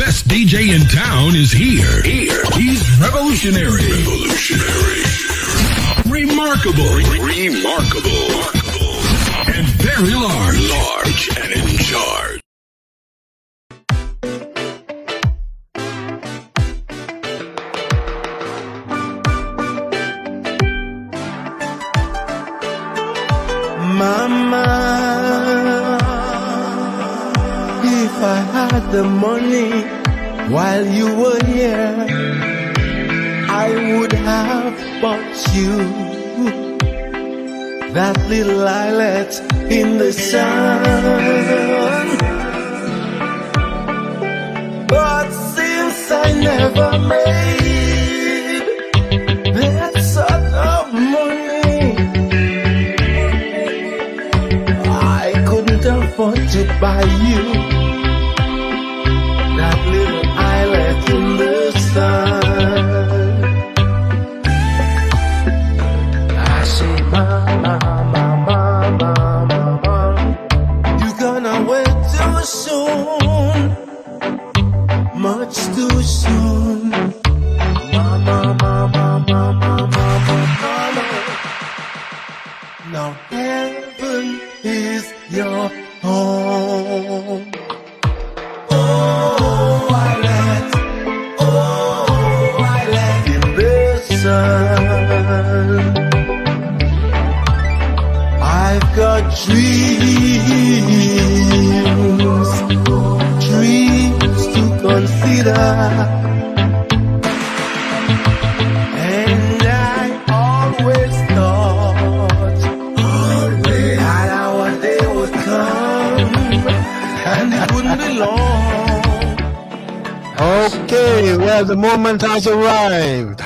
best DJ in town is here. He's revolutionary. Remarkable. And very large and in charge. Mama, if I had the money while you were here, I would have bought you that little islet in the sun. But since I never made that sort of money, I couldn't afford to buy you that little islet in the sun. I say, Mama, you're gonna wait too soon, much too soon. Mama. Now heaven is your home. Oh, islet in the sun. I've got dreams to consider, and I always thought that our day would come, and it wouldn't be long. Okay, well, the moment has arrived.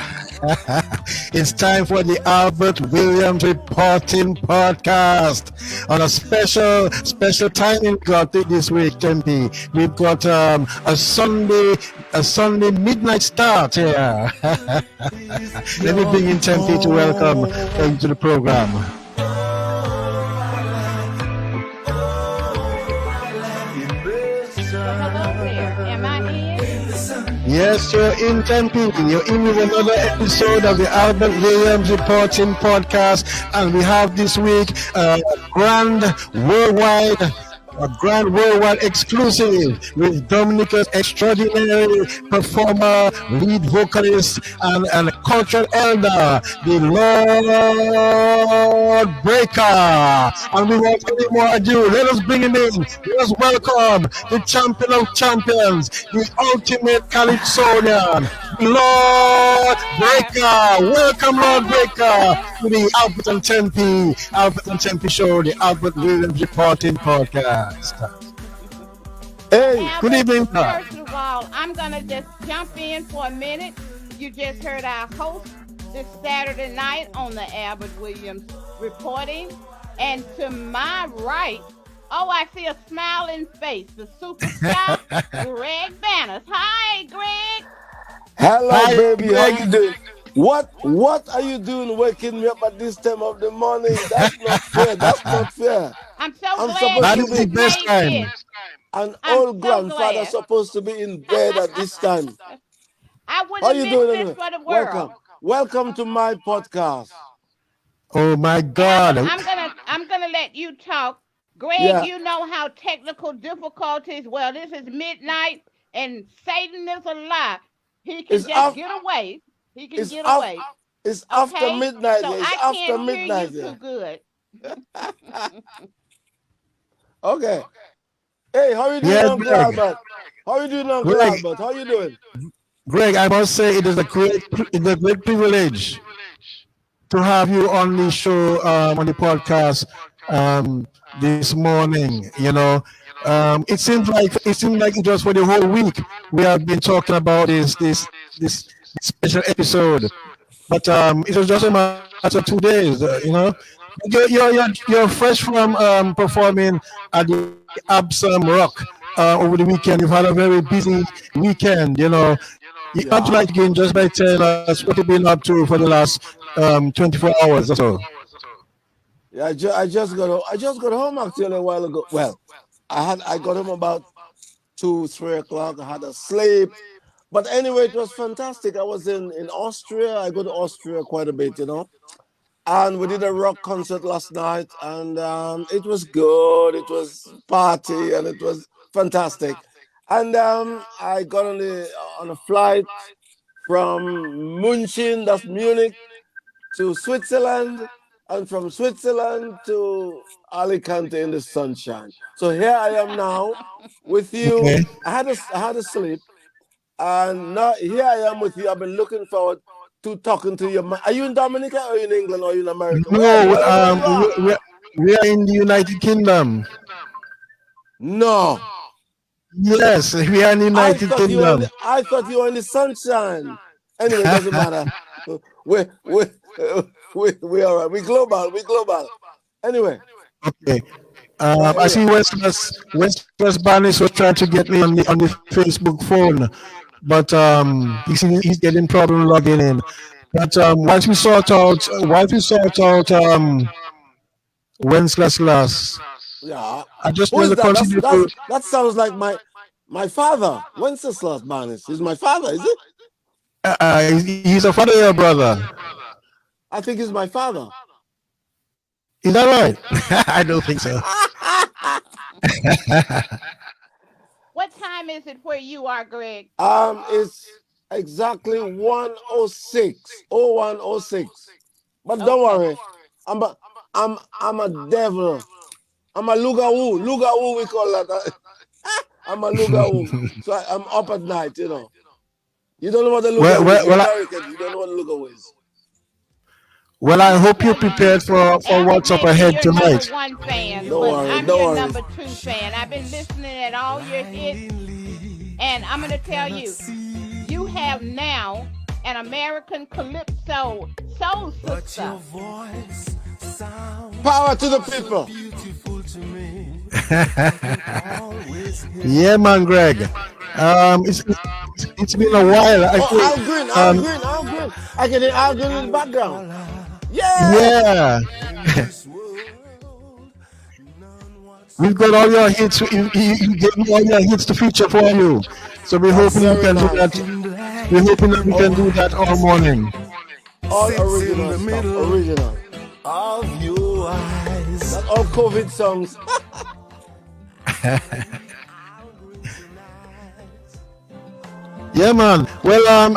It's time for the Albert Williams Reporting Podcast. On a special timing got it this week, Tempe. We've got a Sunday midnight start here. Let me bring in Tempe to welcome into the program. Yes, you're in Tempe. You're in with another episode of the Albert Williams Reporting Podcast, and we have this week a grand worldwide exclusive with Dominica's extraordinary performer, lead vocalist, and cultural elder, the Lord Breaker. And without any more ado, let us bring him in. Let us welcome the champion of champions, the ultimate Calypsonian, Lord Breaker. Welcome, Lord Breaker, to the Albert and Tempe Show, the Albert Williams Reporting Podcast. Hey, good evening. First of all, I'm going to just jump in for a minute. You just heard our host this Saturday night on the Albert Williams Reporting. And to my right, I see a smiling face, the superstar, Greg Bannis. Hi, Greg. Hello, Hi, baby. Greg. How you doing? What are you doing waking me up at this time of the morning? That's not fair. I'm so I'm glad That you is the best made time. it. An I'm old so grandfather glad. supposed to be in bed at this time. I wouldn't How have you missed doing this anyway? for the world. Welcome to my podcast. Oh my God. I'm gonna let you talk. Greg, Yeah. you know how technical difficulties, well, this is midnight and Satan is a lie. He can It's just get away. He can get away. It's after midnight. So It's I after can't midnight. hear you too good. Okay. Hey, how you doing, Yes, Uncle Greg. Albert? How you doing, Uncle Greg. Albert? How you doing? Greg, I must say it is a great privilege to have you on the show, on the podcast this morning. You know, it seems like it was for the whole week we have been talking about this special episode, but it was just a matter of 2 days. You know, you're fresh from performing at the Absalom Rock over the weekend. You've had a very busy weekend. You know. I'd like to begin just by telling us what you've been up to for the last 24 hours or so. Yeah, I just got home actually a while ago. Well, I got home about 2, 3 o'clock. I had a sleep. But anyway, it was fantastic. I was in Austria. I go to Austria quite a bit, And we did a rock concert last night, and it was good. It was party, and it was fantastic. And I got on a flight from München, that's Munich, to Switzerland, and from Switzerland to Alicante in the sunshine. So here I am now with you. Okay. I had a sleep, and now here I am with you. I've been looking forward to talking to you. Are you in Dominica, or are you in England, or are you in America? No, we are in the United Kingdom. No. Yes, we are in the United Kingdom. I thought you were in the sunshine. Anyway, it doesn't matter. We all right. We global. Anyway. Okay. I see West Bannis was trying to get me on the Facebook phone, but he's getting problem logging in. But once we sort out Wenceslas. Yeah. I just Who is want to continue that sounds like my father. Wenceslas Bannis. He's my father, is it? He's a father, your brother. I think he's my father. Is that right? I don't think so. What time is it where you are, Greg? It's exactly 01:06. But don't worry, I'm a devil. I'm a lugawoo. We call that. I'm a lugawoo. So I'm up at night. You don't know what a lugawoo is. American, you don't know what a lugawoo is. Well, I hope you're prepared for what's up ahead tonight. I'm your number 1 fan, Don't worry, I'm don't your worry. number 2 fan. I've been listening at all your hits, and I'm going to tell you, you have now an American Calypso soul sister. Power to the people. Yeah, man, Greg. It's been a while. Al Green. I can hear Al Green in the background. Yeah. We've got all your hits. You gave me all your hits to feature for you. So we're hoping we can do that. We're hoping that we can do that all morning. All original stuff. Original. Of your eyes. Not all COVID songs. Yeah, man. Well, I'm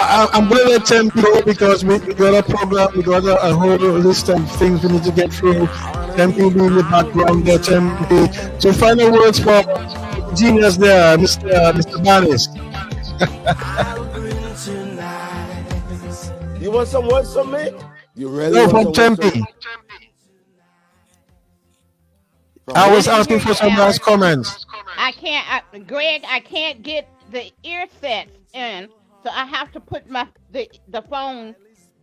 going to let Tem go because we got a program. We got a whole list of things we need to get through. Tempe will be in the background there, Tempe. So final words for genius there, Mr. Bannis. You want some words from me? You really No, want from some words Tempe. I was asking for some last comments. Greg, I can't get the ear sets in, so I have to put the phone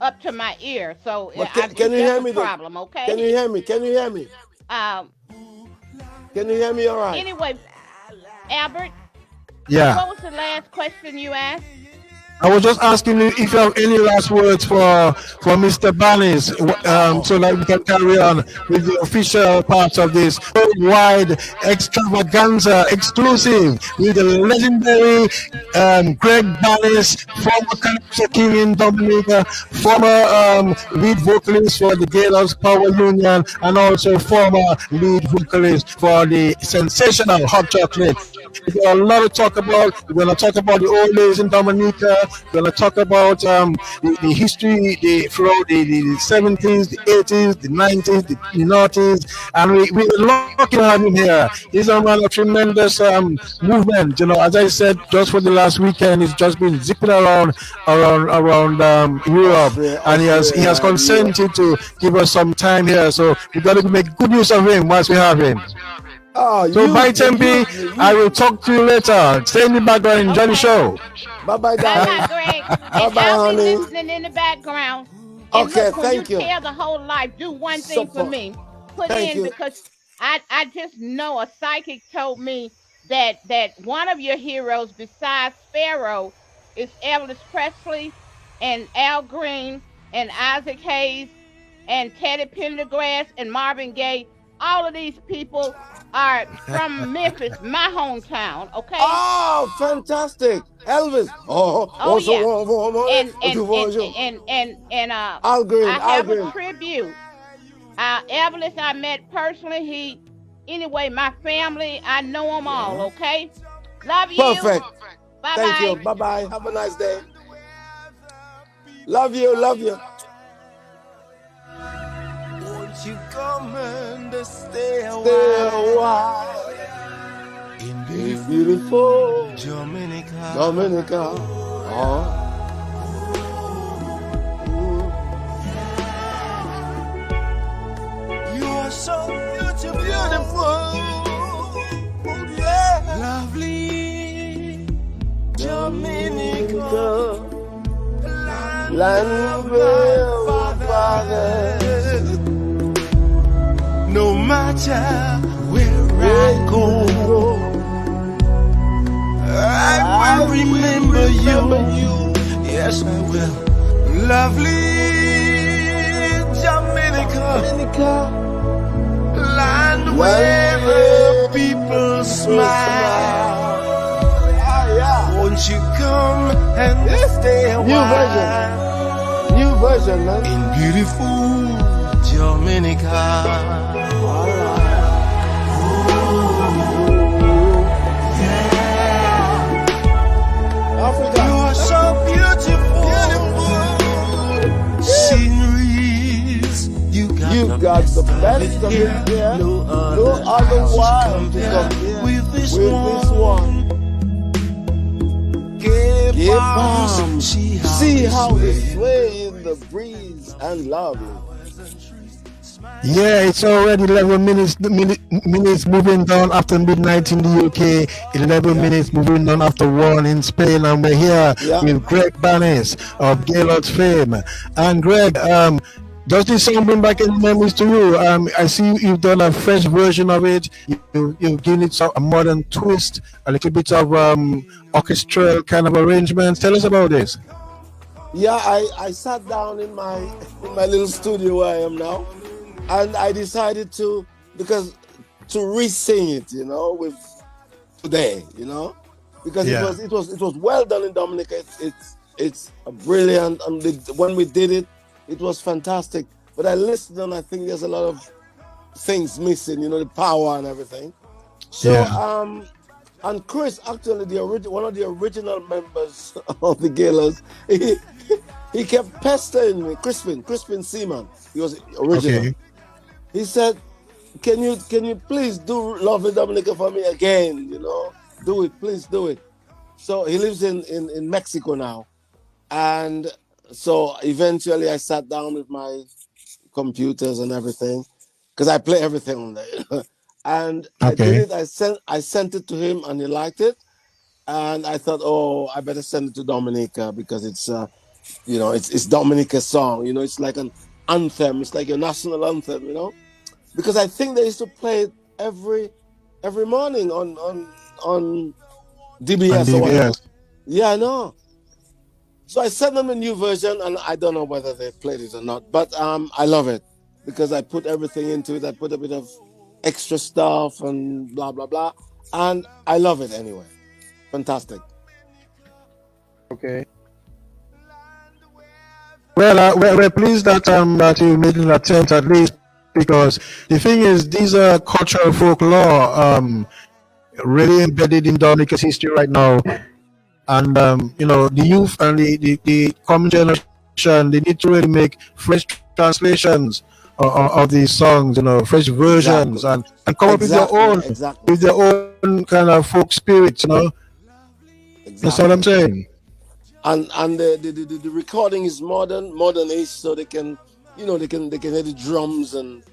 up to my ear. So can you hear me? Problem, okay? Can you hear me? Can you hear me all right? Anyway, Albert. Yeah. What was the last question you asked? I was just asking you if you have any last words for Mr. Bannis, so that we can carry on with the official parts of this worldwide extravaganza exclusive with the legendary Greg Bannis, former Calypso King in Dominica, former lead vocalist for the Gaylords Power Union, and also former lead vocalist for the sensational Hot Chocolate. We've got a lot to talk about. We're going to talk about the old days in Dominica. We're going to talk about the history throughout the 70s, the 80s, the 90s, the 90s. And we're lucky to have him here. He's a man of tremendous movement. As I said, just for the last weekend, he's just been zipping around Europe. And he has consented to give us some time here. So we've got to make good use of him once we have him. Bye, Tempe. I will talk to you later. Stay in the background and enjoy the show. Bye-bye, Bye-bye, Greg. And I'll be listening in the background. And Okay, look, when thank you. Tell the whole life. Do one thing for me. Put in, because I just know a psychic told me that one of your heroes besides Pharaoh is Elvis Presley and Al Green and Isaac Hayes and Teddy Pendergrass and Marvin Gaye. all of these people are from Memphis, my hometown. Okay. Oh, fantastic, Elvis. Oh Also, yeah. Al Green, I Al have Green. a tribute. Elvis I met personally. Anyway, my family, I know them all. Okay. Love you. Perfect. Bye Thank you. Bye bye. Have a nice day. Love you. Love you. Won't you come and stay a Stay a while while in in beautiful Dominica? Dominica. Oh. You are so beautiful, yeah, lovely Dominica, Land of our fathers. No matter where I go, I will remember you. Yes, I will. Lovely Dominica, land where people smile. Won't you come and stay a while? New version, man. In beautiful Dominica. Africa. You are so beautiful. Sceneries. You got the best of it here. No other one to compare with this one. one. Give palm. See how they sway in the breeze and love you. Yeah, it's already 11 minutes moving down after midnight in the UK, 11 minutes moving down after 1 in Spain, and we're here with Greg Bannis of Gaylords fame. And Greg, does this song bring back any memories to you? I see you've done a fresh version of it. You've given it a modern twist, a little bit of orchestral kind of arrangements. Tell us about this. Yeah, I sat down in my little studio where I am now, and I decided to re-sing it, with today, because it was well done in Dominica. It's a brilliant, and when we did it, it was fantastic. But I listened and I think there's a lot of things missing, the power and everything. So and Chris, actually one of the original members of the Gaylords, he kept pestering me. Crispin Seaman, he was original. Okay. He said, can you please do Lovely Dominica for me again? Do it, please do it. So he lives in Mexico now. And so eventually I sat down with my computers and everything, because I play everything on there. And I did it. I sent it to him and he liked it. And I thought, I better send it to Dominica, because it's it's Dominica's song. It's like an anthem. It's like your national anthem, because I think they used to play it every morning on DBS or whatever. Yeah, I know. So I sent them a new version, and I don't know whether they played it or not, but I love it, because I put everything into it. I put a bit of extra stuff and blah blah blah, and I love it anyway. Fantastic. Okay. Well, we're pleased that you made an attempt at least, because the thing is, these are cultural folklore really embedded in Dominica's history right now. And, the youth and the coming generation, they need to really make fresh translations of these songs, fresh versions, and come up with their own kind of folk spirit, That's what I'm saying. And the recording is modern-ish, so they can hear the drums and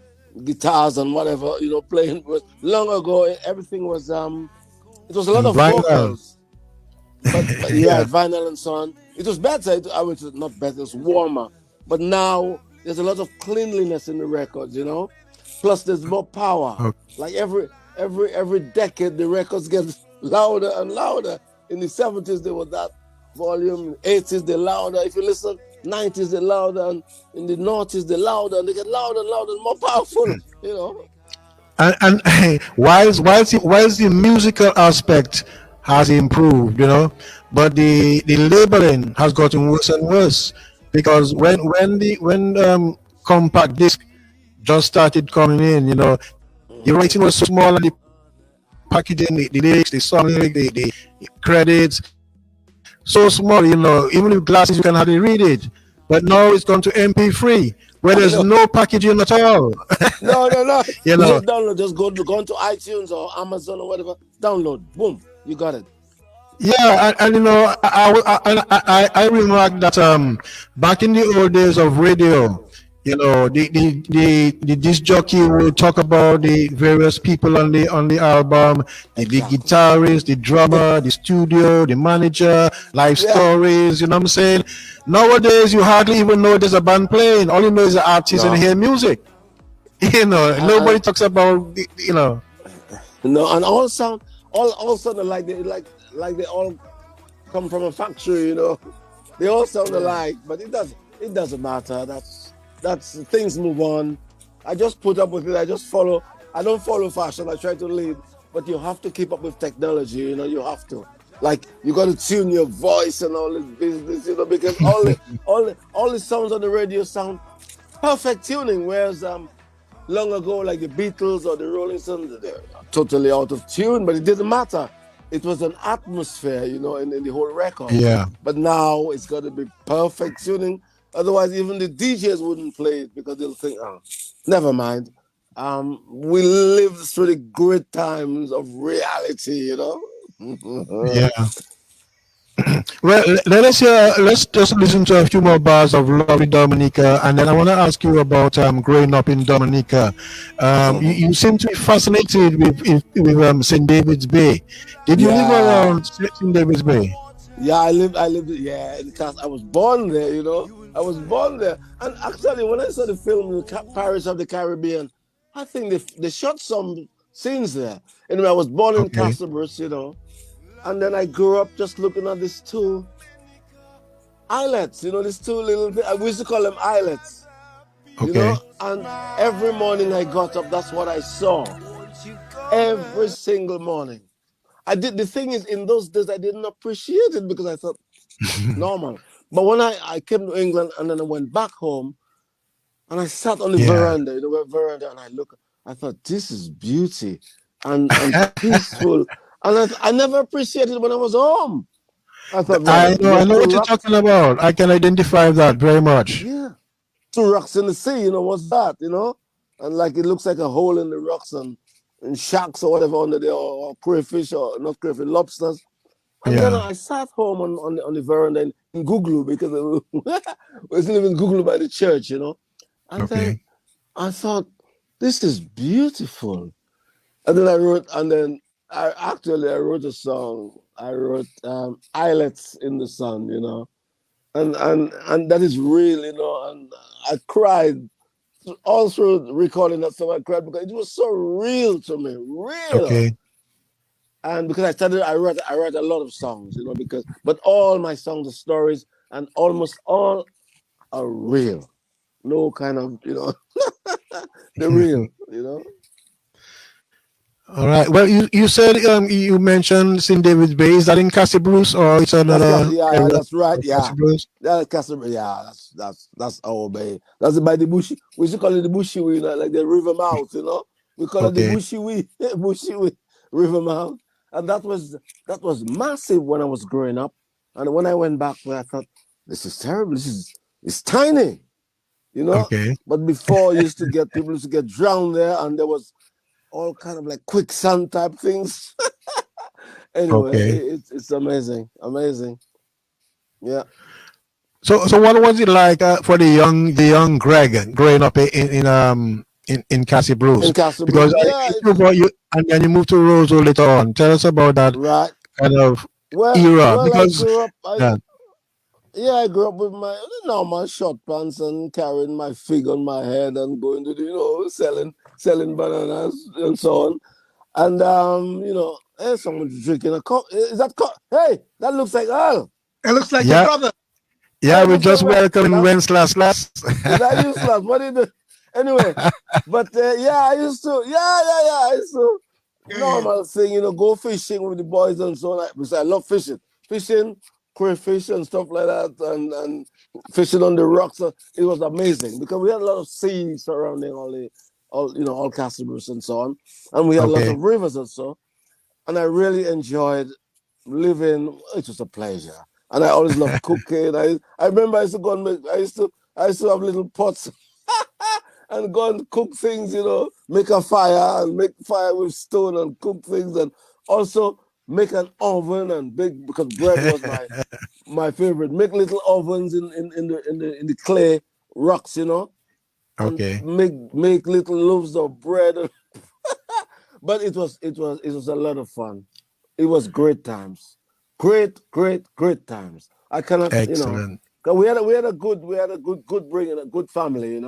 guitars and whatever, playing. Long ago, everything was it was a lot of vocals. But vinyl and so on. It was better. I would say not better. It was warmer. But now there's a lot of cleanliness in the records. Plus there's more power. Okay. Like every decade, the records get louder and louder. In the 70s, there was that volume. In the 80s, they're louder. If you listen, 90s, they're louder. And in the noughties, they're louder. And they get louder and louder and more powerful. and whilst the musical aspect has improved, but the labeling has gotten worse and worse because when compact disc just started coming in, the writing was so small and the packaging, the lyrics, the song lyric, the credits, so small, even with glasses you can hardly read it. But now it's gone to MP3 where I there's know. no packaging at all. No, no, no. you You know, just download. Just go onto iTunes or Amazon or whatever. Download. Boom. You got it. Yeah, and I remarked that back in the old days of radio, the disc jockey will talk about the various people on the album, the Exactly. guitarist, the drummer, the studio, the manager, life Yeah. stories. You know what I'm saying? Nowadays, you hardly even know there's a band playing. All you know is the artist and No. hear music. Nobody And talks about no, and all sound like they all come from a factory. They all sound alike, but it doesn't matter. That's things move on. I just put up with it. I just follow. I don't follow fashion. I try to lead, but you have to keep up with technology. You have to. Like you got to tune your voice and all this business. Because all the sounds on the radio sound perfect tuning. Whereas long ago, like the Beatles or the Rolling Stones, they're totally out of tune. But it didn't matter. It was an atmosphere, in the whole record. yeah. But now it's got to be perfect tuning. Otherwise, even the DJs wouldn't play it because they'll think, oh, never mind. We lived through the great times of reality. Yeah. Well, let's just listen to a few more bars of Lovely Dominica, and then I want to ask you about growing up in Dominica. You seem to be fascinated with St. David's Bay. Did you live Yeah. around St. David's Bay? Yeah, I lived, yeah, because I was born there, I was born there. And actually, when I saw the film, Pirates of the Caribbean, I think they shot some scenes there. Anyway, I was born in Okay. Castlebrooks, and then I grew up just looking at these two islets, these two little, we used to call them islets, Okay. and every morning I got up, that's what I saw. Every single morning. The thing is, in those days, I didn't appreciate it because I thought, normal. But when I came to England and then I went back home and I sat on the Yeah. veranda, veranda, and I thought, this is beauty and peaceful. And I never appreciated it when I was home. I thought, I know two what you're rocks, talking about. I can identify that very much. yeah, two rocks in the sea, what's that, And like it looks like a hole in the rocks and sharks or whatever under there, or crayfish or not crayfish, lobsters. And then Yeah. I sat home on the veranda in Google because I was living in Google by the church, And then Okay. I thought, this is beautiful. And then I wrote a song. I wrote Islets in the Sun, and that is real, and I cried all through recording that song. I cried because it was so real to me, real. Okay. And because I write a lot of songs, but all my songs are stories, and almost all are real. No kind of, they're real, All right. Well, you said you mentioned St. David's Bay. Is that in Cassibruce or it's another Yeah, area that's right. of Yeah, Cassibruce? yeah, that's our bay. That's by the bushy. We used to call it the bushy wee, like the river mouth. We call it the Okay. bushy wee, river mouth, and that was massive when I was growing up. And when I went back there, I thought, this is terrible. It's tiny, Okay. But before, people used to get drowned there, and there was all kind of like quicksand type things. Anyway, Okay. it's amazing. Yeah. So what was it like for the young Greg growing up in Cassibruce? In Castle Because yeah, you brought you and then you moved to Roseville later on. Tell us about that right. kind of Well, era I because grew up. yeah, I grew up with my normal short pants and carrying my fig on my head and going to selling bananas and so on. And there's someone drinking a cup. Is that cup? Hey, that looks like Earl. It looks like Yeah. your brother. yeah, we just That's welcoming Wenceslaus. Is that useless? What did you do? Anyway, but yeah, I used to, I used to, normal thing, go fishing with the boys and so on. Because I love fishing, crayfish and stuff like that, and fishing on the rocks. It was amazing because we had a lot of sea surrounding all Castlebrooks and so on, and we had lots of rivers and so. And I really enjoyed living. It was a pleasure, and I always loved cooking. I remember I used to go and I used to have little pots. And go and cook things, make a fire and make fire with stone and cook things, and also make an oven and bake, because bread was my favorite. Make little ovens in the clay rocks, and make little loaves of bread. But it was a lot of fun. It was great times, great times. I cannot, Excellent. We had a good bringing, a good family,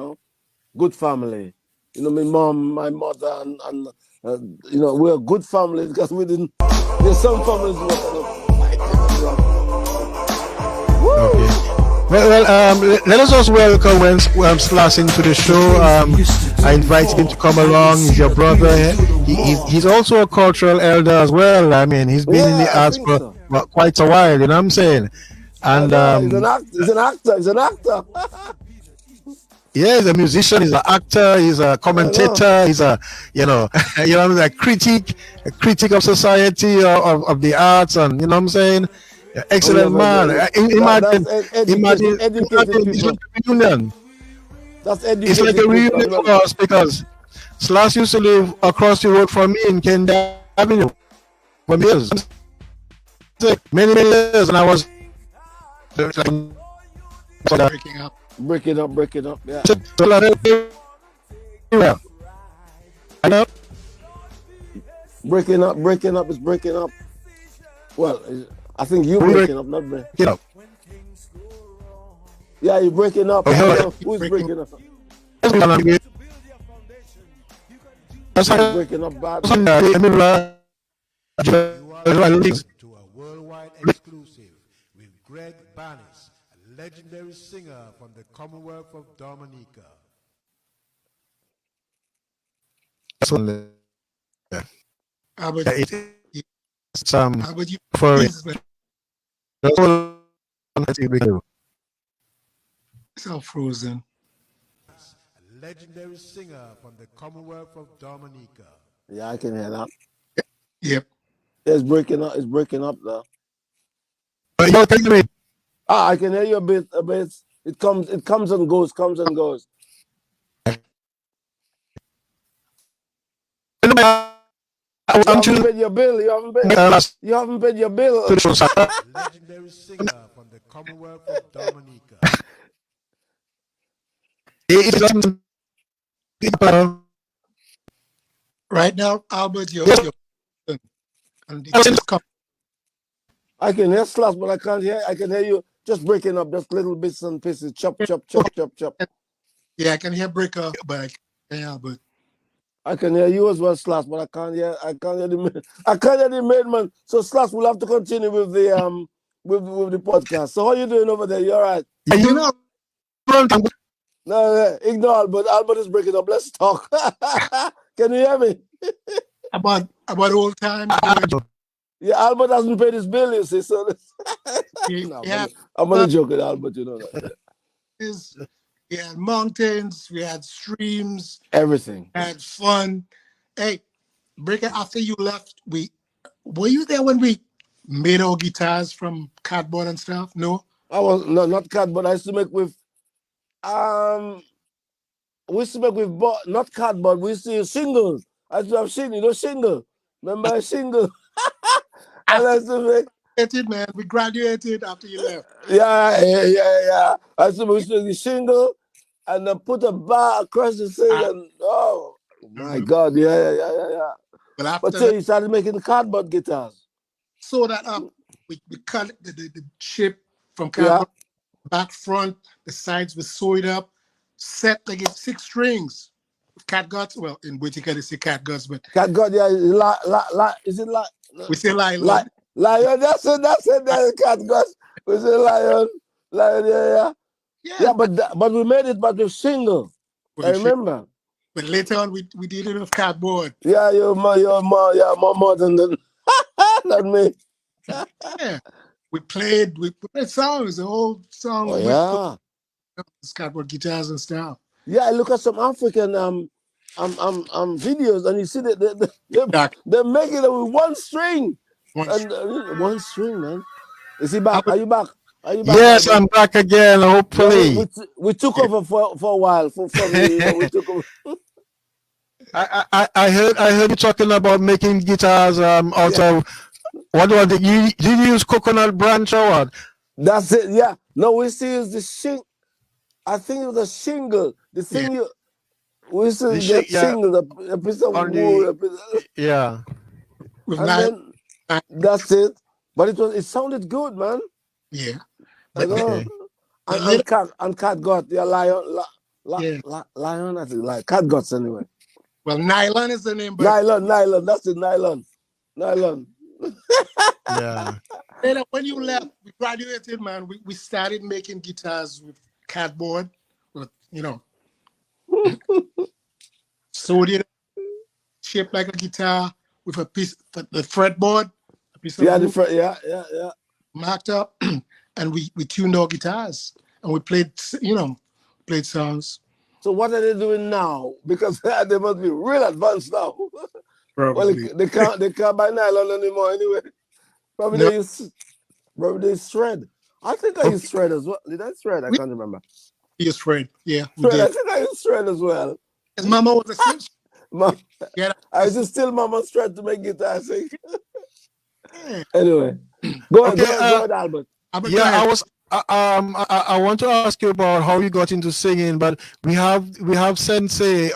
Good family, my mom, my mother, and we're a good family because we didn't. There's some families who were let us also welcome Slash into the show. I invited him to come along. He's your brother. He's also a cultural elder as well. I mean, he's been in the arts for quite a while. You know what I'm saying? And he's an actor. Yeah, he's a musician, he's an actor, he's a commentator, he's a a critic of society, of the arts, and you know what I'm saying? Excellent man. Imagine reunion. It's like a reunion for us because Slash used to live across the road from me in Kenda Avenue for years. Many years, and I was breaking up, yeah. Breaking up is breaking up. Well, I think you breaking up, not me. Yeah, you're breaking up. Who's breaking up? Breaking up bad. To a worldwide exclusive with Greg Bannis, a legendary singer from the Commonwealth of Dominica. It's all frozen. A legendary singer from the Commonwealth of Dominica. Yeah, I can hear that. Yep. It's breaking up. It's breaking up though. I can hear you a bit. It comes and goes. You haven't paid your bill. You haven't paid your bill. Legendary singer from the Commonwealth of Dominica. Right now, Albert, you're I can hear Slash, but I can't hear. I can hear you just breaking up, just little bits and pieces. Chop. Yeah, I can hear breaker, but I can't hear Albert. I can hear you as well, Slash, but I can't hear the main man. So Slash, we'll have to continue with the with the podcast. So how you doing over there? You all right? You know, no, ignore Albert. Albert is breaking up. Let's talk. Can you hear me? about old time. Yeah, Albert hasn't paid his bill, you see. So I'm only joking, Albert. You know that. We had mountains, we had streams, everything. Had fun. Hey, Breaker, after you left, were you there when we made our guitars from cardboard and stuff? No? I was not cardboard. I used to make with not cardboard, we used to use shingles. I used to have shingle, Remember a shingle? And I used to make man. We graduated after you left. Yeah. I used to use shingle and then put a bar across the thing and oh my God, yeah. But after so you started making cardboard guitars. Sew that up. We cut the chip from cardboard, back, front, the sides were sewed up, set like it's 6 strings. Cat guts. Well, in Whitaker they say cat guts, but cat gut, is it we say lion. Lion, that's it. That's cat guts. We say lion, yeah. Yeah, but we made it, but with shingle. I remember. But later on, we did it with cardboard. Yeah, you're more modern than me. Yeah, we played songs, the whole song. Oh yeah. Cardboard guitars and stuff. Yeah, I look at some African videos, and you see that they're making it with one string. One string, man. Is he back? Are you back? Yes, I'm back again. Hopefully, we took over for a while. For me, we took over. I heard you talking about making guitars out of what was it? Did you use coconut branch or what? That's it. Yeah. No, we still use the shingle. I think it was a shingle. The thing we used to get shingle, a piece of wood. Yeah. And then that's it. But it sounded good, man. Yeah. Okay. And catgut, lion, I think, like catguts anyway. Well, nylon is the name. But nylon, that's it, nylon. Yeah. And when you left, we graduated, man. We started making guitars with cardboard, with sewed it, shaped like a guitar with a piece, the fretboard, a piece of wood, yeah, marked up, and we tuned our guitars and we played, played songs. So what are they doing now? Because they must be real advanced now. Probably. Well, they can't buy nylon anymore anyway. Probably they shred. I think I used shred as well. Did I shred? I can't remember. He used shred. Yeah, shred. I think I used shred as well. His mama was a cinch. I used to steal mama's shred to make guitars. Anyway, go ahead, Albert. I want to ask you about how you got into singing, but we have Sensay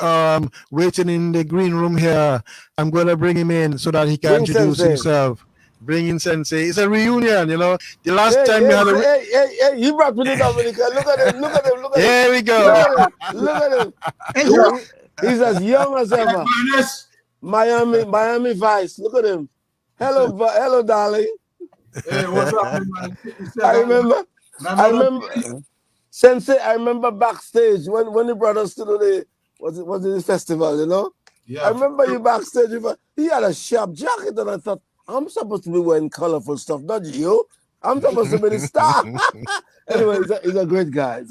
waiting in the green room here. I'm going to bring him in so that he can introduce himself. Bring in Sensay. It's a reunion, The last time we had a... Hey, you brought me to Dominica. Look at him. There we go. Look at him. He's as young as ever. Miami Vice. Look at him. Hello, darling. Hey, what's up, man? I remember, Sensay. I remember backstage when he brought us to the was it the festival, Yeah. I remember you backstage. He had a sharp jacket, and I thought I'm supposed to be wearing colorful stuff, not you. I'm supposed to be the star. Anyway, he's a great guy.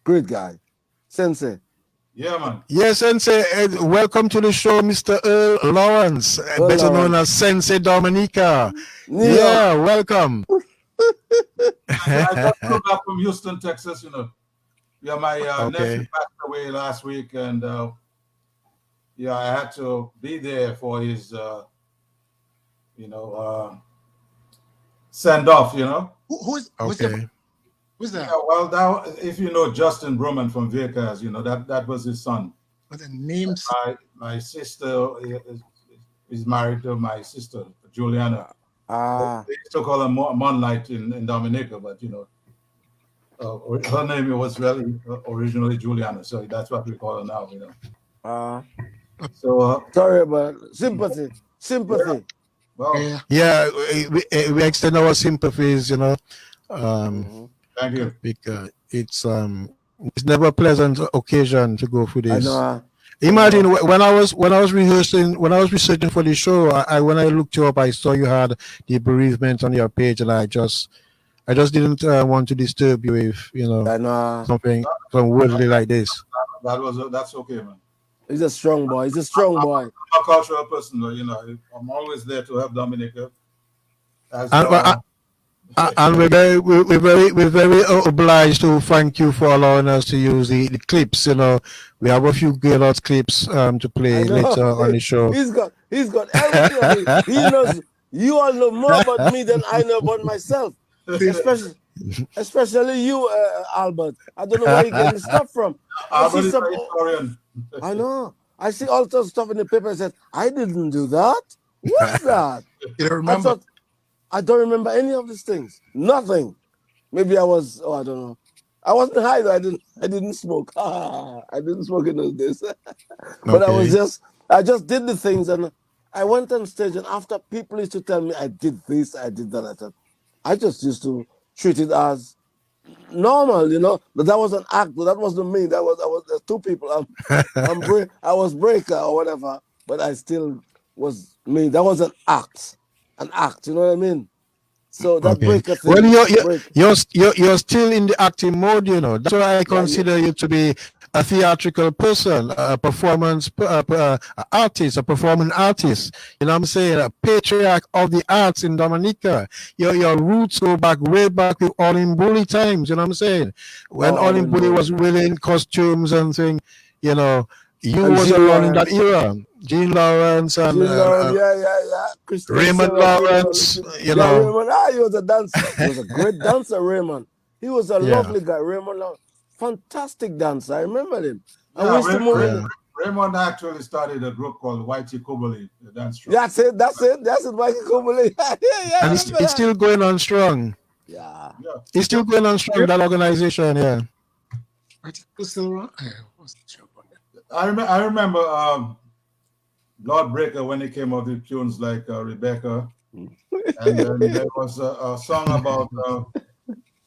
Great guy, Sensay. Yeah, man. Yes, Sensay. Welcome to the show, Mr. Earl Lawrence, better known as Sensay Dominica. Yeah, welcome. I just came back from Houston, Texas. Yeah, my nephew passed away last week, and I had to be there for his, send off. Who's that? Yeah, well, if you know Justin Bruman from Vegas, that was his son. But the names. My sister is married to my sister Juliana. They used to call her Moonlight in Dominica, but her name was originally Juliana, so that's what we call her now. So sorry about sympathy. Yeah, we extend our sympathies, Thank you. Because it's never a pleasant occasion to go through this. I know. Imagine when I was researching for the show, when I looked you up, I saw you had the bereavement on your page, and I just didn't want to disturb you with something worldly like this. That's okay, man. He's a strong boy. I'm a cultural person, I'm always there to help Dominica. And we're very obliged to thank you for allowing us to use the clips. We have a few Gaylords clips to play later on the show. He's got everything. He knows. You all know more about me than I know about myself. Especially you, Albert. I don't know where you get this stuff from. I know. I see all sorts of stuff in the paper and said, I didn't do that. What's that? You don't remember? I don't remember any of these things. Nothing. Maybe I was. I don't know. I wasn't high though. I didn't smoke. I didn't smoke in those days. But I just did the things, and I went on stage. And after people used to tell me I did this, I did that, I just used to treat it as normal, you know. But that was an act. That wasn't me. That was there's two people. I was breaker or whatever, but I still was me. That was an act. An act, you know what I mean? So that Okay. breaker Well, thing. you're still in the acting mode, you know. That's why I consider you to be a theatrical person, a performance artist, a performing artist. You know what I'm saying? A patriarch of the arts in Dominica. Your roots go back way back with All in Bully times. You know what I'm saying? When All in Bully was wearing costumes and things, you know, you And was Jean around in that Lawrence. era. Jean Lawrence and Jean Lawrence, yeah. Christian Raymond Sarah, Lawrence, you yeah, know. Raymond. He was a dancer. He was a great dancer, Raymond. He was a lovely guy, Raymond Lawrence. Fantastic dancer. I remember him. And we used to move in. Raymond actually started a group called Whitey Kubali, the dance troupe. That's it, Whitey Kubali. yeah. And it's still going on strong. Yeah. It's still going on strong, that organization, yeah. Still around? I remember Lord Breaker when he came out with tunes like Rebecca, and then there was a song about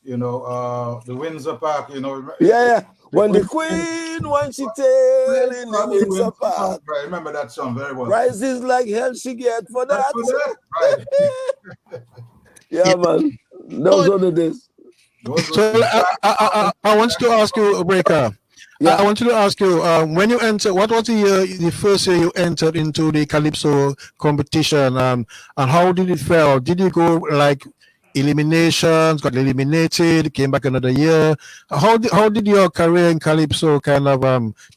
the Windsor Park, you know. Yeah. When the Queen, when she tailing the Windsor Park. Right, remember that song very well. Rises like hell she get for that. Right. Yeah, man. Those are the days. So I want to ask you, Breaker. Yeah. I wanted to ask you, when you entered, what was the first year you entered into the Calypso competition, and how did it feel? Did you go like eliminations, got eliminated, came back another year? How did your career in Calypso kind of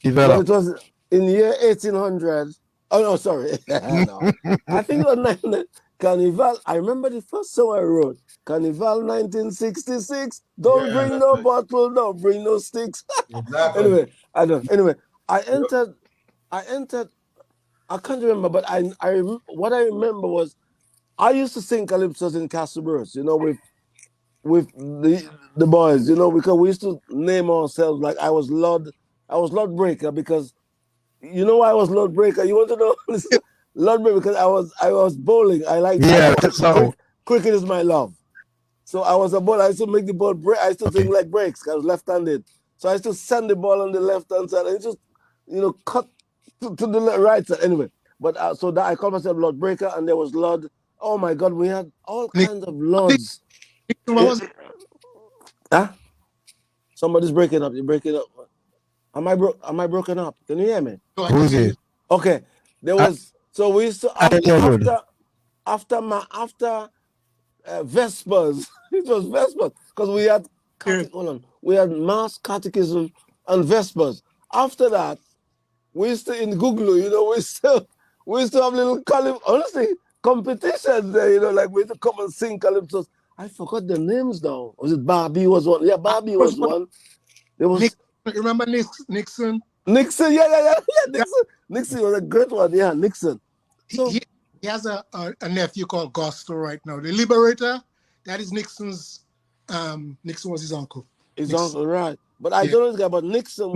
develop? Well, it was in year 1800. Oh, no, sorry. No. I think it was 900. Carnival. I remember the first song I wrote. Carnival 1966. Don't bring no bottle, don't bring no sticks. Exactly. Anyway, I entered. I can't remember, but what I remember was I used to sing calypsos in Castlebrooks, you know, with the boys, you know, because we used to name ourselves like I was Lord Breaker because you know why I was Lord Breaker. You want to know? Lord Breaker because I was bowling. I like cricket is my love. So I was a bowler. I used to make the ball break. I used to think like breaks. I was left-handed. So I used to send the ball on the left-hand side and just, cut to the right side. Anyway, but so that I called myself Lord Breaker, and there was Lord. Oh my God, we had all kinds of lords. Somebody's breaking up. You're breaking up. Am I broken up? Can you hear me? Who's it? Okay. There was so we used to after Vespers. It was Vespers because we had mass catechism and Vespers. After that, we used to in Google, we used to have little competitions there, like we used to come and sing calypsos. I forgot the names now. Was it Barbie was one? Yeah, Barbie was one. There was remember Nixon? Nixon, yeah. Nixon was a great one, yeah, Nixon. So, he has a nephew called Gusto right now. The Liberator, that is Nixon's. Nixon was his uncle. His uncle, right? But I don't know this guy. But Nixon,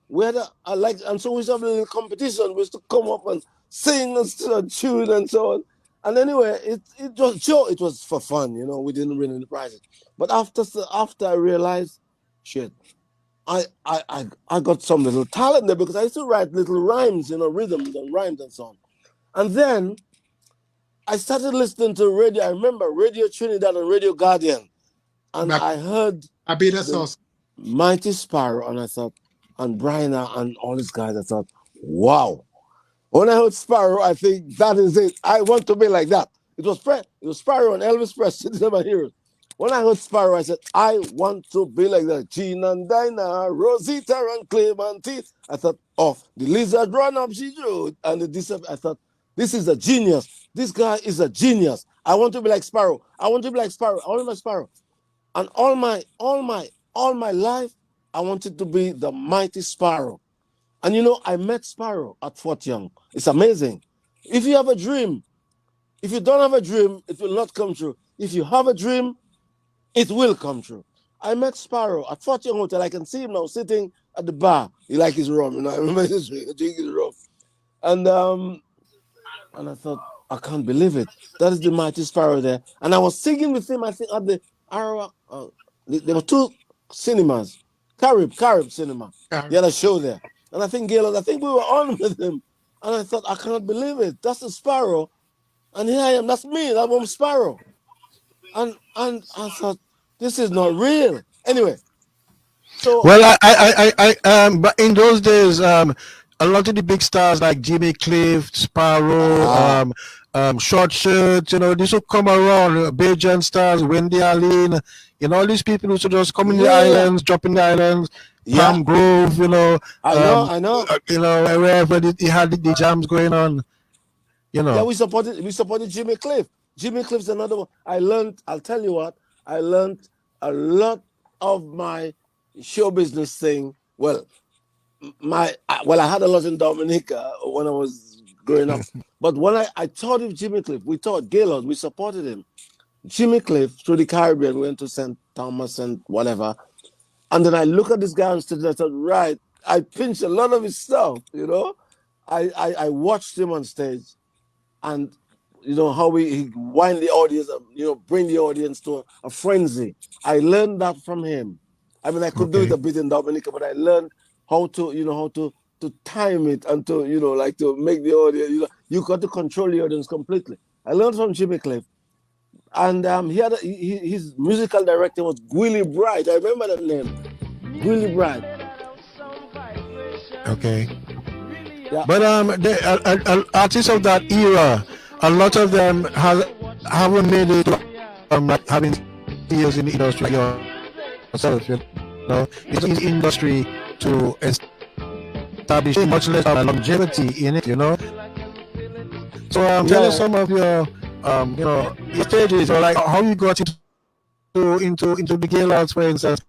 we had and so we used to have a little competition. We used to come up and sing and tune and so on. And anyway, it was for fun, We didn't win any prizes. But after I realized, shit, I got some little talent there because I used to write little rhymes, rhythms and rhymes and so on. And then I started listening to radio. I remember Radio Trinidad and Radio Guardian. And I heard Mighty Sparrow, and I thought, and Bryna and all these guys, I thought, wow. When I heard Sparrow, I think that is it. I want to be like that. It was Sparrow and Elvis Presley, these are my heroes. When I heard Sparrow, I said, I want to be like that. Jean and Dinah, Rosita and Clemente. I thought, the lizard run up, she drew. And I thought, this is a genius. This guy is a genius. I want to be like Sparrow. I want to be like Sparrow. I want to be like Sparrow. And all my life, I wanted to be the mighty Sparrow. And I met Sparrow at Fort Young. It's amazing. If you have a dream, if you don't have a dream, it will not come true. If you have a dream, it will come true. I met Sparrow at Fort Young Hotel. I can see him now sitting at the bar. He likes his rum. I remember his drinking his rum. And I thought, I can't believe it. That is the mighty Sparrow there. And I was singing with him, I think, at the Arawak. there were two cinemas, Carib Cinema. He had a show there, and I think Gaylord, I think we were on with him, and I thought, I cannot believe it. That's the Sparrow, and here I am. That's me. That was Sparrow, and I thought, this is not real. Anyway, so well, but in those days, a lot of the big stars like Jimmy Cliff, Sparrow, Short Shirt, these would come around, Bajan stars, Wendy Allen, all these people who should just come in the islands, drop in the islands, Palm Grove, I know, wherever they had the jams going on, Yeah, we supported Jimmy Cliff. Jimmy Cliff's another one. I'll tell you what, I learned a lot of my show business thing. Well, I had a lot in Dominica when I was growing up. But when I taught him Jimmy Cliff, we taught Gaylord, we supported him. Jimmy Cliff through the Caribbean, we went to St. Thomas and whatever. And then I look at this guy on stage and I thought, right, I pinched a lot of his stuff, I watched him on stage and how he wind the audience up, bring the audience to a frenzy. I learned that from him. I mean, I could do it a bit in Dominica, but I learned how to time it and to to make the audience. You got to control the audience completely. I learned from Jimmy Cliff, and his musical director was Willie Bright. I remember that name, Willie Bright. Okay. Yeah. But artists of that era, a lot of them haven't made it like having years in the industry yourself. It's in the industry to establish much less longevity in it. So tell us some of your your stages, or like how you got into the Gaylords, for instance.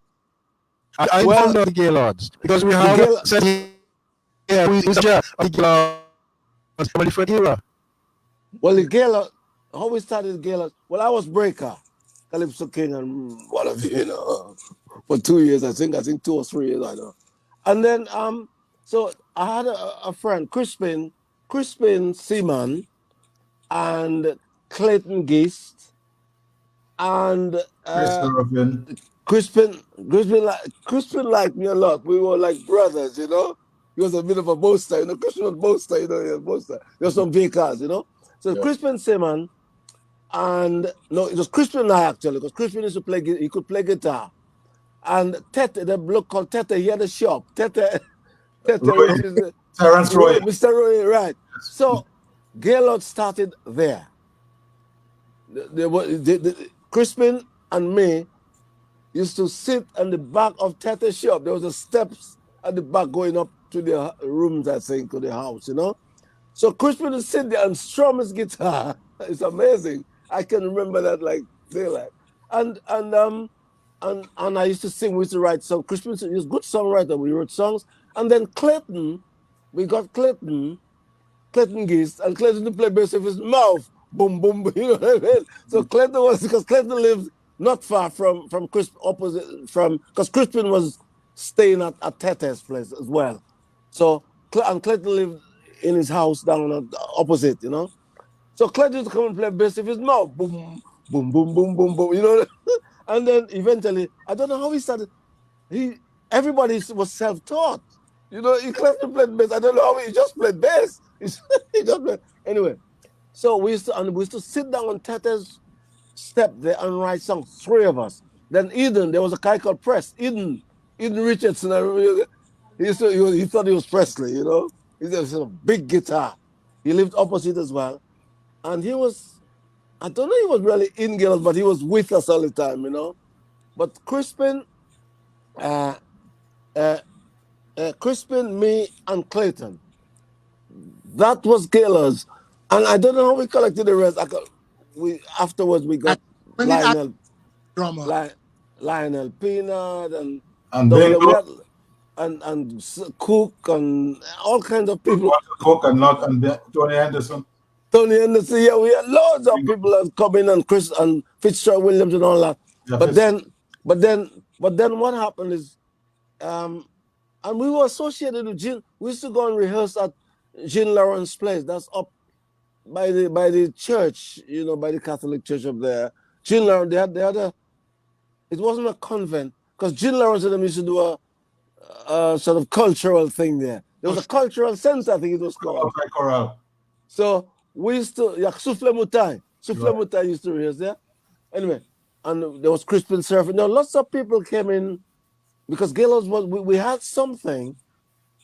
I found out the Gaylords because we have different era. Well, the Gaylord, how we started Gaylord, well, I was breaker, Calypso King and whatever, for 2 years, I think 2 or 3 years, I know. And then, so I had a friend, Crispin Seaman, and Clayton Geist, and Crispin liked me a lot. We were like brothers, He was a bit of a boaster, Crispin was a boaster, he was a boaster. There were some big cars, So Crispin Seaman, and no, it was Crispin and I actually, because Crispin used to play, he could play guitar. And Tete, the bloke called Tete, he had a shop. Tete, which is Terrence Roy. Mr. Roy, right. So Gaylord started there. Crispin and me used to sit on the back of Tete's shop. There was a steps at the back going up to the rooms, I think, to the house, So Crispin would sit there and strum his guitar. It's amazing. I can remember that like daylight. And I used to sing. We used to write songs. Crispin was a good songwriter. We wrote songs. And then Clayton, we got Clayton Geist, and Clayton to play bass with his mouth. Boom, boom, boom. You know what I mean? So because Clayton lived not far from Crispin, because Crispin was staying at Tete's place as well. So, and Clayton lived in his house down opposite, So Clayton used to come and play bass with his mouth. Boom, boom, boom, boom, boom, boom, And then eventually, I don't know how he started. Everybody was self-taught. Clayton played bass. I don't know how he just played bass. He just played. Anyway, so we used to sit down on Tete's step there and write songs, 3 of us. Then Eden, there was a guy called Press, Eden Richardson. He thought he was Presley, He had a big guitar. He lived opposite as well. And he was, I don't know, he was really in Gaylord, but he was with us all the time, But Crispin, me, and Clayton, that was Gaylords. And I don't know how we collected the rest. Afterwards we got Lionel Peanut and Cook and all kinds of people. Cook and Tony Anderson. Tony Anderson, yeah, we had loads of people that come in, and Chris and Fitzgerald Williams and all that. Yeah, but then what happened is, and we were associated with Jean. We used to go and rehearse at Jean Lawrence Place. That's up by the church, by the Catholic church up there. Jean Lawrence, they had It wasn't a convent because Gene Lawrence and them used to do a sort of cultural thing there. There was a cultural center, I think it was called. Choral. So we used to, Souffle Mutai. Souffle Mutai used to rehearse there. Anyway, and there was Crispin Surfing. Now, lots of people came in because Gaylords we had something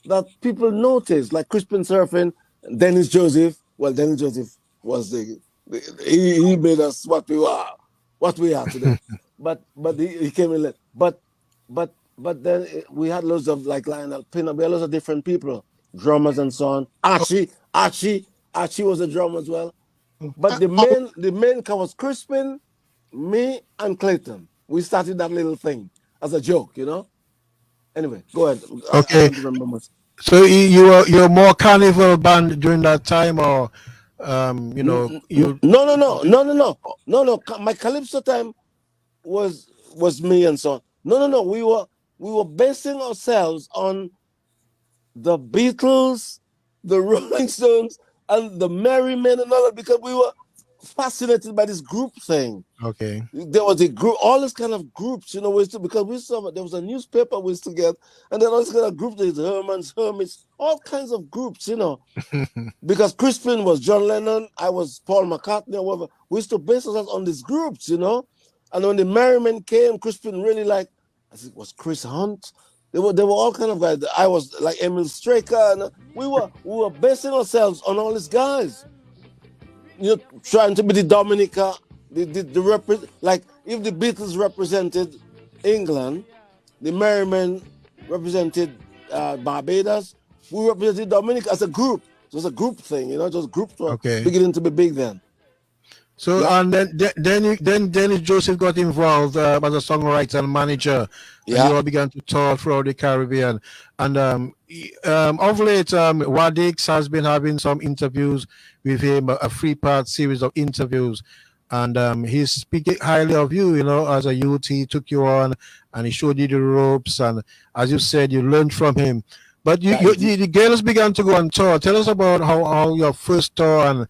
that people noticed, like Crispin Surfing, Dennis Joseph. Well, Dennis Joseph was he made us what we are today. but he came in late. But then we had loads of like Lionel Pin. We had lots of different people, drummers and so on. Archie was a drummer as well. But the main car was Crispin, me, and Clayton. We started that little thing as a joke, you know. Anyway, go ahead. Okay. I don't remember much. So you're more carnival band during that time, or you know, you? No. My Calypso time was me and so on. No. We were basing ourselves on the Beatles, the Rolling Stones, and the Merry Men and all that because we were fascinated by this group thing. Okay. There was a group, all this kind of groups, you know, because we saw there was a newspaper we used to get, and then all this kind of groups, there's Hermans, Hermits, all kinds of groups, you know. Because Crispin was John Lennon, I was Paul McCartney, or whatever. We used to base ourselves on these groups, you know. And when the Merrymen came, Crispin really I think it was Chris Hunt. They were all kind of guys. I was like Emil Straker, and we were basing ourselves on all these guys. You know, trying to be the Dominica, like if the Beatles represented England, the Merrymen represented Barbados, we represented Dominica as a group. It was a group thing, you know, just groups were beginning to be big then. So and then Dennis Joseph got involved as a songwriter and manager. And you all began to tour throughout the Caribbean. And of late, Wadix has been having some interviews with him, a 3-part series of interviews. And he's speaking highly of you, you know, as a youth. He took you on and he showed you the ropes. And as you said, you learned from him. But the girls began to go on tour. Tell us about how your first tour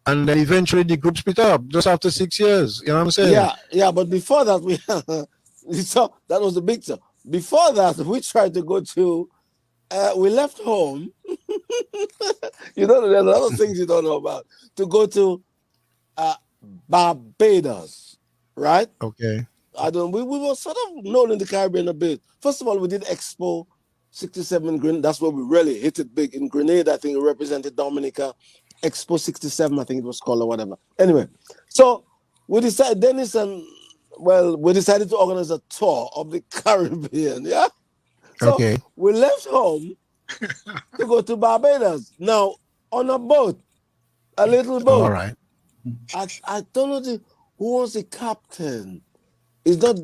and then eventually the group split up just after 6 years. You know what I'm saying? Yeah. But before that, so that was the big tour. Before that, we tried to go to, we left home. You know, there's a lot of things you don't know about. To go to Barbados, right? Okay. We were sort of known in the Caribbean a bit. First of all, we did Expo 67 Grenada. That's where we really hit it big. In Grenada, I think it represented Dominica. Expo 67, I think it was called or whatever. Anyway, so we decided, we decided to organize a tour of the Caribbean, yeah? So we left home to go to Barbados. Now, on a boat, a little boat. All right. I don't know who was the captain. It's not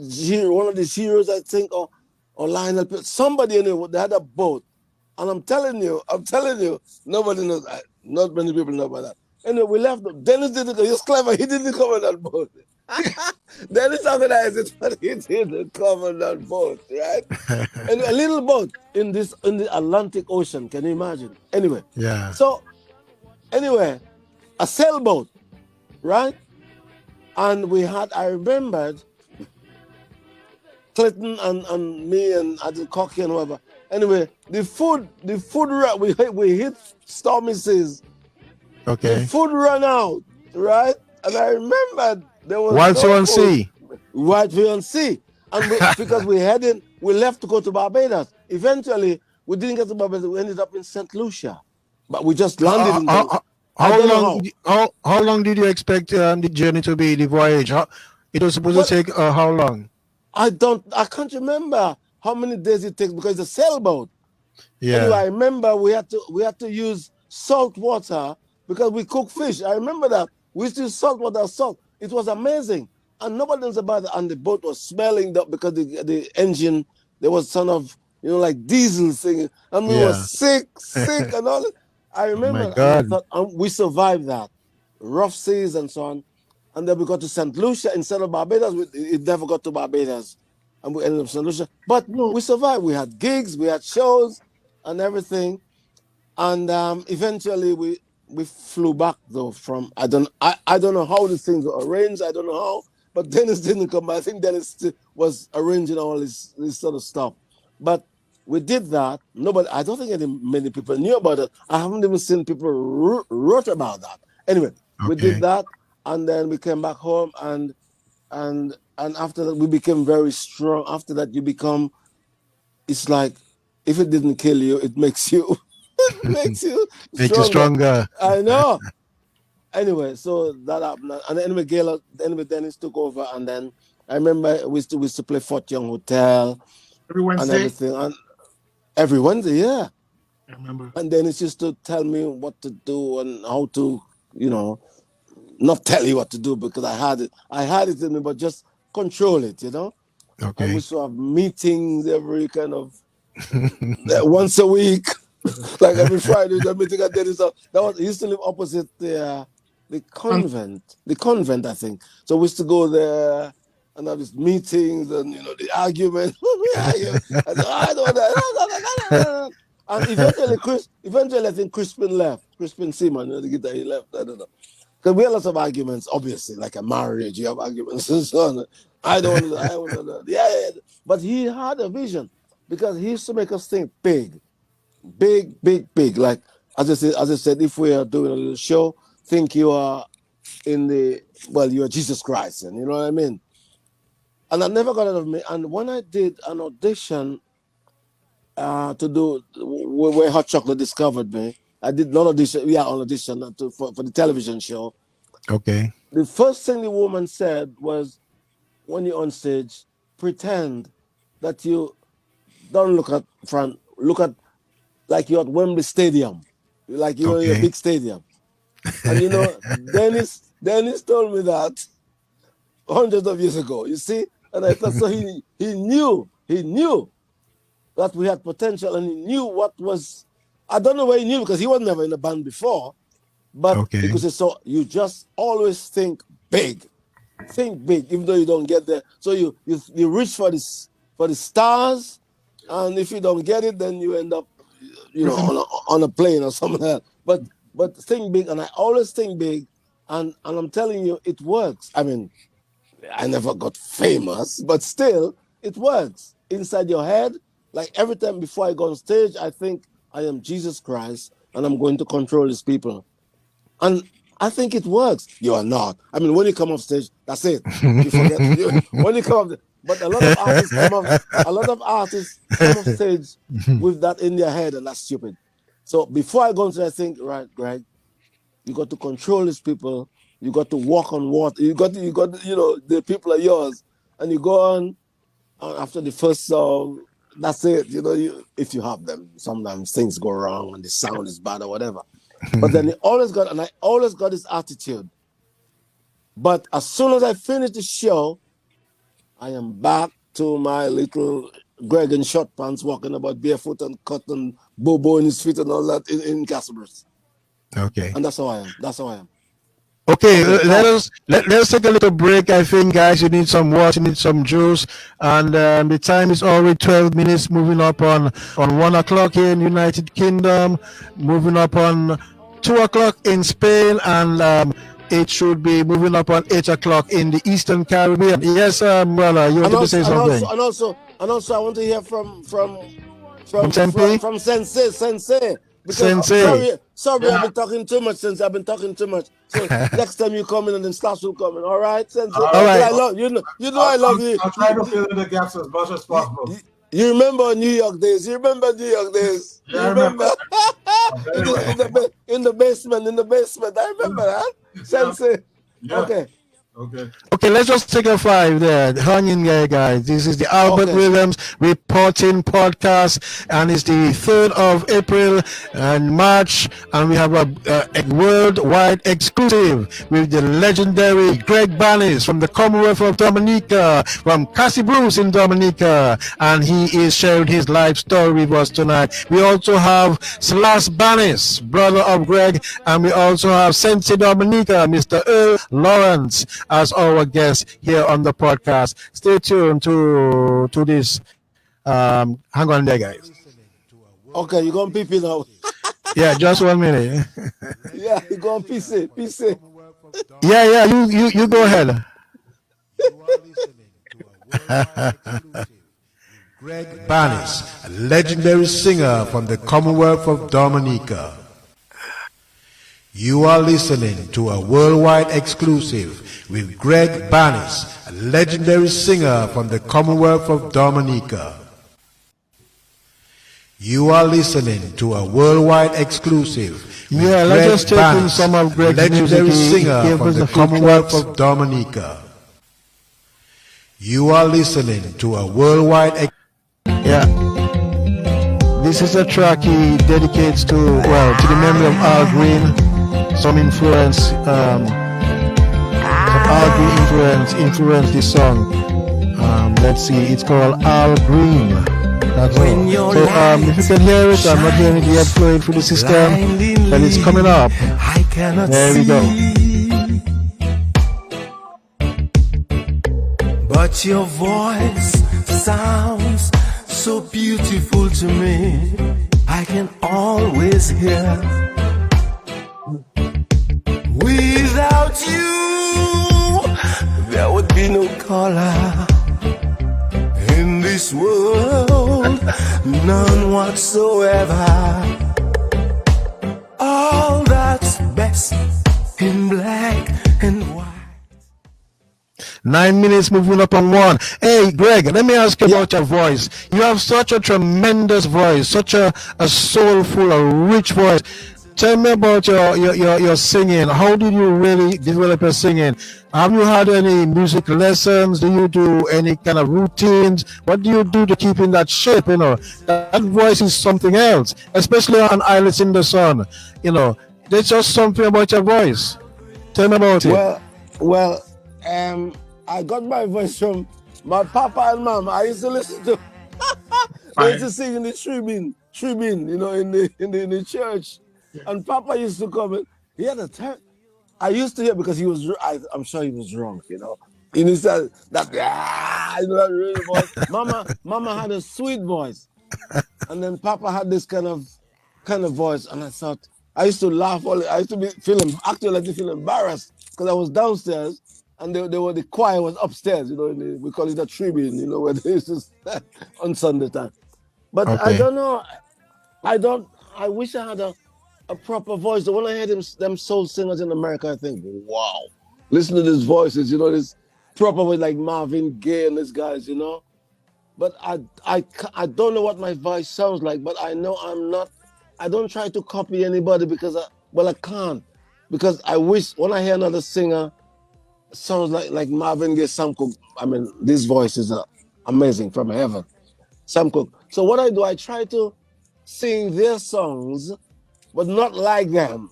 one of the heroes, I think, or Lionel. Somebody anyway, they had a boat. And I'm telling you, nobody knows. Not many people know about that. Anyway, we left. Dennis didn't go. He was clever. He didn't come on that boat. Dennis organized it, but he didn't come on that boat, right? And a little boat in the Atlantic Ocean. Can you imagine? Anyway. Yeah. So, anyway, a sailboat, right? And I remembered Clinton and me and Adil Cocky and whoever. Anyway, the food we hit stormy seas. Okay. The food ran out, right? And I remembered there was White on Sea. And because we left to go to Barbados. Eventually, we didn't get to Barbados. We ended up in St. Lucia, but we just landed in. How long did you expect the journey to be? The voyage? It was supposed to take how long? I can't remember how many days it takes because it's a sailboat. Yeah. Anyway, I remember we had to use salt water because we cook fish. I remember that. We used to use salt water, salt. It was amazing. And nobody knows about it. And the boat was smelling because the engine, there was some of, like diesel thing. And we were sick and all that. I remember. And we survived that. Rough seas and so on. And then we got to St. Lucia instead of Barbados. It never got to Barbados. And we ended up in St. Lucia. But we survived. We had gigs, we had shows and everything. And eventually we flew back though from I don't know how these things were arranged. I don't know how. but Dennis didn't come. I think Dennis was arranging all this sort of stuff. But we did that. Nobody, I don't think many people knew about it. I haven't even seen people wrote about that. Anyway, we did that, and then we came back home, and after that we became very strong. After that, you become. It's like if it didn't kill you, it makes you. It makes you stronger. I know. Anyway, so that happened, and anyway, Dennis took over, and then I remember we used to play Fort Young Hotel every Wednesday. And everything, and every Wednesday, yeah. I remember. And Dennis used to tell me what to do and how to, not tell you what to do because I had it in me, but just control it, Okay. And we used to have meetings every kind of once a week, like every Friday. The meeting at Dennis. He used to live opposite the convent, I think. So we used to go there and have these meetings and the argument. I don't know. And eventually I think Crispin left. Crispin Seaman, the guitar, he left. I don't know. Because we had lots of arguments, obviously, like a marriage, you have arguments and so on. I don't know. Yeah. But he had a vision because he used to make us think big. Like as I said, if we are doing a little show, think you are you are Jesus Christ, and you know what I mean. And I never got out of me. And when I did an audition to do where Hot Chocolate discovered me, I did an audition. Yeah, an audition for the television show. Okay. The first thing the woman said was, when you're on stage, pretend that you don't look at front. Look at like you're at Wembley Stadium, like you're in a big stadium. And Dennis told me that hundreds of years ago. You see, and I thought so. He knew that we had potential, and he knew what was. I don't know where he knew because he was never in a band before, but because so you just always think big, even though you don't get there. So you reach for the stars, and if you don't get it, then you end up, on a plane or something else. But think big, and I always think big, and I'm telling you, it works. I mean, I never got famous, but still, it works inside your head. Like every time before I go on stage, I think I am Jesus Christ, and I'm going to control these people. And I think it works. You are not. I mean, when you come off stage, that's it. You forget. When you come off, but a lot of artists come off stage with that in their head, and that's stupid. So before I go on stage, I think, right, Greg, you got to control these people. You got to walk on water. You got, the people are yours, and you go on after the first song. That's it. If you have them, sometimes things go wrong and the sound is bad or whatever. But then I always got this attitude. But as soon as I finish the show, I am back to my little Greg in short pants walking about barefoot and cotton bobo in his feet and all that in Castlebrooks. Okay. And that's how I am. Okay, let's take a little break. I think, guys, you need some water, you need some juice, and the time is already 12 minutes. Moving up on 1 o'clock here in United Kingdom, moving up on 2 o'clock in Spain, and it should be moving up on 8 o'clock in the Eastern Caribbean. Yes, brother, you wanted to say something. And also, I want to hear from Sensay. Sensay. Sorry, I've been talking too much, Sensay. I've been talking too much. So next time you come in, and then Slash will come in. All right, Sensay. All right. I love you. I love you. I'll try to fill in the gaps as much as possible. You remember New York days? You remember? in the basement. I remember that. Sensay. Yeah. Okay, let's just take a 5 there. Hang in there, guys. This is the Albert Williams Reporting Podcast, and it's the 3rd of April and March, and we have a worldwide exclusive with the legendary Greg Bannis from the Commonwealth of Dominica, from Calypso in Dominica, and he is sharing his life story with us tonight. We also have Slash Bannis, brother of Greg, and we also have Sensay Dominica, Mr. Earl Lawrence, as our guest here on the podcast. Stay tuned to this. Hang on there, guys. Okay, you're going to pee now. Yeah, just 1 minute. Yeah, you're going to pee. Yeah, you go ahead. Greg Bannis, a legendary singer from the Commonwealth of Dominica. You are listening to a worldwide exclusive with Greg Bannis, a legendary singer from the Commonwealth of Dominica. You are listening to a worldwide exclusive with Greg let's just take in some of Greg's legendary music. singer from the Commonwealth of Dominica. You are listening to a worldwide Yeah. This is a track he dedicates to the memory of Al Green. Some influence, some Al Green influence this song. Let's see, it's called Al Green. That's all. So if you can hear it, I'm not hearing it yet flowing through the system, but it's coming up. There we go. But your voice sounds so beautiful to me. I can always hear. Without you, there would be no color in this world, none whatsoever. All that's best in black and white. 9 minutes moving up on one. Hey, Greg, let me ask you about your voice. You have such a tremendous voice, such a soulful, a rich voice. Tell me about your singing. How did you really develop your singing? Have you had any music lessons? Do you do any kind of routines? What do you do to keep in that shape? You know, that voice is something else, especially on Islets in the Sun. You know, there's just something about your voice. Tell me about it. Well, I got my voice from my papa and mom. I used to listen to. They used to sing in the tribune, you know, in the church. And Papa used to come in. He had a turn. I used to hear because he was. I'm sure he was drunk, you know. And he said that, you know, that really voice. Mama had a sweet voice, and then Papa had this kind of voice. And I thought I used to laugh. I used to be feel embarrassed because I was downstairs and the choir was upstairs. You know, we call it a tribune. You know, where they used to on Sunday time. But okay. I don't know. I wish I had a proper voice. When I hear them soul singers in America, I think, wow, listen to these voices, you know, this proper voice like Marvin Gaye and these guys, you know. But I don't know what my voice sounds like, but I know I don't try to copy anybody because I can't. Because I wish when I hear another singer sounds like Marvin Gaye, Sam Cooke. I mean, these voices are amazing from heaven. Sam Cooke. So what I do, I try to sing their songs, but not like them.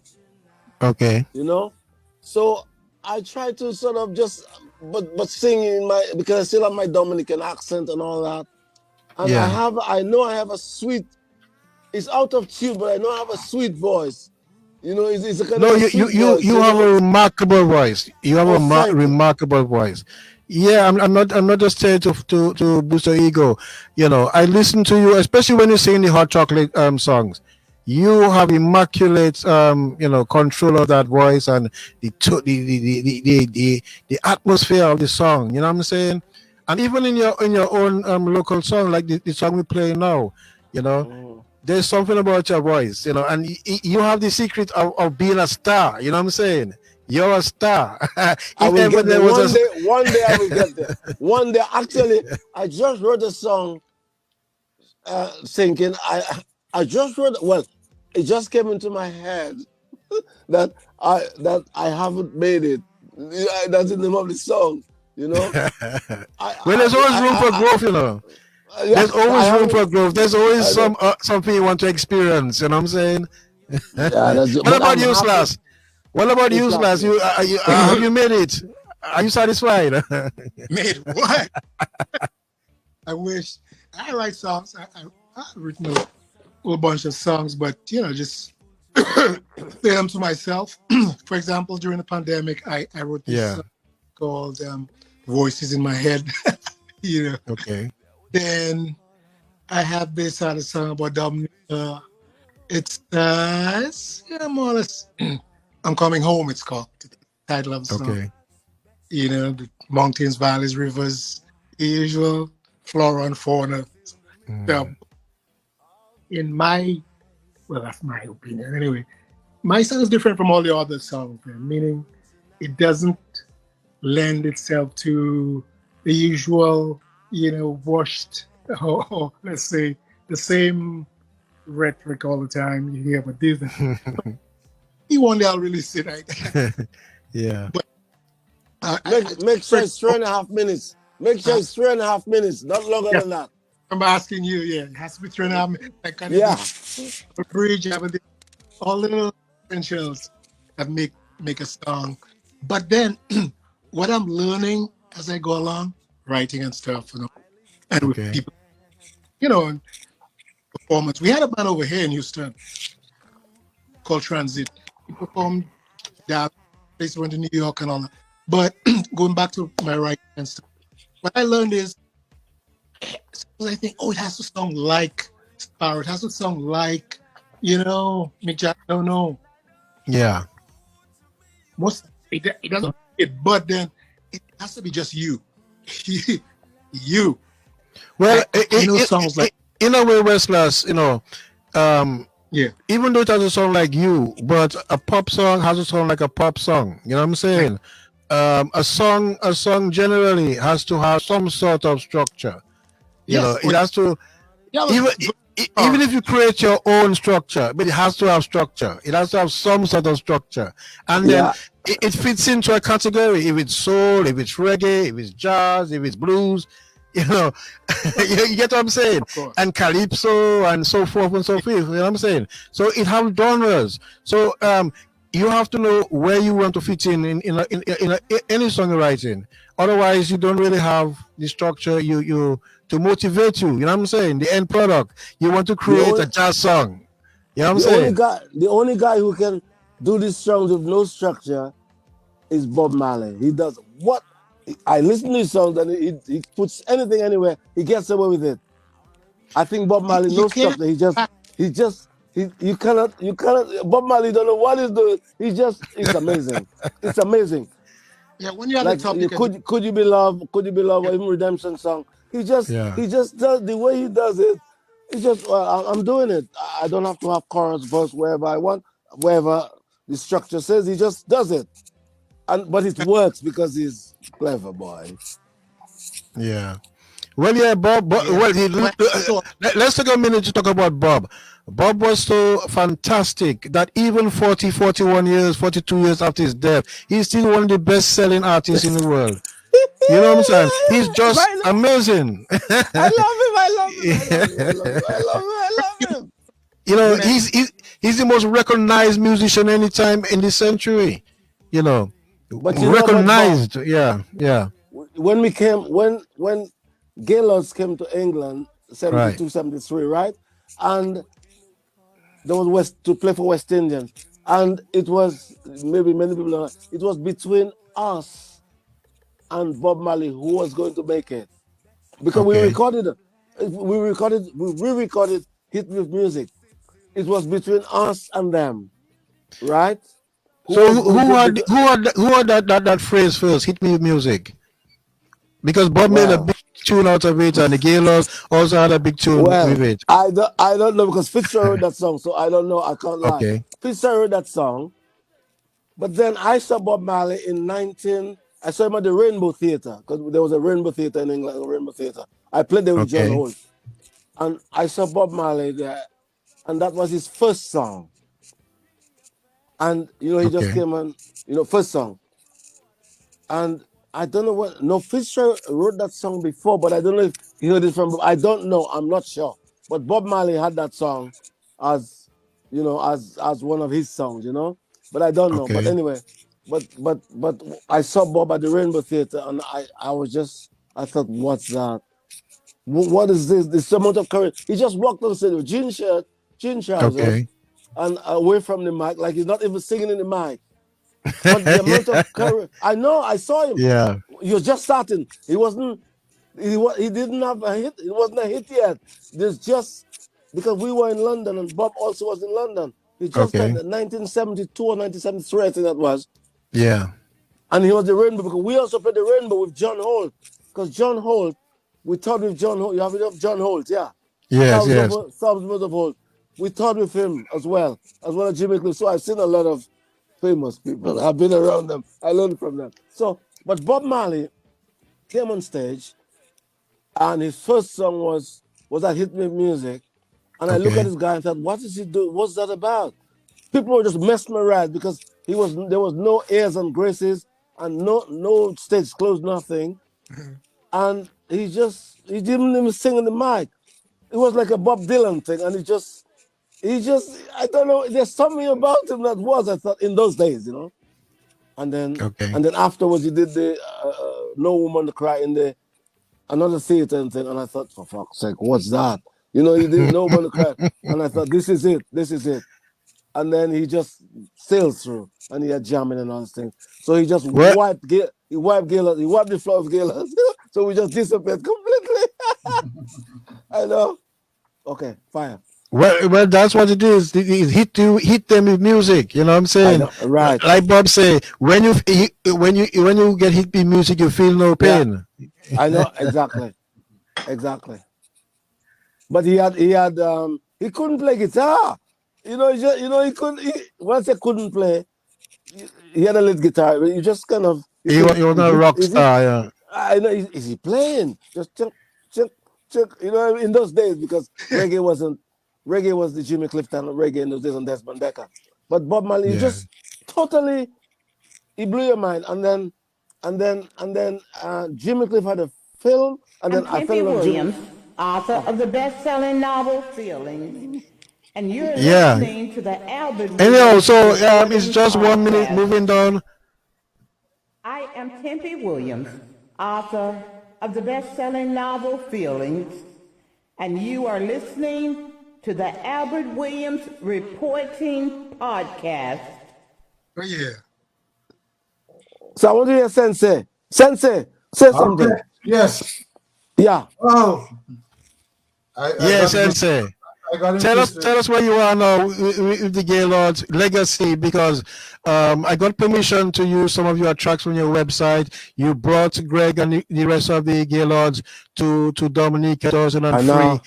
Okay. You know? So I try to sort of just, but sing in because I still have my Dominican accent and all that. And yeah. I know I have a sweet, it's out of tune, but I know I have a sweet voice. You know, it's a kind of voice. You have a remarkable voice. You have a remarkable voice. Yeah, I'm not just saying to boost your ego. You know, I listen to you, especially when you sing the Hot Chocolate songs. You have immaculate, control of that voice and the atmosphere of the song. You know what I'm saying? And even in your own local song, like the song we play now, you know, there's something about your voice, you know, and you have the secret of being a star. You know what I'm saying? You're a star. I will get there. One day I will get there. One day, actually, I just wrote a song thinking I just wrote, well, it just came into my head that I haven't made it. That's the name of the song, you know. Well, there's always room for growth, you know. There's always room for growth. There's always something you want to experience. You know what I'm saying? What about you, Slash? What about you, Slash? Have you made it? Are you satisfied? Made what? I wish. I write songs. I've written a whole bunch of songs, but just play them to myself. For example, during the pandemic, I wrote this song called "Voices in My Head." Okay. Then I have this other song about Dominica. It's more or less. I'm Coming Home. It's called the title of the song. Okay. The mountains, valleys, rivers, the usual flora and fauna stuff. In my, well, that's my opinion anyway. My song is different from all the other songs, man, meaning it doesn't lend itself to the usual, washed, or let's say the same rhetoric all the time you hear. But this, one day I'll release it. Yeah. But make sure it's 3.5 minutes. Make sure it's 3.5 minutes, not longer than that. I'm asking you, it has to be 3.5 minutes. That kind of a bridge, having all little essentials that make a song. But then, what I'm learning as I go along, writing and stuff, and with people, and performance. We had a band over here in Houston called Transit. We performed that place, went to New York and all that. But going back to my writing and stuff, what I learned is, I think, it has to sound like Sparrow. It has to sound like, Mick Jack. I don't know. Yeah. It doesn't fit, but then it has to be just you. You. Well, songs like, in a way, Wrestlers, yeah. Even though it doesn't sound like you, but a pop song has to sound like a pop song. You know what I'm saying? A song generally has to have some sort of structure. It has to. Even if you create your own structure, but it has to have structure. It has to have some sort of structure, and then it fits into a category. If it's soul, if it's reggae, if it's jazz, if it's blues, you get what I'm saying? And calypso and so forth and so forth. You know what I'm saying? So it has genres. So you have to know where you want to fit in any songwriting. Otherwise, you don't really have the structure to motivate you. You know what I'm saying? The end product. You want to create a jazz song. You know what I'm saying? The only guy who can do these songs with no structure is Bob Marley. He does what? I listen to his songs and he puts anything anywhere. He gets away with it. I think Bob Marley no structure. You cannot. Bob Marley don't know what he's doing. It's amazing. It's amazing. Yeah, when you have the topic, could you be love? Could you be love? Or even Redemption song. He just does the way he does it. It's just I'm doing it. I don't have to have chorus, verse, wherever I want, wherever the structure says. He just does it, but it works because he's clever, boy. Yeah. Well, yeah, Bob. Let's take a minute to talk about Bob. Bob was so fantastic that even 40, 41 years, 42 years after his death, he's still one of the best-selling artists in the world. You know what I'm saying? He's just amazing. I love him. He's the most recognized musician anytime in this century. But recognized. Yeah. When Gaylords came to England, 72, 73, right? And there was to play for West Indians. And it was, maybe many people don't know, it was between us and Bob Marley who was going to make it. Because we re-recorded Hit With Music. It was between us and them, right? Who had that phrase first, Hit Me With Music? Because Bob made a big tune out of it, and the Gaylords also had a big tune with it. I don't know, because Fitzgerald wrote that song, so I don't know. I can't lie. Okay. Fitzgerald wrote that song, but then I saw Bob Marley I saw him at the Rainbow Theatre, because there was a Rainbow Theatre in England, a Rainbow Theatre. I played there with John Holt, and I saw Bob Marley there, and that was his first song. And he just came on, first song, and I don't know what. No, Fisher wrote that song before, but I don't know if he heard it from. I don't know. I'm not sure. But Bob Marley had that song as one of his songs, But I don't know. But anyway, but I saw Bob at the Rainbow Theatre, and I thought, what's that? What is this? This amount of courage. He just walked on stage with jean trousers, and away from the mic, like he's not even singing in the mic. But the amount of courage. I know, I saw him. Yeah. He was just starting. He didn't have a hit. It wasn't a hit yet. There's just because we were in London and Bob also was in London. He just had 1972 or 1973, I think that was. Yeah. And he was the Rainbow, because we also played the Rainbow with John Holt. Because John Holt We toured with John Holt. You have it up, John Holt, yeah. Yes, yes. Subs of Holt. We toured with him as well as Jimmy Cliff. So I've seen a lot of famous people. I've been around them. I learned from them. So, but Bob Marley came on stage, and his first song was that Hit Me Music. And I look at this guy and thought, what is he doing? What's that about? People were just mesmerized because there was no airs and graces and no stage closed, nothing. And he didn't even sing in the mic. It was like a Bob Dylan thing, and he just I don't know, there's something about him that was, I thought, in those days, you know. And then afterwards he did the No Woman to Cry in the another theater and thing, and I thought, for fuck's sake, what's that? You know, he did No Woman to Cry, and I thought, this is it. And then he just sailed through, and he had jamming and all these things. So he just wiped Gaylord, he wiped the floor of Gaylord. So we just disappeared completely. I know. Okay, fire. Well, that's what it is. Hit them with music. You know what I'm saying? Right. Like Bob say, when you get hit with music, you feel no pain. Yeah. I know exactly. But he couldn't play guitar. He couldn't. Once he couldn't play, he had a little guitar. But you just kind of. He was not a rock star. Yeah. I know. Is he playing? Just check. You know, in those days, because reggae was the Jimmy Clifton reggae in those days on Desmond Decker. But Bob Marley just totally, he blew your mind. And then Jimmy Cliff had a film, and then I fell in love with Jimmy. Author of the best-selling novel Feelings. And you're listening to the Albert. Anyhow, so it's just 1 minute moving down. I am Tempe Williams, author of the best-selling novel Feelings, and you are listening to the Albert Williams Reporting Podcast. Oh, yeah. So I want to hear Sensay. Sensay, say something. Okay. Yes. Yeah. Oh. Sensay. Tell us where you are now with the Gaylords legacy, because I got permission to use some of your tracks on your website. You brought Greg and the rest of the Gaylords to Dominica 2003.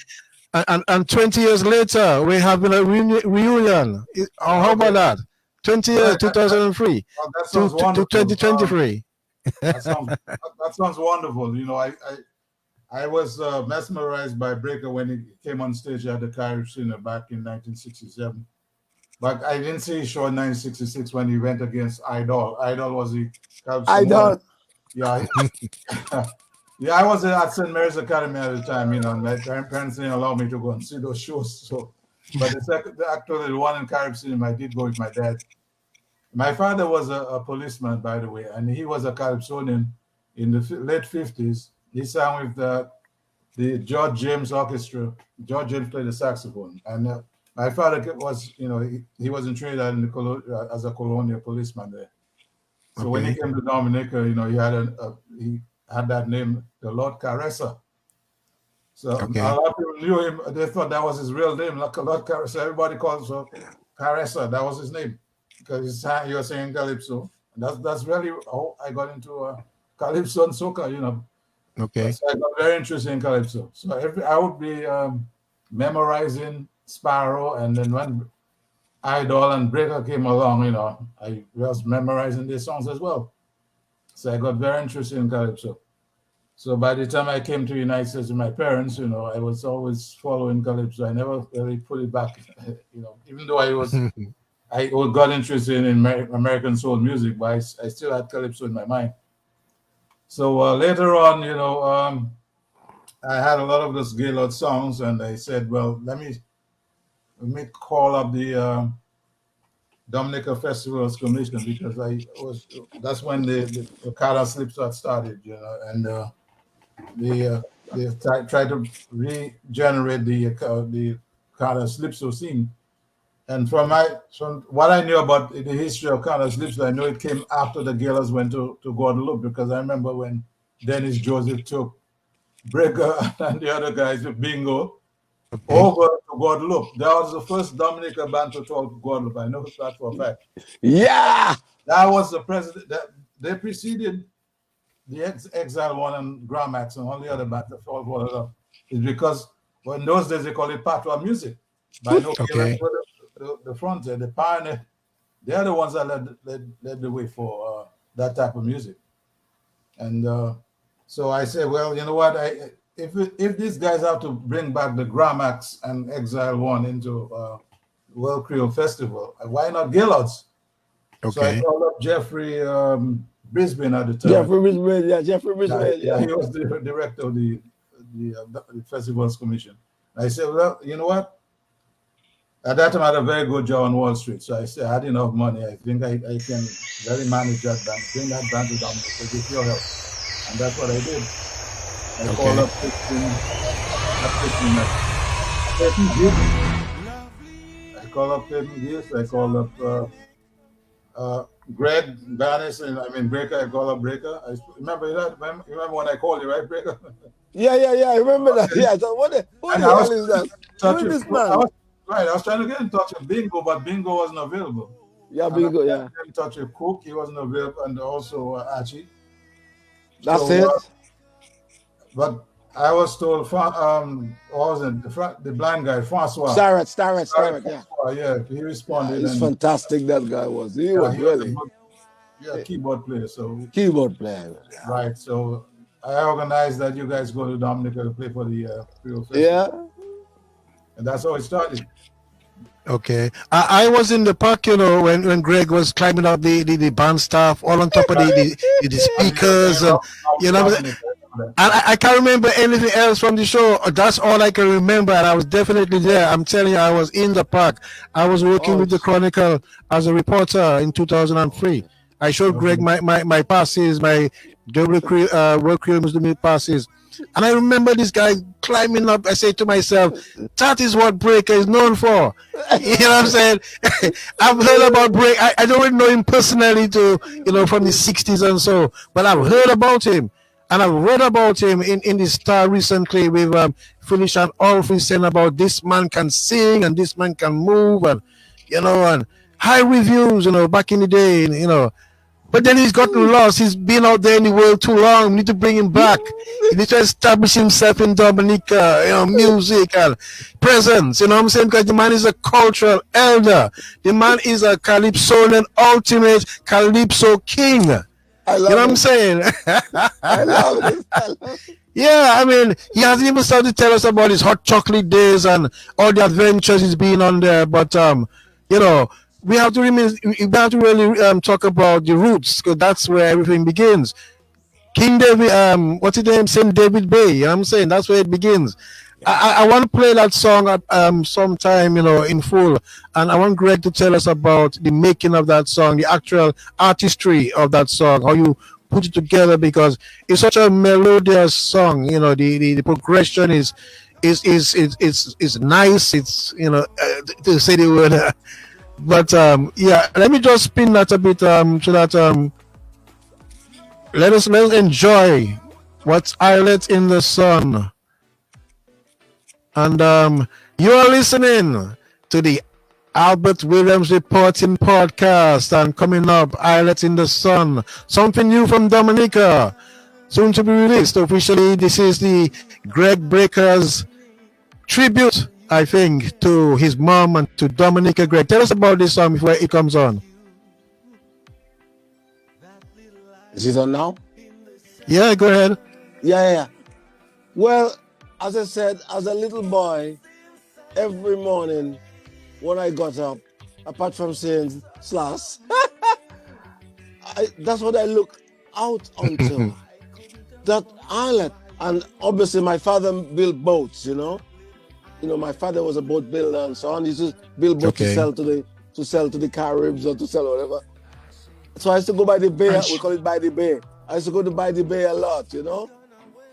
And 20 years later, we're having a reunion. How about that? 20 years, 2003 to 2023. That sounds wonderful. You know, I was mesmerized by Breaker when he came on stage at the Caribbean back in 1967. But I didn't see his show in 1966 when he went against Idol. Idol was the Calypso Monarch. Yeah. Yeah, I was at St. Mary's Academy at the time, you know, and my parents didn't allow me to go and see those shows. So, but actually the one in Caribbean, I did go with my dad. My father was a policeman, by the way, and he was a Calypsonian in the late 50s. He sang with the George James Orchestra. George James played the saxophone, and my father was, you know, he was in Trinidad as a colonial policeman there. So when he came to Dominica, you know, he had that name, the Lord Caressa. So a lot of people knew him. They thought that was his real name, like Lord Caressa. Everybody calls him Caressa. That was his name because he was singing Calypso. And that's really how I got into Calypso and soca, you know. Okay. So I got very interested in Calypso. So I would be memorizing Sparrow, and then when Idol and Breaker came along, you know, I was memorizing their songs as well. So I got very interested in Calypso. So by the time I came to the United States with my parents, you know, I was always following Calypso. I never really put it back, you know, even though I got interested in American soul music, but I still had Calypso in my mind. So later on, you know, I had a lot of those Gaylord songs, and I said, well, let me call up the Dominica Festivals Commission, because that's when the Carter Slips had started, you know, and they tried to regenerate the Carter Slipso scene. And from what I knew about the history of Carter Slipso, I know it came after the Gaylords went to Guadeloupe, because I remember when Dennis Joseph took Breaker and the other guys with Bingo over to Guadeloupe. That was the first Dominica band to tour Guadeloupe. I know that for a fact. Yeah, that was the president. They preceded Exile One and Gramax and all the other bands that all followed up is because well, in those days they call it patois music. But I know Okay. the front there, the pioneer, they are the ones that led the way for that type of music. And so I say, well, you know what? If these guys have to bring back the Gramax and Exile One into World Creole Festival, why not Gaylords? So I Okay. called up Jeffrey Brisbane at the time. Jeffrey Brisbane, yeah. He was the director of the Festivals Commission. I said, well, you know what? At that time, I had a very good job on Wall Street. So I said, I had enough money. I think I can very manage that band, bring that band to Dominica with your help. And that's what I did. I called up 15 I called up Clayton Gibbs. I called up Greg Bannis, and I mean Breaker. I called up Breaker. Remember that? Remember when I called you, right, Breaker? Yeah. I remember that. Yeah. So who the hell is that? Who is this man? I was trying to get in touch with Bingo, but Bingo wasn't available. Yeah, Bingo, yeah. Get in touch with Cook, he wasn't available, and also Archie. That's it. But I was told, what was it? The blind guy, Francois. Starrett, yeah. Yeah, he responded. He's fantastic, that guy was. He was really. Keyboard player. So keyboard player. Yeah. Right. So I organized that you guys go to Dominica to play for the Creole Festival. Yeah. And that's how it started. Okay. I was in the park, you know, when Greg was climbing up the band staff, all on top of the speakers, and you know, and I can't remember anything else from the show. That's all I can remember, and I was definitely there. I'm telling you, I was in the park. I was working with the Chronicle as a reporter in 2003. I showed Greg my passes, my World Creole Muslim passes. And I remember this guy climbing up. I say to myself, that is what Breaker is known for. You know what I'm saying? I've heard about Breaker. I don't really know him personally from the 60s and so, but I've heard about him. And I've read about him in the Star recently with Felicia and Alfie saying about this man can sing and this man can move and, and high reviews, back in the day, But then he's gotten lost. He's been out there in the world too long. We need to bring him back. He needs to establish himself in Dominica, music and presence. You know what I'm saying? Because the man is a cultural elder. The man is a Calypso and ultimate Calypso king. I love what I'm saying? I love it. Yeah, I mean, he hasn't even started to tell us about his hot chocolate days and all the adventures he's been on there. But, we have to really talk about the roots, because that's where everything begins. King David, what's his name? St. David Bay. You know what I'm saying? That's where it begins. I want to play that song sometime, in full. And I want Greg to tell us about the making of that song, the actual artistry of that song, how you put it together, because it's such a melodious song. The progression is nice. It's, to say the word. But let me just spin that a bit so that let's enjoy what's Islet in the Sun. And you are listening to the Albert Williams Reporting Podcast, and coming up, Islet in the Sun, something new from Dominica, soon to be released officially. This is the Greg Breaker's tribute, I think, to his mom and to Dominica. Greg, tell us about this song before it comes on. Is it on now? Yeah, go ahead. Yeah. Well, as I said, as a little boy, every morning when I got up, apart from saying slash, that's what I look out onto. That islet. And obviously my father built boats, my father was a boat builder and so on. He used to build boats to sell to the Caribs or to sell whatever. So I used to go by the bay. We call it by the bay. I used to go to by the bay a lot,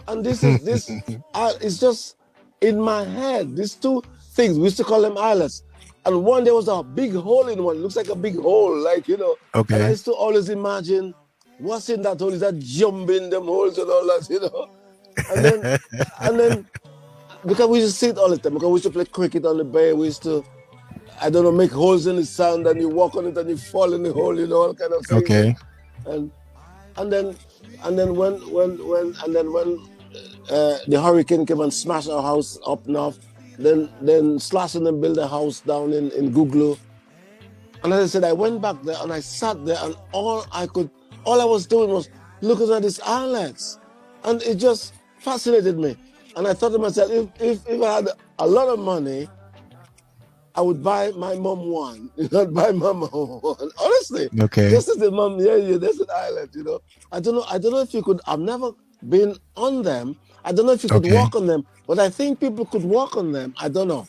And this it's just in my head. These two things, we used to call them islets. And one there was a big hole in one. It looks like a big hole, Okay. And I used to always imagine what's in that hole. Is that jumping them holes and all that, And then. Because we used to sit all the time, because we used to play cricket on the bay. We used to, make holes in the sand, and you walk on it and you fall in the hole, all kind of things. Okay. And and then when the hurricane came and smashed our house up north, then Slash and them built a house down in Guglu. And as I said, I went back there and I sat there, and all I was doing was looking at these islets, and it just fascinated me. And I thought to myself, if I had a lot of money, I would buy my mom one, not buy mama one. Honestly, Okay. this is the mom. Yeah, this is an island. I don't know if you could. I've never been on them. I don't know if you could Okay. walk on them, but I think people could walk on them. I don't know.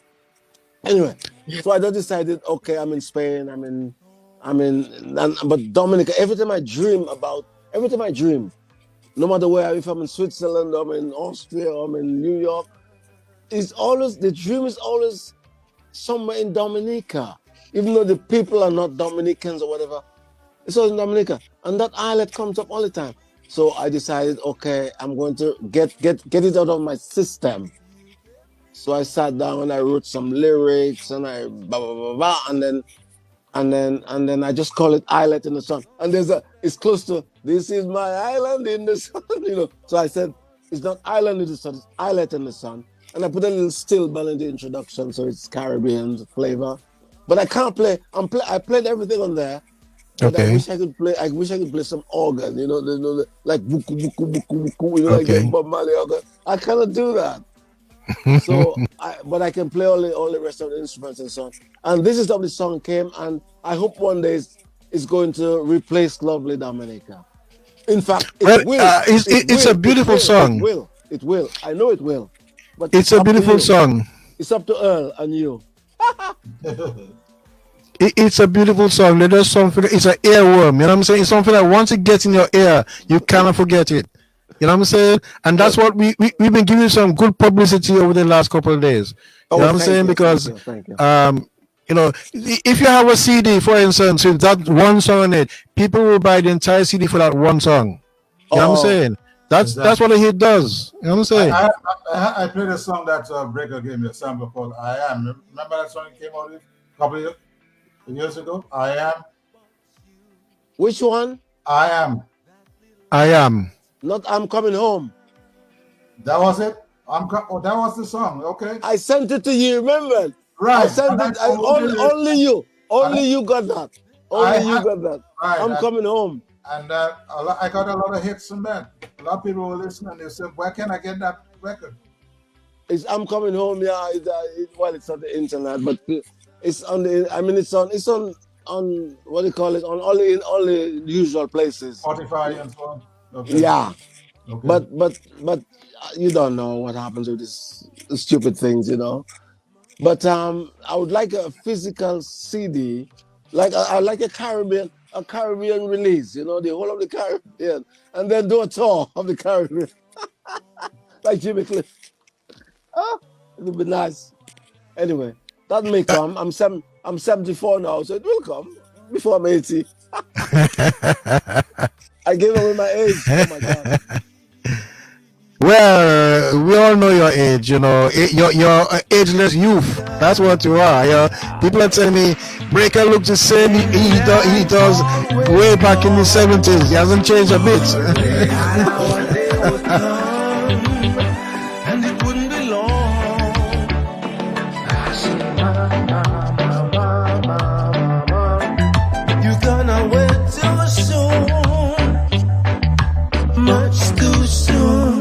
Anyway, so I just decided, okay, I'm in Spain. But Dominica. Every time I dream, no matter where, if I'm in Switzerland, I'm in Austria, I'm in New York, the dream is always somewhere in Dominica, even though the people are not Dominicans or whatever. It's always in Dominica, and that islet comes up all the time. So I decided, okay, I'm going to get it out of my system. So I sat down and I wrote some lyrics, and I blah blah blah blah, and then I just call it Islet in the Sun. And it's close to this is my island in the sun, So I said it's not island in the sun, it's Islet in the Sun. And I put a little still bell in the introduction, so it's Caribbean flavor. But I can't play. I played everything on there. But Okay. I wish I could play some organ, like buku buku buku buku, like Okay. the Bob Marley organ. I cannot do that. So, but I can play all the rest of the instruments and so on. And this is how the song came, and I hope one day it's going to replace Lovely Dominica. In fact, it will. It's a beautiful song. It will. I know it will. But It's a up to beautiful you. song. It's up to Earl and you. It's a beautiful song. There's something. It's an earworm. You know what I'm saying? It's something that once it gets in your ear, you cannot forget it. You know what I'm saying? And that's what we've been giving some good publicity over the last couple of days. You know what I'm saying? Because thank you. if you have a CD, for instance, with that one song on it, people will buy the entire CD for that one song. You know what I'm saying? That's what a hit does. You know what I'm saying? I played a song that Breaker gave me a sample called I Am. Remember that song came out a couple of years ago? I Am. Which one? I Am. I Am. Not I'm Coming Home. That was it? That was the song. Okay. I sent it to you, remember? Right. I sent it. Only you got that. Only you got that. Right, I'm coming home. And I got a lot of hits from that. A lot of people were listening. They said, "Where can I get that record?" I'm Coming Home. Yeah. It's on the internet, but it's on the. I mean, it's on what do you call it? On all the usual places. Spotify and so on. Okay. Yeah. Okay. But you don't know what happens with these stupid things, But I would like a physical CD, I like a Caribbean release, the whole of the Caribbean, and then do a tour of the Caribbean, like Jimmy Cliff. It would be nice. Anyway, that may come. I'm 74 now, so it will come before I'm 80. I gave away my age. Oh my God. Well, we all know your age, you're ageless youth. That's what you are. People are telling me Breaker looks the same he does way back in the 70s. He hasn't changed a bit. And it wouldn't be long. You're gonna wait too soon, much too soon.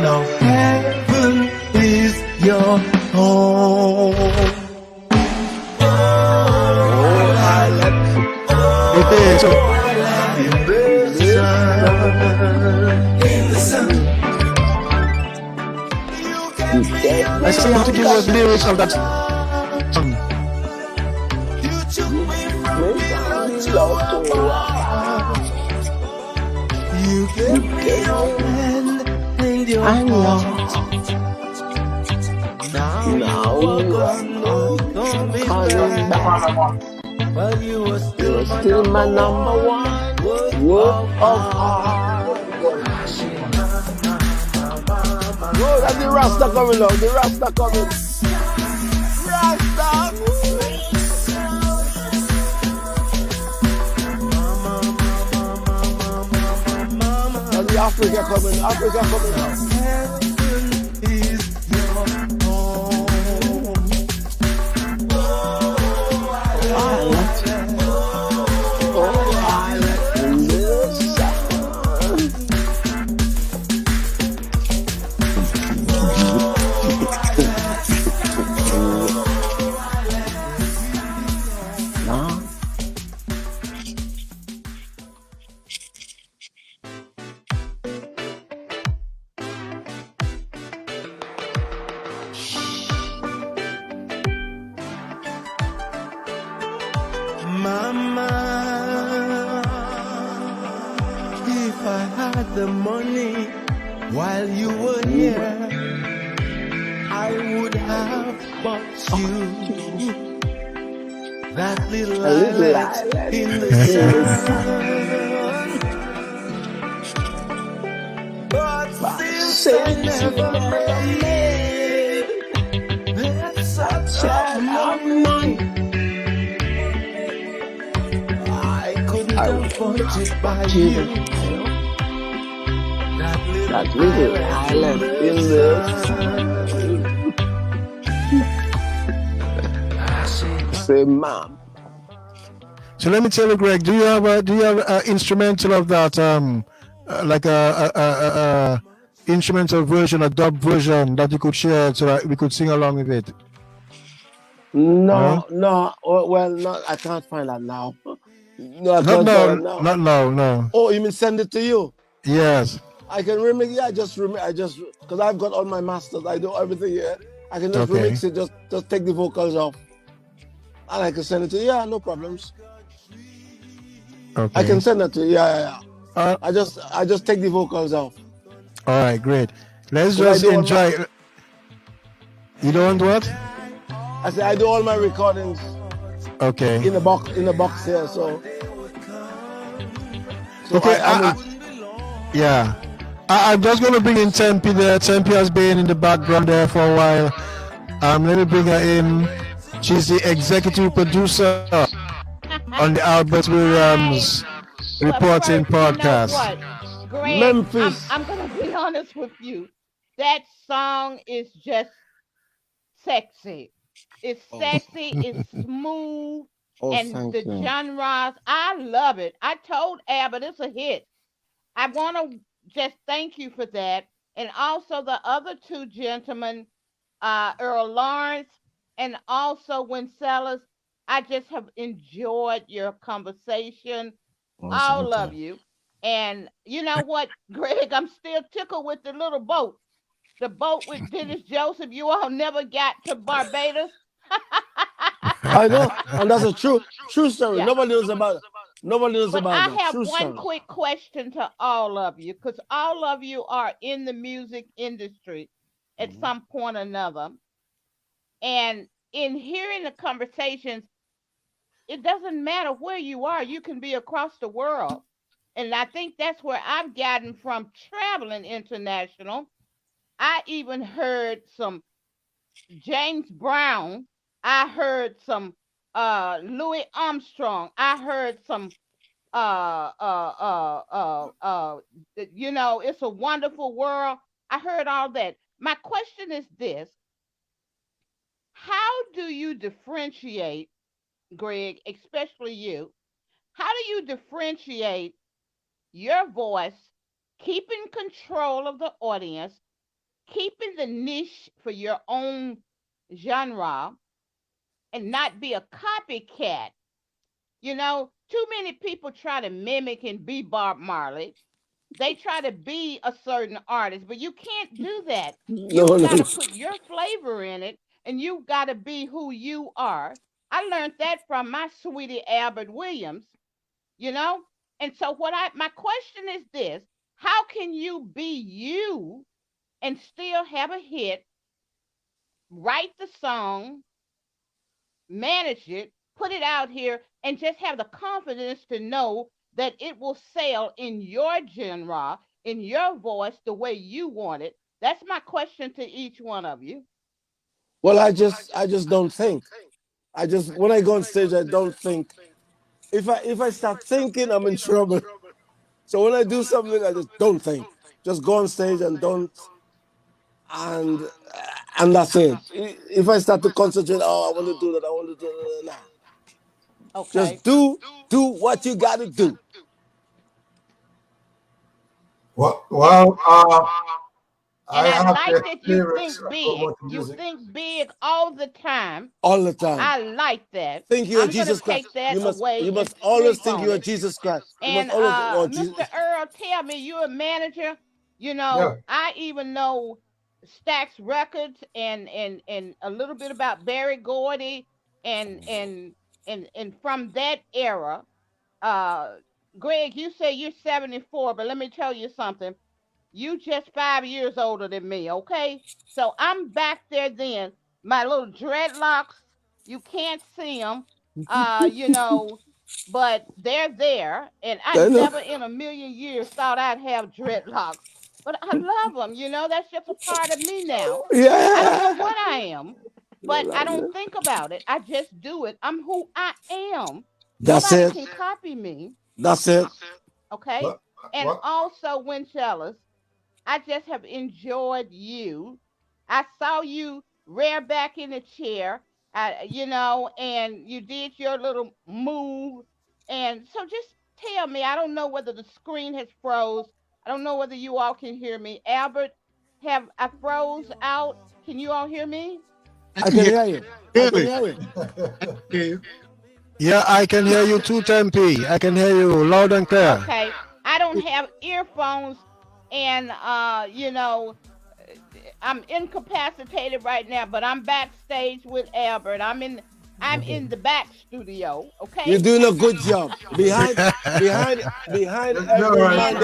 Now heaven is your home. In the sun. I still have to give us lyrics of that song. You took me from you gave me your hand and your heart. Now you're coming back. But you were still my number one work of art. Oh, that's the Rasta coming, Lord. The Rasta coming. Rasta. Africa coming out. Heaven is your home. Mama, if I had the money while you were here, I would have bought you that little island in the sun. But since I never made that such a money, I want to buy you that little island in the sun. Say, Mom. So let me tell you, Greg, do you have a instrumental of that, like a instrumental version, a dub version that you could share so that we could sing along with it? No. Well, no, I can't find that now. No, I Not can't find that now. no. Oh, you mean send it to you? Yes. I can remix. Yeah, I just because I've got all my masters. I do everything here. I can just remix it. Just take the vocals off, and I can send it to you. Yeah, no problems. Okay. I can send it to you. Yeah. I just take the vocals off. All right, great. Let's just enjoy. You don't want what? I say I do all my recordings. Okay. In the box here. So okay. Yeah. I'm just going to bring in Tempe there. Tempe has been in the background there for a while. Let me bring her in. She's the executive producer on the Albert Williams Reporting Podcast. Greg, Memphis. I'm going to be honest with you. That song is just sexy. It's sexy, it's smooth, and the genres, I love it. I told Abbott it's a hit. I want to just thank you for that. And also the other two gentlemen, Earl Lawrence and also Wincellas, I just have enjoyed your conversation. All of you. And you know what, Greg, I'm still tickled with the little boat. The boat with Dennis Joseph, you all never got to Barbados. I know, and that's a true story. Yeah. Nobody knows about it. I have one quick question to all of you, because all of you are in the music industry at some point or another. And in hearing the conversations, it doesn't matter where you are. You can be across the world. And I think that's where I've gotten from traveling international. I even heard some James Brown. I heard some Louis Armstrong. I heard some It's a Wonderful World. I heard all that. My question is this: how do you differentiate, Greg, especially you? How do you differentiate your voice, keeping control of the audience, keeping the niche for your own genre, and not be a copycat? You know, too many people try to mimic and be Bob Marley. They try to be a certain artist, but you can't do that. You got to put your flavor in it, and you got to be who you are. I learned that from my sweetie Albert Williams, you know? And so my question is this: how can you be you and still have a hit, write the song, manage it, put it out here, and just have the confidence to know that it will sell in your genre, in your voice, the way you want it? That's my question to each one of you. Well, I just don't think. When I go on stage, I don't think. If I start thinking, I'm in trouble. So when I do something, I just don't think. Just go on stage and don't, and that's it. If I start to concentrate, I want to do that, I want to do that, nah. Okay. Just do what you got to do. Well, and I like that you think big. You think big all the time. All the time. I like that. Think you're Jesus Christ. You must always think you're Jesus Christ. And Mr. Earl, tell me, you're a manager. You know, I even know Stax Records and a little bit about Barry Gordy and from that era. Greg, you say you're 74, but let me tell you something. You just 5 years older than me, okay? So I'm back there then. My little dreadlocks, you can't see them, you know, but they're there. And I never in a million years thought I'd have dreadlocks. But I love them, you know, that's just a part of me now. Yeah. I don't know what I am, but I don't think about it. I just do it. I'm who I am. That's Nobody it. can copy me. That's it. Okay? And also, Winchellers, I just have enjoyed you. I saw you rear back in the chair, you know, and you did your little move. And so just tell me, I don't know whether the screen has froze. I don't know whether you all can hear me. Albert, I froze out? Can you all hear me? I can hear you. I can hear you. Yeah, I can hear you too, Tempe. I can hear you loud and clear. Okay. I don't have earphones. And, you know, I'm incapacitated right now, but I'm backstage with Albert. I'm in the back studio, okay? You're doing a good job. Behind every man,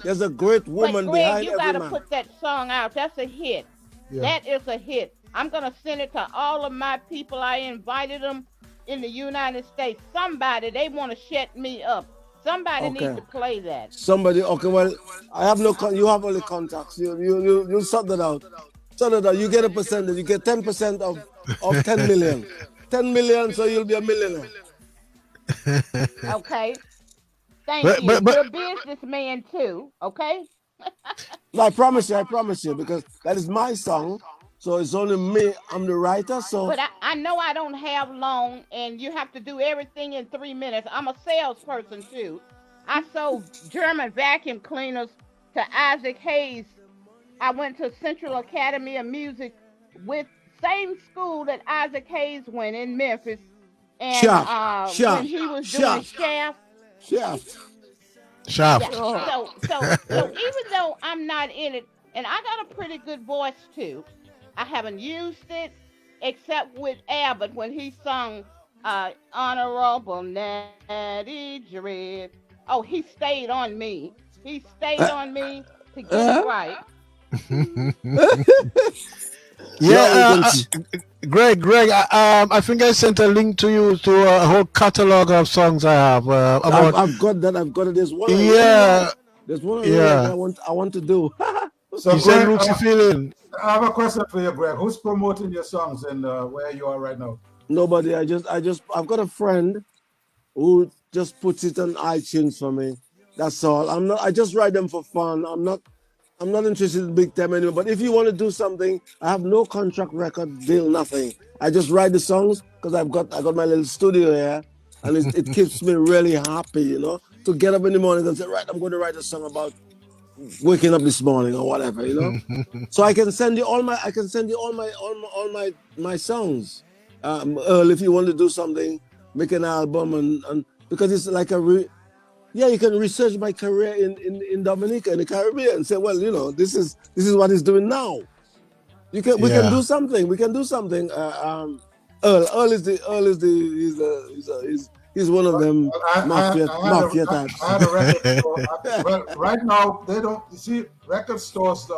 there's a great woman Greg, behind you every man. You got to put that song out. That's a hit. Yeah. That is a hit. I'm going to send it to all of my people. I invited them in the United States. Somebody, they want to shut me up. Somebody needs to play that. Somebody, well, I have no, you have only contacts. You sort that out. Sort that out. You get a percentage. You get 10% of 10 million. 10 million, so you'll be a millionaire. Okay. Thank you. You're a businessman too, okay? No, I promise you, because that is my song. So it's only me. I'm the writer, so. But I know I don't have long, and you have to do everything in 3 minutes. I'm a salesperson, too. I sold German vacuum cleaners to Isaac Hayes. I went to Central Academy of Music with same school that Isaac Hayes went in Memphis. And when he was doing Shaft. Shaft. Yeah. So even though I'm not in it, and I got a pretty good voice, too. I haven't used it except with Albert when he sung Honorable Natty Dread. Oh, he stayed on me. He stayed on me to get it right. Greg, I think I sent a link to you to a whole catalog of songs I have. I've got that. There's one. There's one. I want to do. So you said Lucy Feeling. I have a question for you, Greg. Who's promoting your songs and where you are right now? Nobody. I've got a friend who just puts it on iTunes for me. That's all. I just write them for fun. I'm not interested in big time anymore. But if you want to do something, I have no contract, record deal, nothing. I just write the songs because I got my little studio here, and it keeps me really happy, you know, to get up in the morning and say, right, I'm going to write a song about waking up this morning or whatever, you know. So I can send you all my songs. Earl, if you want to do something, make an album and because it's like you can research my career in Dominica, in the Caribbean, and say, well, you know, this is what he's doing now. We can do something. We can do something. Earl he's one of them mafia types. I had a record store. Well, right now they don't. You see, record stores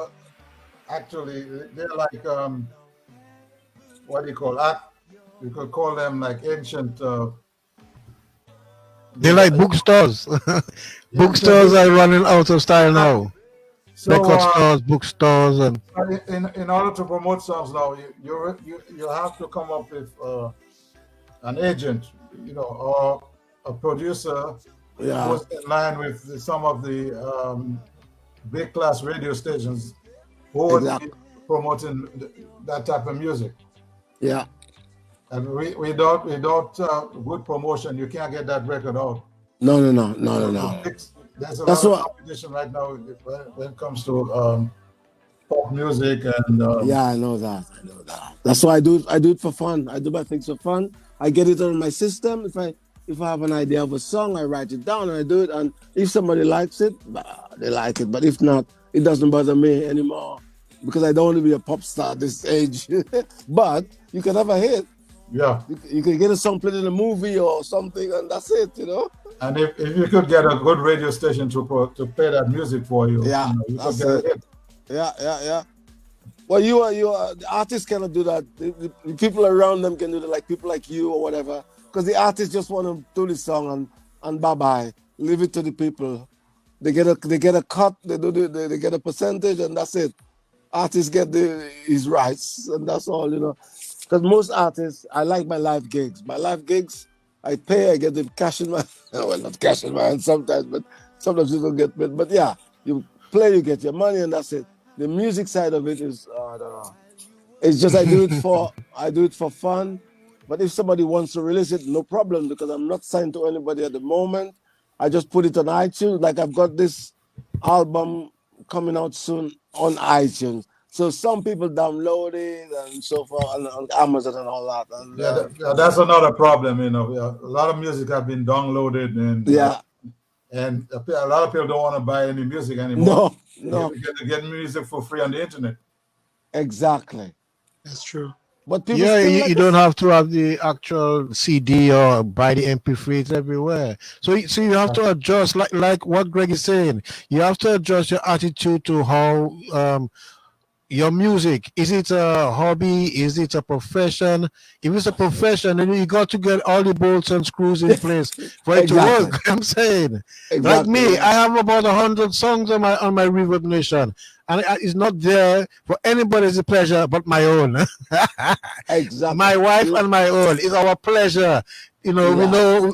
actually they're like what do you call that? You could call them like ancient. They're like bookstores. Bookstores are running out of style now. So, record stores, bookstores, and in order to promote songs now, you have to come up with an agent, you know, or a producer who's in line with some of the big class radio stations who would be promoting that type of music. Yeah. And without good promotion, you can't get that record out. No. There's a lot of competition right now when it comes to pop music and yeah, I know that. That's why I do it for fun. I do my things for fun. I get it on my system. If I have an idea of a song, I write it down and I do it. And if somebody likes it, they like it. But if not, it doesn't bother me anymore because I don't want to be a pop star at this age. But you can have a hit. Yeah. You can get a song played in a movie or something, and that's it, you know. And if you could get a good radio station to play that music for you, yeah, you could get a hit. Yeah. Well, the artists cannot do that. The people around them can do that, like people like you or whatever. Because the artists just want to do the song and bye-bye. Leave it to the people. They get a cut, they get a percentage, and that's it. Artists get his rights, and that's all, you know. Because most artists, I like my live gigs. My live gigs, I pay, I get the cash in my well, not cash in my hand sometimes, but sometimes you don't get paid. But yeah, you play, you get your money, and that's it. The music side of it is, I don't know. It's just I do it for fun. But if somebody wants to release it, no problem, because I'm not signed to anybody at the moment. I just put it on iTunes. Like I've got this album coming out soon on iTunes. So some people download it and so forth on Amazon and all that. And, that's another problem, you know. A lot of music have been downloaded and and a lot of people don't want to buy any music anymore. No. You get music for free on the internet. Exactly. That's true. But people you don't have to have the actual CD or buy the MP3. It's everywhere. So you have to adjust, like what Greg is saying. You have to adjust your attitude to how your music. Is it a hobby? Is it a profession? If it's a profession, then you got to get all the bolts and screws in place for it to work. I'm saying, like me, I have about 100 songs on my Reverb Nation, and it's not there for anybody's pleasure but my own. Exactly. My wife and my own. It's our pleasure. You know,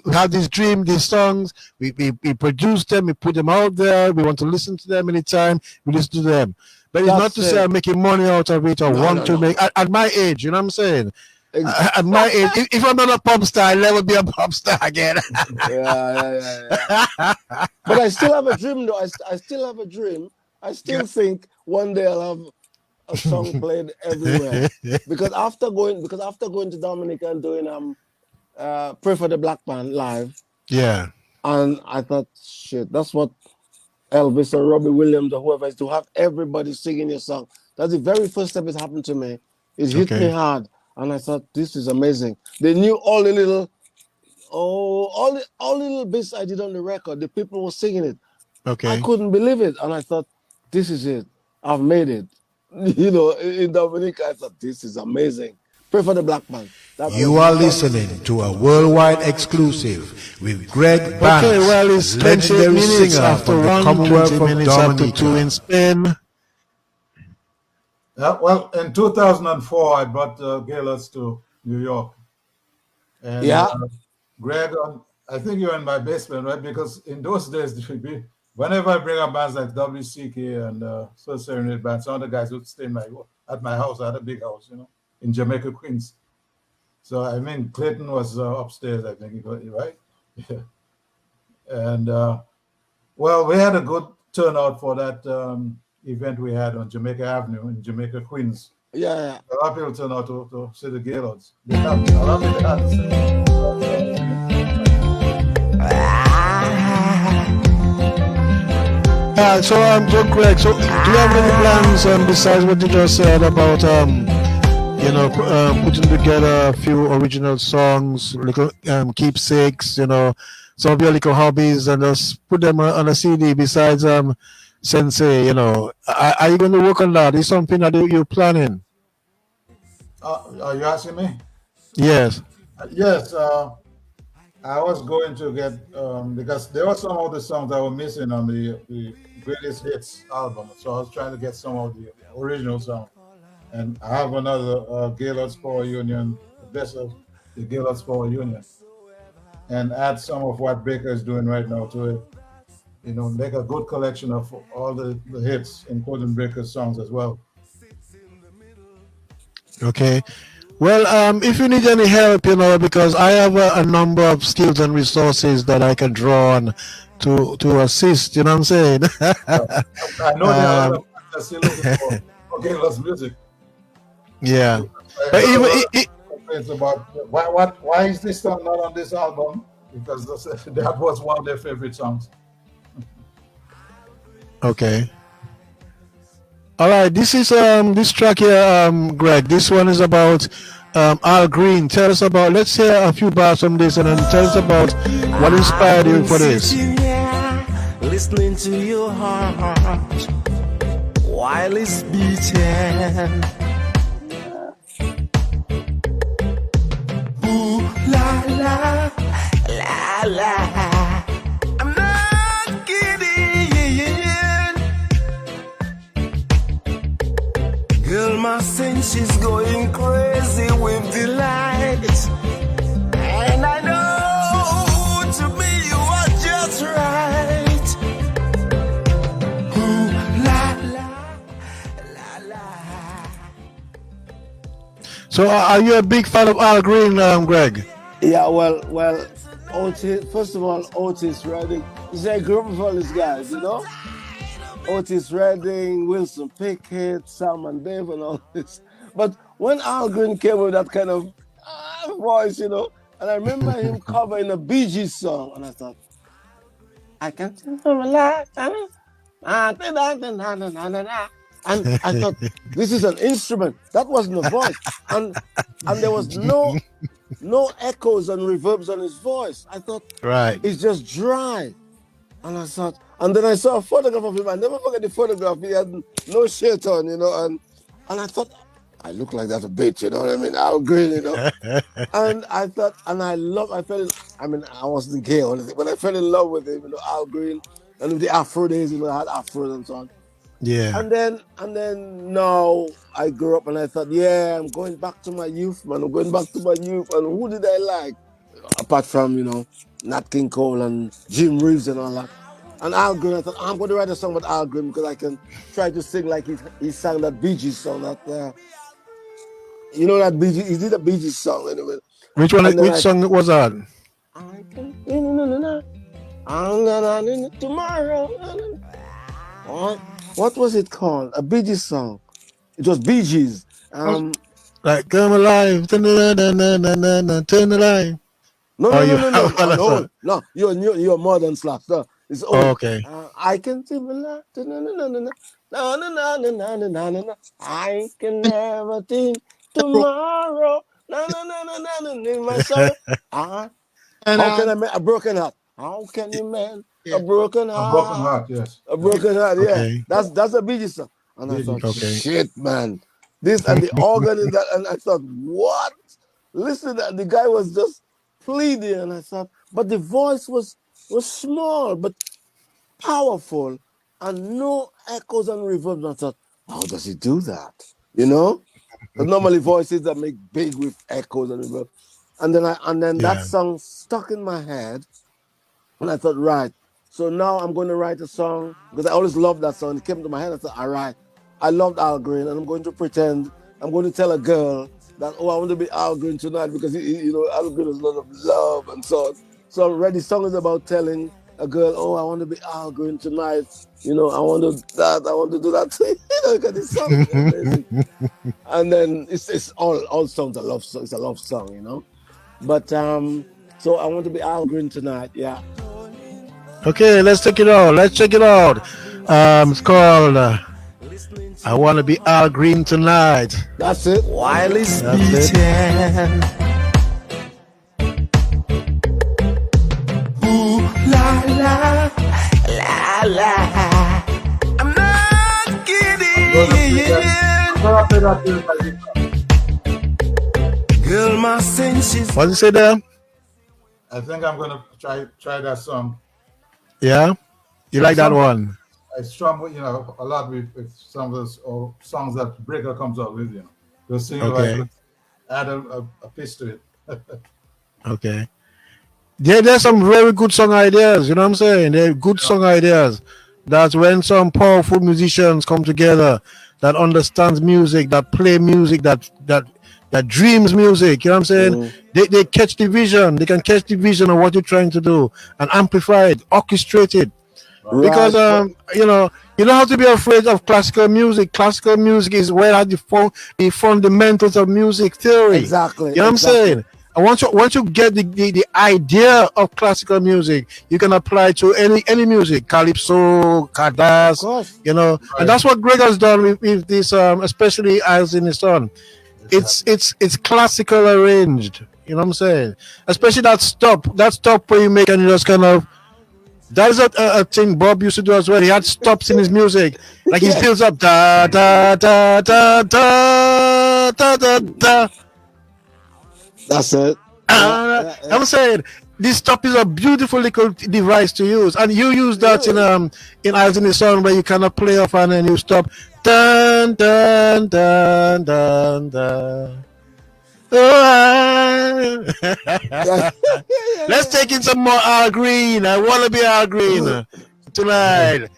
we have this dream, these songs. We produce them, we put them out there. We want to listen to them anytime. We listen to them. But it's not to say I'm making money out of it or want to make at my age, you know what I'm saying? Exactly. At my age, if I'm not a pop star, I'll never be a pop star again. Yeah. But I still have a dream, though. I still have a dream. I still think one day I'll have a song played everywhere. Because after going to Dominica and doing Pray for the Black Man live. Yeah. And I thought, shit, that's what Elvis or Robbie Williams or whoever is to have everybody singing your song. That's the very first time it happened to me. It hit me hard, and I thought this is amazing. They knew all the little bits I did on the record. The people were singing it. Okay. I couldn't believe it, and I thought this is it. I've made it. You know, in Dominica, I thought this is amazing. Pray for the Black Man. You are listening to a worldwide exclusive with Greg Bannis, legendary singer from the Commonwealth of Dominica. In Spain. Well, in 2004, I brought Gaylords to New York. And, Greg, I think you're in my basement, right? Because in those days, whenever I bring up bands like WCK and Soul Serenade bands, some of the guys would stay at my house. I had a big house, you know, in Jamaica, Queens. So, I mean, Clayton was upstairs, I think, right? Yeah. And, well, we had a good turnout for that event we had on Jamaica Avenue in Jamaica, Queens. Yeah. A lot of people turned out to see the Gaylords. A lot of people had to So, Greg, so do you have any plans besides what you just said about putting together a few original songs, little keepsakes, some of your little hobbies, and just put them on a CD besides Sensay, Are you going to work on that? Is something that you're planning? Are you asking me? Yes. Yes. I was going to get, because there were some of the songs that were missing on the Greatest Hits album. So I was trying to get some of the original songs. And I have another Gaylords Power Union, the best of the Gaylords Power Union, and add some of what Baker is doing right now to it. make a good collection of all the hits, including Breaker's songs as well. Okay. Well, if you need any help, because I have a number of skills and resources that I can draw on to assist. You know what I'm saying? I know there are a lot of people still looking for Gaylords music. Yeah. But it's about why is this song not on this album? Because that was one of their favorite songs. Okay. All right. This is this track here, Greg. This one is about Al Green. Tell us about. Let's hear a few bars from this, and then tell us about what inspired you for this. Listening to your heart while it's beating. Ooh la la la la. I'm not kidding. Girl, my senses going crazy with delight, and I know to me you are just right. Ooh la la la la. So, are you a big fan of Al Green, Greg? Yeah, well, Otis. First of all, Otis Redding. He's a group of all these guys, Otis Redding, Wilson Pickett, Sam and Dave, and all this. But when Al Green came with that kind of voice, and I remember him covering a Bee Gees song, and I thought, I can't relax. And I thought, this is an instrument. That wasn't a voice. And there was no echoes and reverbs on his voice. I thought, right, it's just dry. And I thought, and then I saw a photograph of him. I never forget the photograph. He had no shirt on, and I thought, I look like that a bit, you know what I mean? Al Green, And I thought, and I wasn't gay or anything, but I fell in love with him, Al Green, and with the Afro days, I had Afro and so on. Yeah. And then now I grew up and I thought, yeah, I'm going back to my youth, man. I'm going back to my youth. And who did I like? Apart from, Nat King Cole and Jim Reeves and all that. And Al Green, I thought, I'm going to write a song with Al Green because I can try to sing like he sang that Bee Gees song. That that Bee Gees, he did a Bee Gees song anyway. Which one? Which song was that? I can tomorrow. What was it called? A Bee Gees song. It was Bee Gees. Like Come Alive, turn alive. No. You're modern slaps. No, it's old. Oh, okay. I can see the I can never think tomorrow. In my soul. How can I make a broken heart? How can you mend a broken heart? A broken heart, yes. A broken heart, yeah. Okay. That's a Bee Gees song. And I thought, shit, man. This and the organ in that, and I thought, what? Listen, the guy was just pleading, and I thought, but the voice was small but powerful, and no echoes and reverbs. And I thought, how does he do that? Because normally voices that make big with echoes and reverbs. And then that song stuck in my head, and I thought, right. So now I'm going to write a song because I always loved that song. It came to my head. I thought, all right. I loved Al Green, and I'm going to pretend, I'm going to tell a girl that, I want to be Al Green tonight because, Al Green has a lot of love and so on. So I read the song is about telling a girl, I want to be Al Green tonight. I want to do that. I want to do that. Because this song is amazing. And then it's all songs are love songs. It's a love song, But, so I want to be Al Green tonight, yeah. Okay, let's check it out. It's called I Want to Be Al Green Tonight. That's it. While it's beating. Ooh, la, la, la, la. I'm not kidding. Girl, my senses. What did you say there? I think I'm going to try that song. Yeah? You like that one? I strum, a lot with some of those songs that Breaker comes up with, Just sing like add a piece to it. Okay. There's some very good song ideas. You know what I'm saying? They're good song ideas. That's when some powerful musicians come together that understands music, that play music, that dreams music. You know what I'm saying? They catch the vision. They can catch the vision of what you're trying to do and amplify it, orchestrate it. Right. Because you don't have to be afraid of classical music. Classical music is where the fundamentals of music theory. Exactly. You know what I'm saying? And once you get the idea of classical music, you can apply to any music, calypso, kadas, Right. and that's what Greg has done with this, especially Eyes in the Sun. It's classical arranged. You know what I'm saying? Especially that stop where you make and you just kind of. That's a thing Bob used to do as well. He had stops in his music, like he builds up da da da da da da da da. That's it. I'm saying this stop is a beautiful little device to use, and you use that in Eyes in the Sun where you kind of play off and then you stop. Dun dun dun dun dun. Let's take in some more Al Green. I want to be Al Green tonight.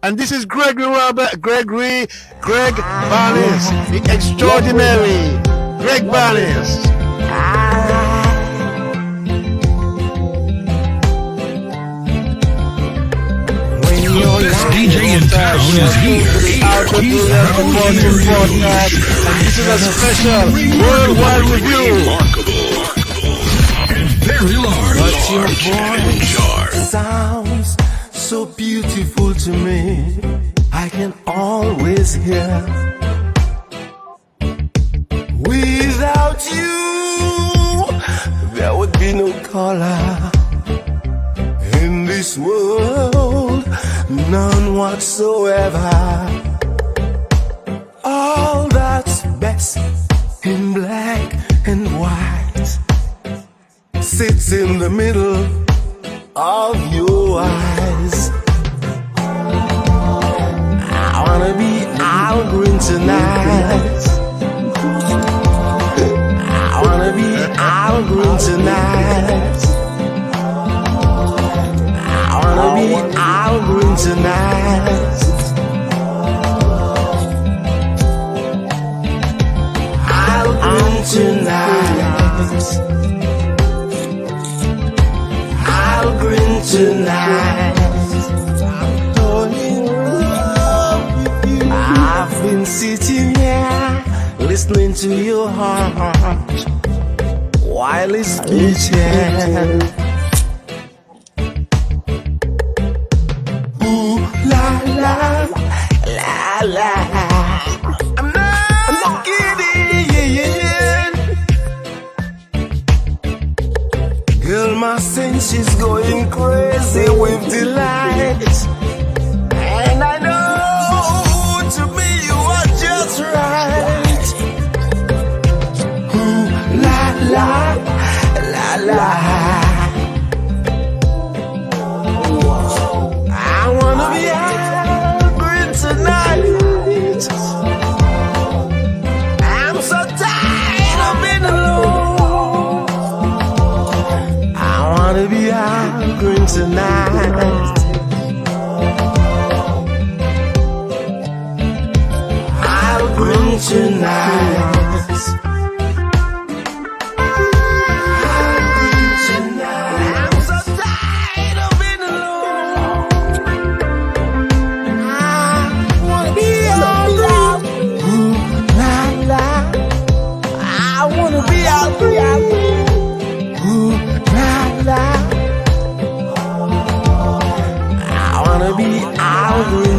And this is Greg Bannis, the extraordinary Greg Bannis. The best DJ in town is here. He's podcast, and this is a special worldwide review. Remarkable and very large. But your voice sounds so beautiful to me. I can always hear. Without you, there would be no color in this world, none whatsoever. All that's best in black and white sits in the middle of your eyes. I wanna be Al Green tonight. I wanna be Al Green tonight. I wanna be Al Green tonight. Al Green tonight. Al Green tonight. I've been sitting here listening to your heart while it's beating. Ooh la la la la. I'm not kidding. Girl, my senses going crazy with delight, and I know to me you are just right. Ooh la la la la. I wanna be Al Green tonight. I'm so tired of being alone. I wanna be Al Green tonight. Al Green tonight.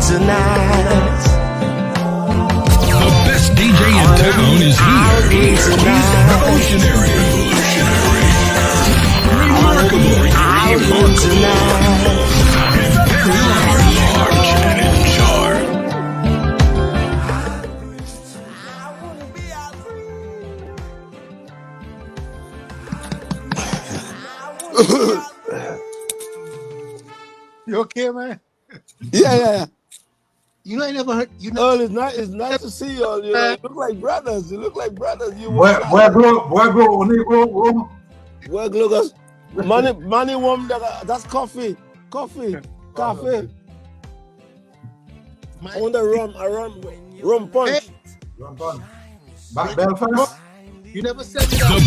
Tonight. The best DJ in town is here. He's revolutionary. Remarkable. And very large and in charge. You okay, man? Yeah. You know, I never heard. You know, Oh, it's nice to see you all. You look like brothers. You look like brothers. You Where go? Where Lucas? money woman, that's coffee. Coffee. I want a rum punch. Hey. Rum punch. Belfast? You never said that.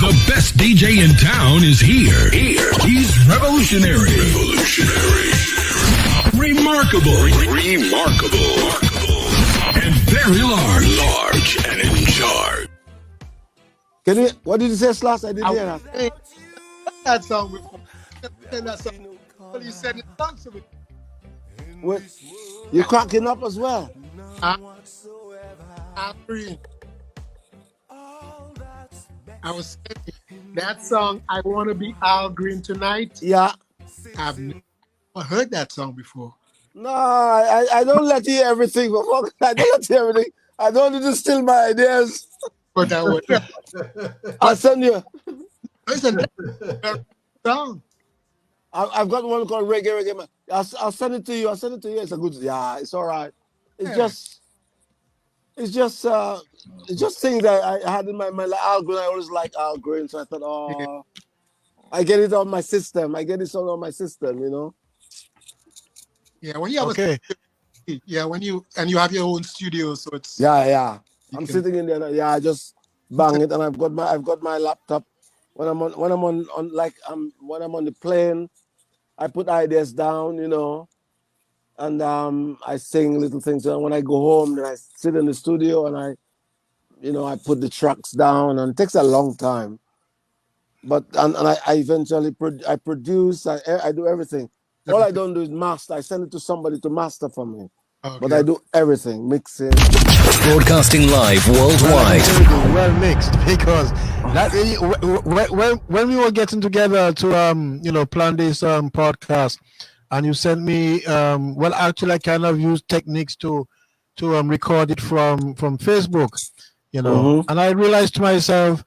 The best DJ in town is here. He's revolutionary. Remarkable. And very large and in charge. What did you say, Slash? I didn't hear that. Hey, that song before. That song. Well, you said it songs to me. Wait, you're cracking up as well. I'm free. I was saying that song, I Want to Be Al Green Tonight. Yeah. I've never heard that song before. No, I don't let you hear everything. I don't let you hear everything. I don't need to steal my ideas. But that was I'll send you. listen, song. I've got one called Reggae Man. I'll send it to you. It's a good. Yeah, it's all right. It's just things that I had in my mind. Like Al Green, I always like Al Green, so I thought, I get it on my system. You know. Yeah, when you have when you have your own studio, so it's I'm sitting in there. I just bang it, and I've got my laptop. When I'm on the plane, I put ideas down, you know, and I sing little things. And when I go home, then I sit in the studio and I put the tracks down, and it takes a long time. But I eventually produce. I do everything. All I don't do is master. I send it to somebody to master for me. okay. But I do everything, mixing. Broadcasting live worldwide. Well mixed, because that when we were getting together to plan this podcast, and you sent me actually I kind of used techniques to record it from Facebook, and I realized to myself,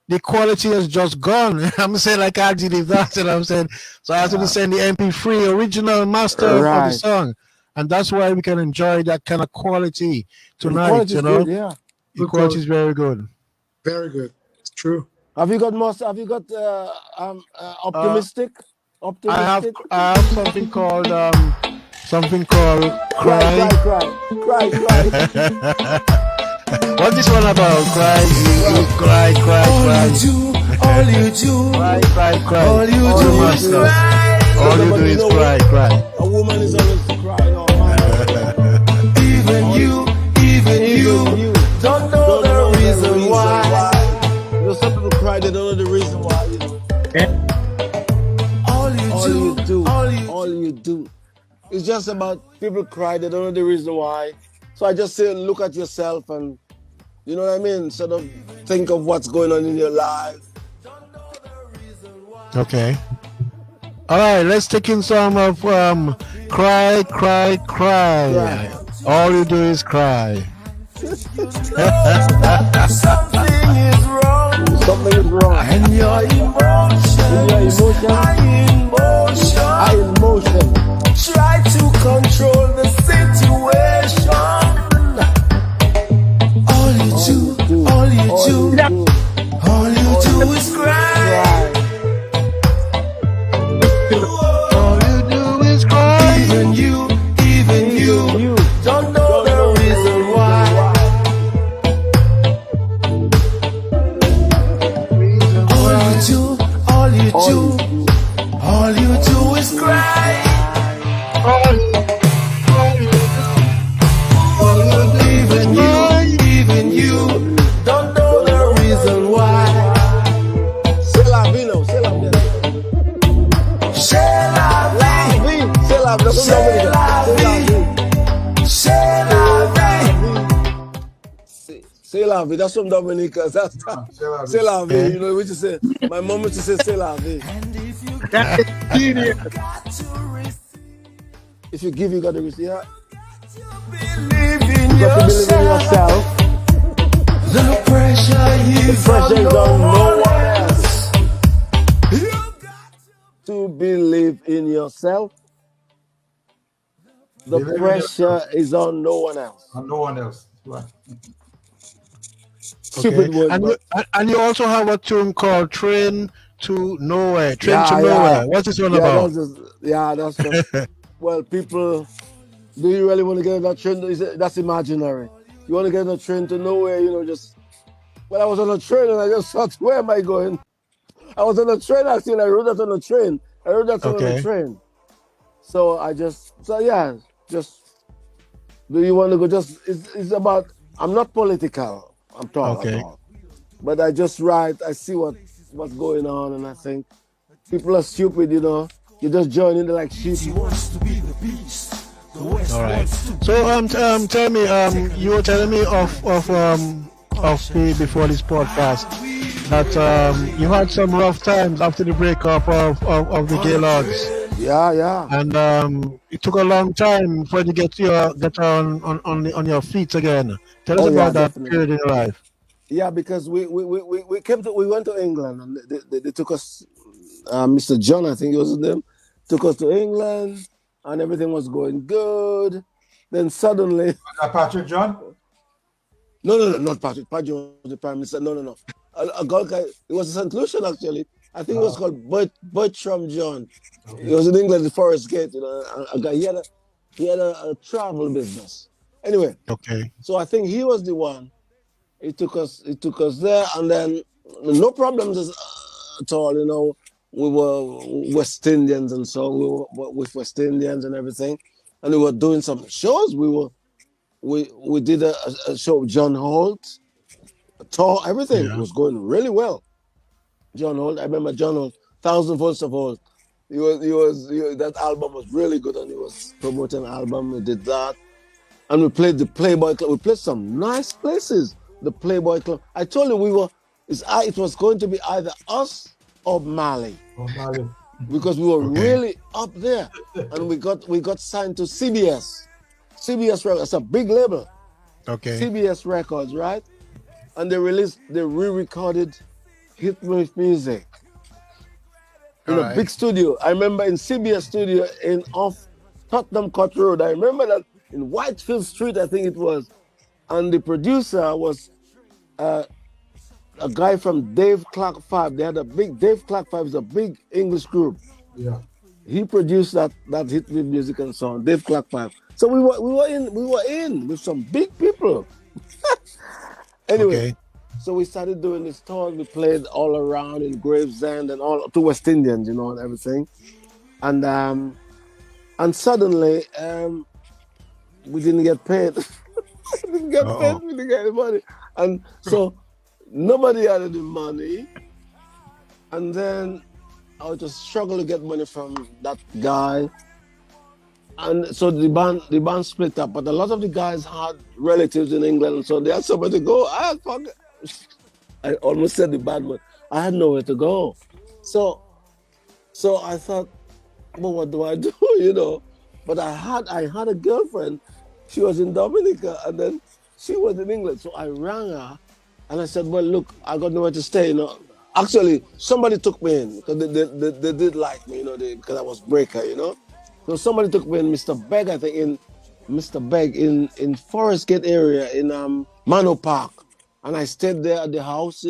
the quality has just gone. I'm saying, like, I did that, and I'm saying, so I have to send the MP3 original master of the song, and that's why we can enjoy that kind of quality tonight. Good, the quality is very good. Very good. It's true. Have you got optimistic? Optimistic. I have something called cry. What's this one about? Cry. All you do, cry. all you do is cry. All you do is cry. A woman is always crying. Oh, man. Even you don't know the reason why. Some people cry, they don't know the reason why. All you do. It's just about people cry, they don't know the reason why. So I just say, look at yourself and, you know what I mean? Sort of think of what's going on in your life. Okay. All right, let's take in some of cry. All you do is cry. Something is wrong. And your emotion. Try to control the situation. All you do is cry. All you do is cry. Even you don't know the reason why. All you do is cry. Even you don't know the reason why. C'est la vie, non? C'est la vie. C'est la vie. C'est la vie. C'est la vie. That's from Dominica. C'est la vie. You know what you say? My mom used to say, c'est la vie. That is genius. If you give, you got to receive. Yeah. Believe in You got to believe in yourself. The pressure is on no one else. To believe in yourself. The pressure is on no one else. On no one else. Right. Stupid word. And you also have a tune called Train to Nowhere. Train to Nowhere. What's this one about? That's just well, people. Do you really want to get on that train? That's imaginary. You want to get on a train to Nowhere, just. Well, I was on a train and I just thought, where am I going? I was on a train actually, and I wrote that on a train. I wrote that on a train. So do you want to go? It's about, I'm not political, I'm talking about. But I just write, I see what's going on, and I think people are stupid, you just join in like sheep. All right. So tell me, you were telling me of me before this podcast that you had some rough times after the breakup of the Gaylords. Yeah. And it took a long time for you to get on your feet again. Tell us about that period in your life. Yeah, because we went to England, and they took us. Mr. John, I think it was his name, took us to England, and everything was going good. Then suddenly, Patrick John? No, not Patrick. Patrick was the prime minister. No. A guy. It was a St. Lucian actually. I think it was called Bertram John. Okay. He was in England, the Forest Gate. A guy. He had a travel business. Anyway. Okay. So I think he was the one. He took us there, and then no problems at all. We were West Indians, and so we were with West Indians and everything, and we were doing some shows. We did a show with John Holt, a tour, everything. It was going really well. John Holt, I remember John Holt, 1,000 Volts of Holt. That album was really good, and he was promoting an album. We did that, and we played the Playboy Club. We played some nice places. The Playboy Club. I told you it was going to be either us or Mali. Because we were really up there, and we got signed to CBS. CBS Records, it's a big label. Okay. CBS Records, right? And they re-recorded Hit Me With Music in a big studio. I remember in CBS studio off Tottenham Court Road. I remember that in Whitefield Street, I think it was. And the producer was a guy from Dave Clark 5. They had Dave Clark 5 is a big English group. Yeah. He produced that Hit Me Music and so on, Dave Clark 5. So we were in with some big people. Anyway, so we started doing this tour. We played all around in Gravesend and all to West Indians, and everything. And suddenly we didn't get paid. We didn't get any money. And so nobody had any money. And then I was just struggling to get money from that guy. And so the band split up, but a lot of the guys had relatives in England, so they had somewhere to go. I almost said the bad word. I had nowhere to go. So I thought, well, what do I do, But I had a girlfriend. She was in Dominica, and then she was in England. So I rang her, and I said, well, look, I got nowhere to stay, Actually, somebody took me in, because they did like me, because I was breaker, So somebody took me in, Mr. Begg, I think, in Forest Gate area, in Mano Park. And I stayed there at the house,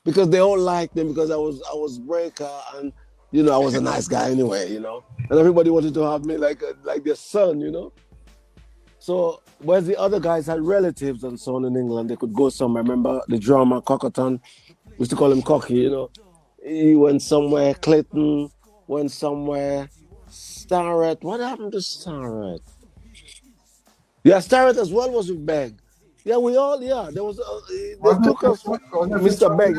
because they all liked me, because I was breaker, and, I was a nice guy anyway, And everybody wanted to have me like their son, So, whereas the other guys had relatives and so on in England, they could go somewhere. I remember the drummer, Cockerton, we used to call him Cocky, He went somewhere, Clayton went somewhere, Starrett. What happened to Starrett? Yeah, Starrett as well was with Begg. Yeah, there was, they took us, Mr. Begg,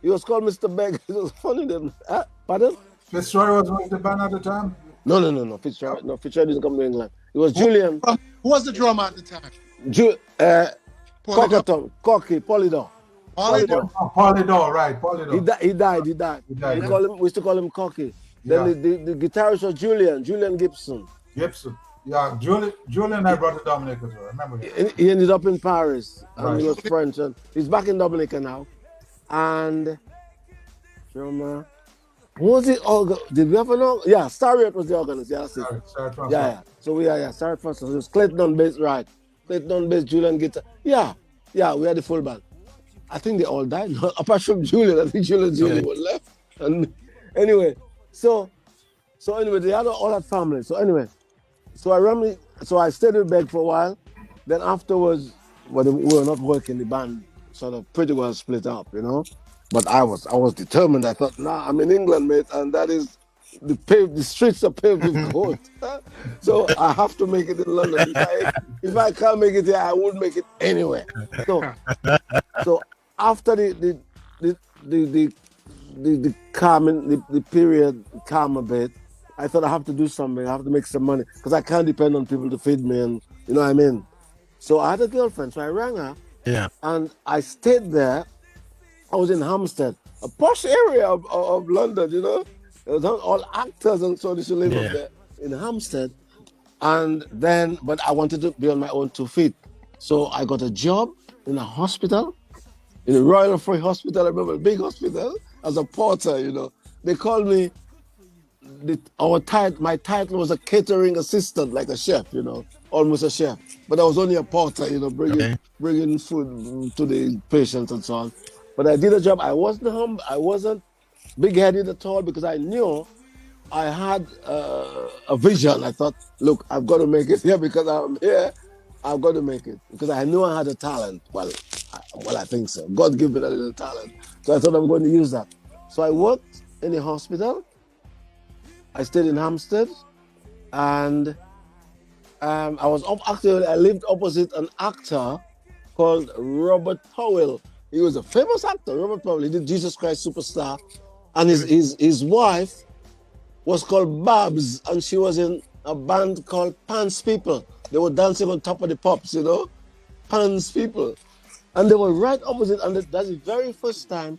he was called Mr. Begg. It was funny then. Pardon? Fitzroy was with the band at the time? No, Fitzroy didn't come to England. It was Julian. Who was the drummer at the time? Cockerton, Cocky, Polydor. Polydor, right, Polydor. He died. We used to call him Cocky. Then the guitarist was Julian Gibson. Yeah, Julian I brought to Dominica, so I remember that. He ended up in Paris, and he was French, and he's back in Dominica now. And drummer, who was the organ? Did we have an organ? Yeah, Starrett was the organist. Yeah, that's it. Yeah. So Starrett first. So it was Clayton on bass, right? Clayton on bass, Julian guitar. Yeah, we had the full band. I think they all died. Apart from Julian, I think Julian were left. And anyway, so anyway, they had all that family. So anyway, so I stayed with Beg for a while. Then afterwards, when we were not working, the band sort of pretty well split up, you know. But I was determined. I thought, nah, I'm in England, mate, and that is the streets are paved with gold. So I have to make it in London. If I can't make it here, I won't make it anywhere. So after the calming, the period calm a bit, I thought I have to do something. I have to make some money because I can't depend on people to feed me, and you know what I mean. So I had a girlfriend, so I rang her. Yeah. And I stayed there. I was in Hampstead, a posh area of London, you know. It was all actors and so they should live up there in Hampstead. And then, but I wanted to be on my own 2 feet. So I got a job in a hospital, in the Royal Free Hospital. I remember a big hospital, as a porter, you know. They called me, my title was a catering assistant, like a chef, you know, almost a chef. But I was only a porter, you know, bringing food to the patients and so on. But I did a job. I wasn't big-headed at all because I knew I had a vision. I thought, look, I've got to make it here because I'm here. I've got to make it because I knew I had a talent. Well, I think so. God gave me that little talent. So I thought I'm going to use that. So I worked in a hospital. I stayed in Hampstead, and I lived opposite an actor called Robert Powell. He was a famous actor, Robert Powell. He did Jesus Christ Superstar, and his wife was called Babs, and she was in a band called Pants People. They were dancing on top of the pops, you know, Pants People, and they were right opposite. And that's the very first time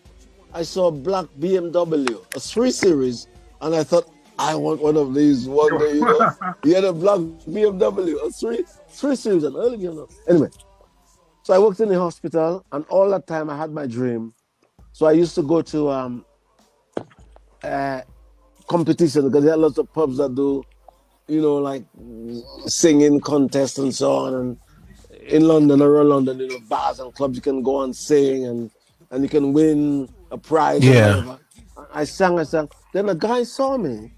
I saw a black BMW, a 3 Series, and I thought, I want one of these one day, you know. He had a black BMW, a 3 Series, an early BMW. Anyway, so I worked in the hospital, and all that time I had my dream. So I used to go to competition because there are lots of pubs that do, you know, like singing contests and so on. And in London, around London, you know, bars and clubs, you can go and sing and you can win a prize or whatever. I sang. Then a guy saw me.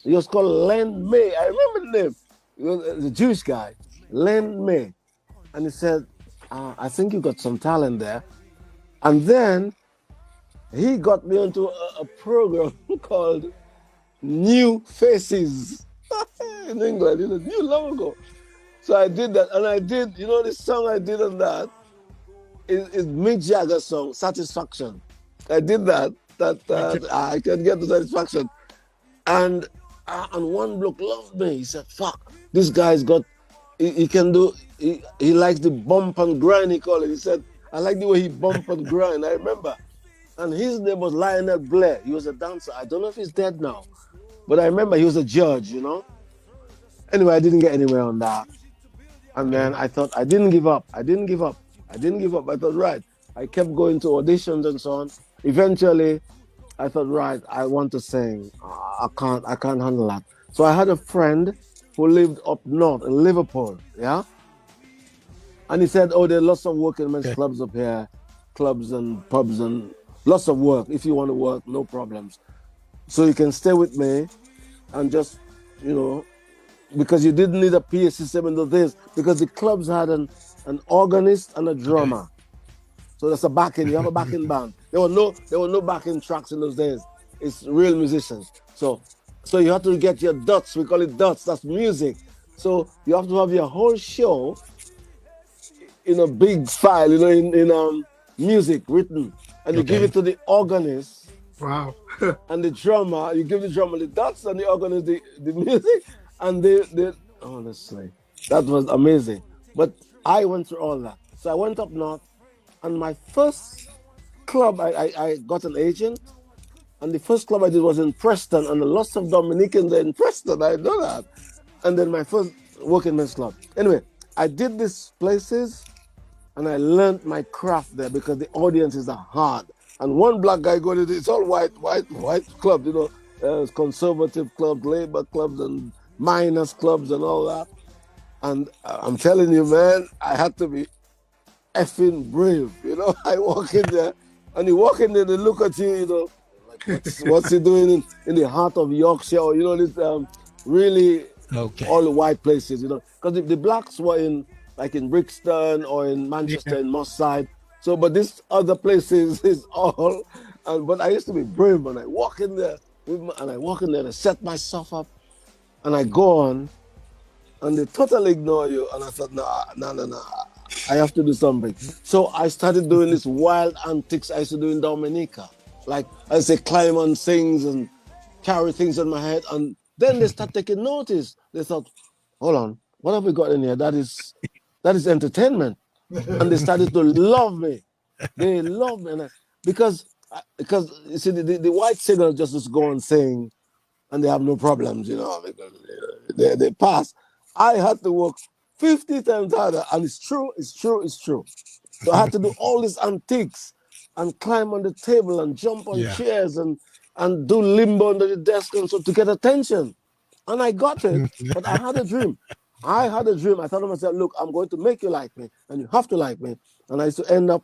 He was called Len May. I remember the name. He was a Jewish guy, Len May. And he said, I think you got some talent there. And then he got me onto a program called New Faces in England, you know, new long ago. So I did that, and I did, you know, the song I did on that is Mick Jagger's song, Satisfaction. I did that I can get the satisfaction. And one bloke loved me. He said, fuck, this guy's got, he can do, he likes the bump and grind, he called it. He said, I like the way he bump and grind. I remember. And his name was Lionel Blair. He was a dancer. I don't know if he's dead now. But I remember he was a judge, you know. Anyway, I didn't get anywhere on that. And then I thought, I didn't give up. I thought, right. I kept going to auditions and so on. Eventually, I thought, right, I want to sing. I can't handle that. So I had a friend who lived up north in Liverpool, yeah? And he said, oh, there are lots of working men's clubs up here, clubs and pubs and lots of work. If you want to work, no problems. So you can stay with me and just, you know, because you didn't need a PA system in those days, because the clubs had an organist and a drummer. So that's a backing. You have a backing band. There were no backing tracks in those days. It's real musicians. So you have to get your dots. We call it dots. That's music. So you have to have your whole show in a big file, you know, in music written, and you give it to the organist. Wow. And the drummer, you give the drummer the dots, and the organist the music, and they honestly, that was amazing. But I went through all that. So I went up north. And my first club, I got an agent, and the first club I did was in Preston, and lots of Dominicans there in Preston. I know that. And then my first working men's club. Anyway, I did these places, and I learned my craft there because the audiences are hard. And one black guy going to it's all white clubs, you know, conservative clubs, labor clubs, and miners clubs, and all that. And I'm telling you, man, I had to be effing brave, you know. I walk in there and you walk in there, they look at you, you know, like what's he doing in the heart of Yorkshire, or, you know, this really all the white places, you know, because the blacks were in Brixton or in Manchester, in Moss Side. So, but this other places is all, but I used to be brave, and I walk in there and I set myself up, and I go on, and they totally ignore you. And I thought, no, I have to do something. So I started doing these wild antics I used to do in Dominica. Like I say, climb on things and carry things on my head. And then they start taking notice. They thought, hold on, what have we got in here? That is entertainment. And they started to love me. They love me. Because you see, the white singers just go and sing, and they have no problems, you know, because they pass. I had to work 50 times harder, and it's true. So I had to do all these antiques and climb on the table and jump on chairs and do limbo under the desk and so to get attention. And I got it, but I had a dream. I thought to myself, look, I'm going to make you like me, and you have to like me. And I used to end up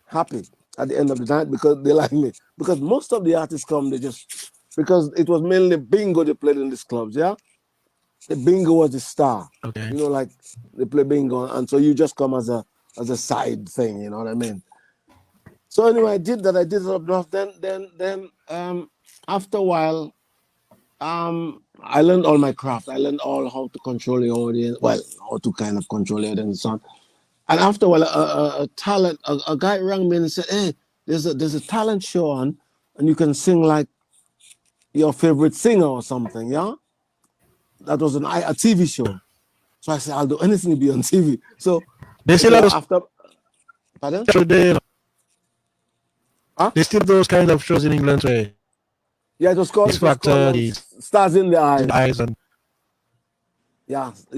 happy at the end of the night because they like me. Because most of the artists come, because it was mainly bingo they played in these clubs, yeah? The bingo was the star. Okay. You know, like they play bingo, and so you just come as a side thing, you know what I mean? So anyway, I did that up enough. Then after a while, I learned all my craft. I learned all how to control the audience, how to kind of control the audience and so on. And after a while, a guy rang me and said, hey, there's a talent show on, and you can sing like your favorite singer or something, yeah? That was a TV show. So I said, I'll do anything to be on TV. So they still after, pardon? They still those kind of shows in England, right? Yeah, it was called Stars in the Eyes. And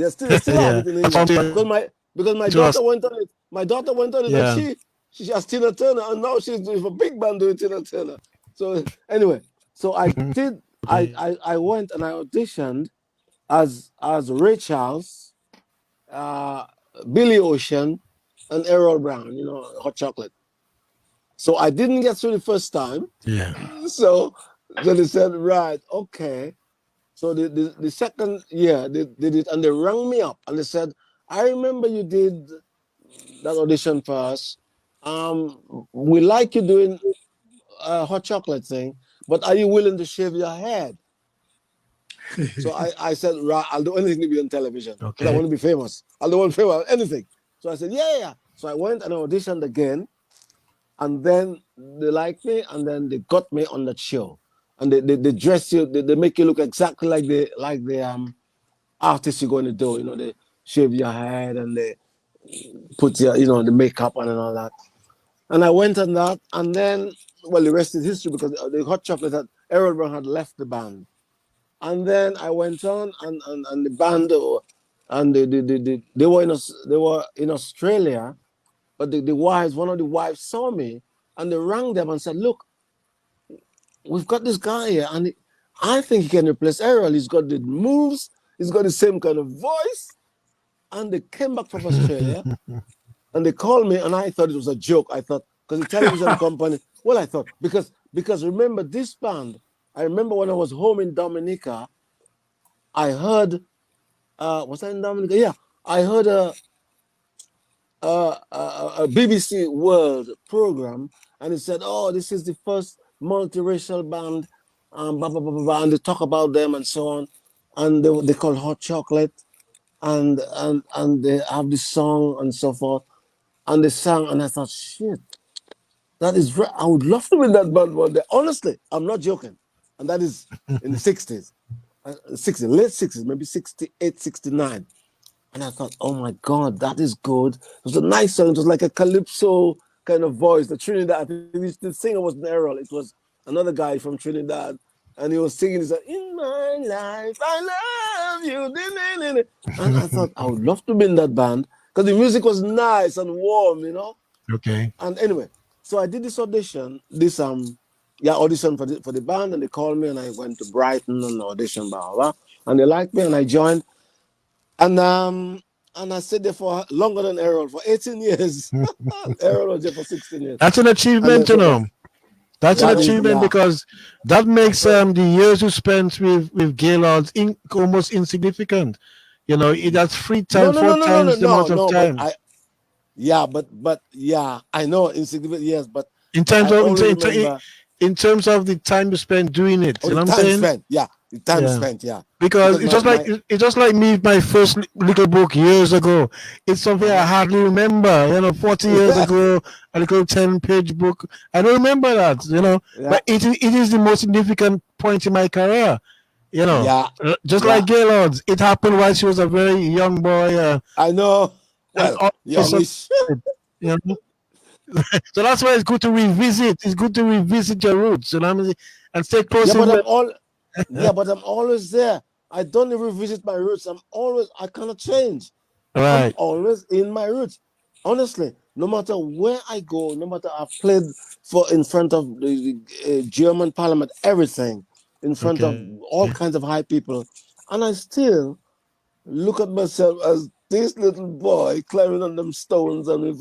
still have it in England. Because my daughter went on it. My daughter went on it, and she has Tina Turner, and now she's doing a big band doing Tina Turner. So anyway, so I did. I went and I auditioned as Ray Charles, Billy Ocean, and Errol Brown. You know, Hot Chocolate. So I didn't get through the first time. Yeah. So they said, right, okay. So the second year they did it, and they rang me up and they said, I remember you did that audition for us. We like you doing a Hot Chocolate thing, but are you willing to shave your head? So I said, right, I'll do anything to be on television. Okay. I want to be famous. I'll do anything. So I said, yeah. So I went and auditioned again. And then they liked me, and then they got me on that show. And they dress you, they make you look exactly like the artist you're going to do. You know, they shave your head and they put your, you know, the makeup on and all that. And I went on that, and then, well, the rest is history because the Hot Chocolate that Errol Brown had left the band. And then I went on, and the band, and they were in Australia, but one of the wives saw me, and they rang them and said, look, we've got this guy here, and I think he can replace Errol. He's got the moves, he's got the same kind of voice. And they came back from Australia, and they called me, and I thought it was a joke. I thought, because the television company, well, I thought, because remember this band, I remember when I was home in Dominica, I heard, was I in Dominica? Yeah, I heard a BBC World program, and it said, oh, this is the first multiracial band, blah, blah, blah, blah, blah, and they talk about them and so on, and they call Hot Chocolate, and they have this song and so forth, and they sang, and I thought, shit, that is right. I would love to be in that band one day. Honestly, I'm not joking. And that is in the 60s, late 60s, maybe 68, 69. And I thought, oh my God, that is good. It was a nice song. It was like a Calypso kind of voice. The Trinidad, the singer wasn't Errol. It was another guy from Trinidad. And he was singing, he said, in my life, I love you. And I thought, I would love to be in that band because the music was nice and warm, you know? Okay. And anyway, so I did this audition, audition for the band, and they called me, and I went to Brighton and auditioned, blah, blah, and they liked me, and I joined. And I stayed there for longer than Errol, for 18 years. Errol was there for 16 years. That's an achievement, you know. That's an That is, achievement because that makes the years you spent with Gaylords almost insignificant. You know, that's three no, times, no, four no, no, no, no, times the no, amount of no. But time. I know insignificant. Yes, but In terms I of always remember in terms of the time you spend doing it, you know the what I'm time saying? spent. Yeah, the time Yeah. spent. Yeah, Because my it's just like me, my first little book years ago. It's something I hardly remember. 40 years ago, a little 10-page book. I don't remember that. yeah, But it is the most significant point in my career. yeah, Just yeah. like Gaylords, it happened while she was a very young boy. I know. And Well, also, youngish. you know. So that's why it's good to revisit. It's good to revisit your roots. You know what I mean? And stay close Yeah, in. but I'm always there. I don't even revisit my roots. I cannot change. I'm Right. always in my roots. Honestly, no matter where I go, no matter I've played in front of the German parliament, everything, in front of all kinds of high people, and I still look at myself as this little boy climbing on them stones and with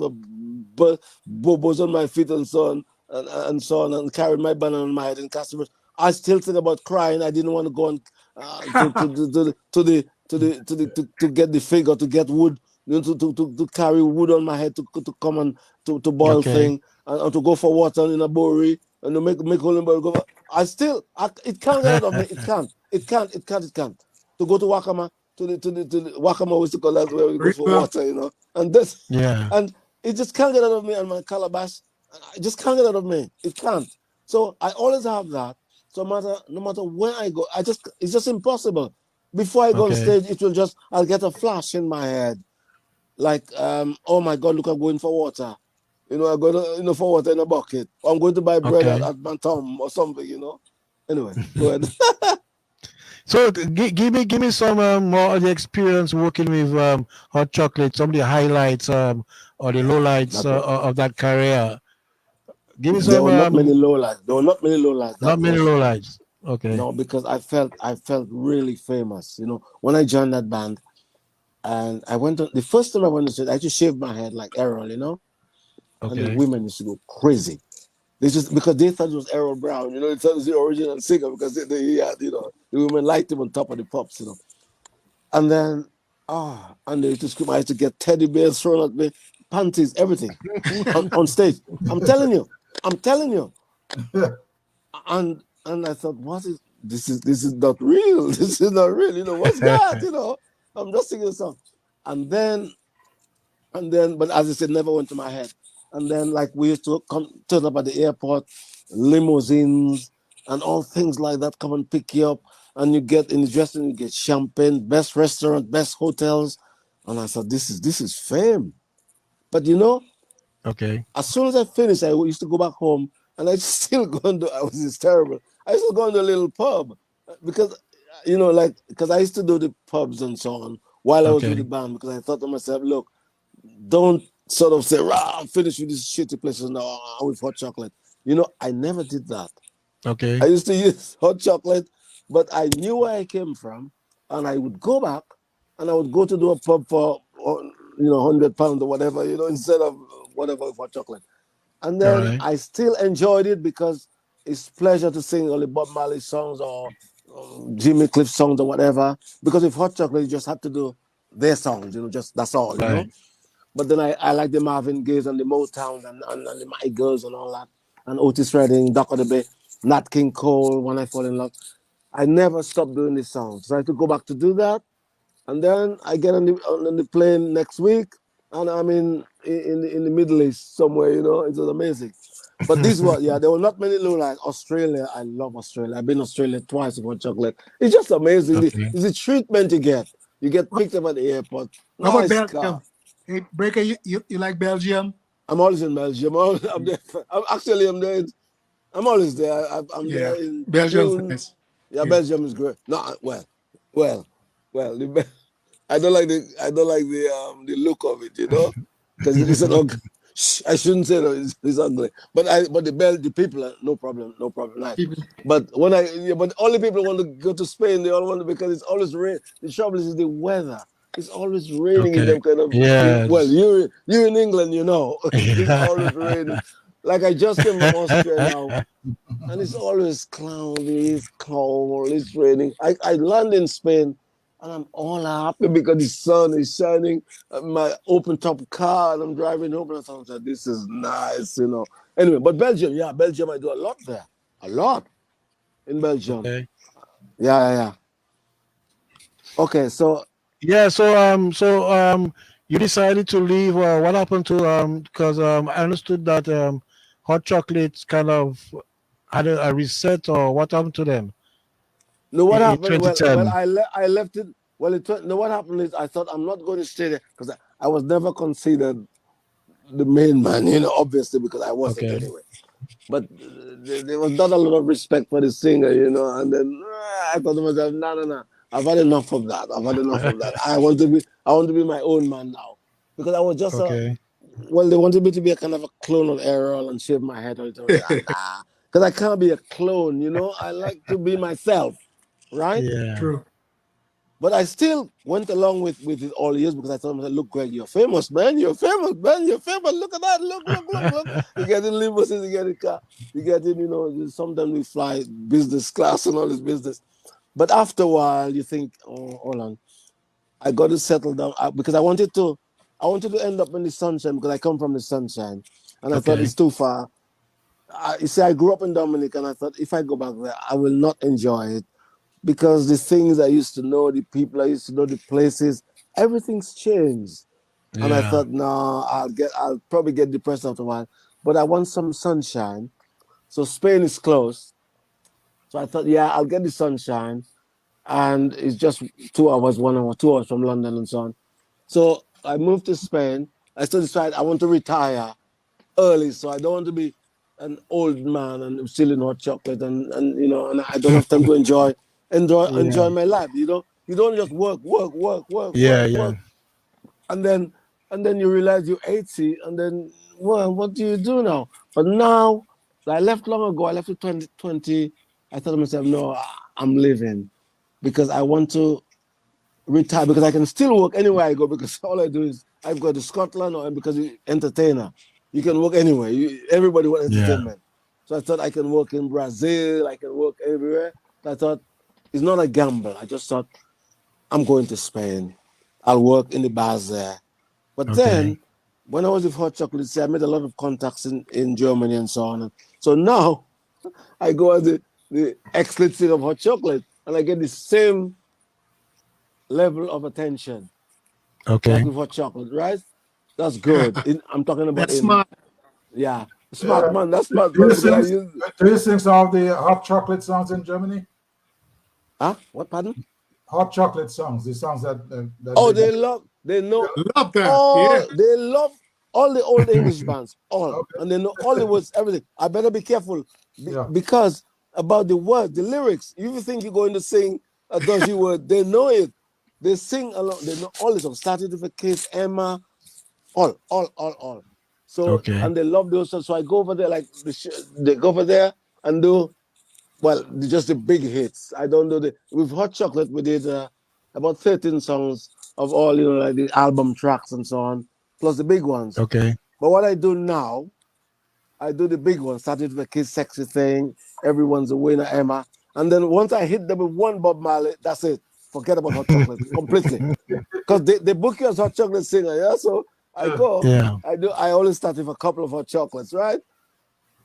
bobos on my feet and so on and so on, and carrying my banana on my head in customers. I still think about crying. I didn't want to go on to get the figure, to get wood, to carry wood on my head to come and to boil thing and to go for water in a bory and to make only go. It can't get out of me. It can't. To go to Wakama, to the Wakama, we used to call that where we go for water, and this, and it just can't get out of me. And my calabash, it just can't get out of me. It can't. So I always have that. So no matter where I go, it's just impossible. Before I go on stage, I'll get a flash in my head, like, oh my God, look, I'm going for water. I'm going to, for water in a bucket. Or I'm going to buy bread at Bantam or something, Anyway, go ahead. So give me some more of the experience working with Hot Chocolate, some of the highlights or the lowlights of that career. Give me some. There were not many lowlights. Not many lowlights. Okay. No, because I felt really famous. When I joined that band, and I went the first time I went to stage, I just shaved my head like Errol, and the women used to go crazy. They just because they thought it was Errol Brown, they thought it was the original singer because they had, the women liked him on top of the pops, And then, and they used to scream. I used to get teddy bears thrown at me, panties, everything on stage. I'm telling you. And I thought, this is not real. This is not real. What's that? I'm just singing a song. And then, but as I said, never went to my head. And then, like, we used to turn up at the airport, limousines and all things like that come and pick you up. And you get in the dressing, you get champagne, best restaurant, best hotels. And I thought, this is fame. But as soon as I finished, I used to go back home and I still it's terrible. I used to go to a little pub because, because I used to do the pubs and so on while I was with the band, because I thought to myself, look, don't sort of say, I'm finished with these shitty places now with Hot Chocolate. I never did that. Okay. I used to use Hot Chocolate, but I knew where I came from, and I would go back and I would go to do a pub for, £100 or whatever, instead of whatever with Hot Chocolate. And then I still enjoyed it because it's pleasure to sing only Bob Marley songs or Jimmy Cliff songs or whatever. Because with Hot Chocolate, you just have to do their songs, just that's all, But then I like the Marvin Gaye's and the Motowns and the My Girls and all that. And Otis Redding, Doc of the Bay, Nat King Cole, When I Fall in Love. I never stopped doing these songs. So I had to go back to do that. And then I get on the plane next week, and I'm in the Middle East somewhere, It was amazing. But there were not many lowlights. Australia, I love Australia. I've been to Australia twice with Hot Chocolate. It's just amazing. It's the treatment you get. You get picked up at the airport. How about Belgium? Hey, Breaker, you like Belgium? I'm always in Belgium. I'm there. I'm there. I'm always there. I'm there in Belgium. Nice. Yeah, Belgium is great. No, well. I don't like the look of it, because it's an ugly. I shouldn't say that it's ugly, but the people are no problem, nice. But but only people want to go to Spain. They all want to, because it's always rain. The trouble is the weather. It's always raining in them kind of. Yes. Well, you're in England, it's always raining. Like I just came from Austria now, and it's always cloudy, it's cold, it's raining. I land in Spain, and I'm all happy because the sun is shining. My open top car, and I'm driving home, and I thought, this is nice, you know. Anyway, but Belgium, Belgium, I do a lot there, a lot in Belgium. Okay. Yeah. Okay, so you decided to leave. What happened to because I understood that hot chocolates kind of had a reset, or what happened to them? No, what in happened? Well, 2010? I left it. Well, no, what happened is I thought I'm not going to stay there because I was never considered the main man, you know, obviously because I wasn't anyway. But there was not a lot of respect for the singer, you know. And then I thought to myself, no. I've had enough of that. I want to be my own man now, because I was just they wanted me to be a kind of a clone of Errol and shave my head. Because I can't be a clone, you know. I like to be myself, right? Yeah. True. But I still went along with it all years because I thought, look, Greg, you're famous, man. You're famous. Look at that. Look. You get in limousines, you get in car. You get in, you know, sometimes we fly business class and all this business. But after a while, you think, oh, hold on. I got to settle down because I wanted to end up in the sunshine because I come from the sunshine. And I thought it's too far. You see, I grew up in Dominica, and I thought if I go back there, I will not enjoy it. Because the things I used to know, the people I used to know, the places, everything's changed. Yeah. And I thought, no, I'll probably get depressed after a while. But I want some sunshine. So Spain is close. So I thought, I'll get the sunshine. And it's just 2 hours, 1 hour, 2 hours from London and so on. So I moved to Spain. I still decided I want to retire early. So I don't want to be an old man and still in hot chocolate and you know, and I don't have time to enjoy my life. You know, you don't just work. And then you realize you're 80, and then what do you do now? But now, I left long ago. I left in 2020. I thought to myself, no, I'm leaving because I want to retire because I can still work anywhere I go because all I do is I go to Scotland or because you're entertainer. You can work anywhere. Everybody wants entertainment. So I thought I can work in Brazil. I can work everywhere. I thought, it's not a gamble. I just thought, I'm going to Spain. I'll work in the bars there. But then, when I was with Hot Chocolate, I made a lot of contacts in Germany and so on. So now, I go as the ex-lead singer of Hot Chocolate, and I get the same level of attention. Like with Hot Chocolate, right? That's good. I'm talking about... That's smart. Yeah. Smart man. That's smart. Do you sing some of the Hot Chocolate songs in Germany? Huh? What, pardon? Hot Chocolate songs, the songs that they love that. They love all the old English bands, and they know all the words, everything. I better be careful because about the words, the lyrics. If you think you're going to sing a dodgy word, they know it. They sing along. They know all the songs. Started with a Kiss, Emma, all. So and they love those songs. So I go over there, they go over there and do. Well, just the big hits. I don't do with Hot Chocolate, we did about 13 songs of all, you know, like the album tracks and so on, plus the big ones. But what I do now, I do the big ones. Started with the Kiss Sexy Thing, Everyone's a Winner, Emma. And then once I hit them with one Bob Marley, that's it. Forget about Hot Chocolate completely. Because they book you as Hot Chocolate singer, So I go, I always start with a couple of Hot Chocolates, right?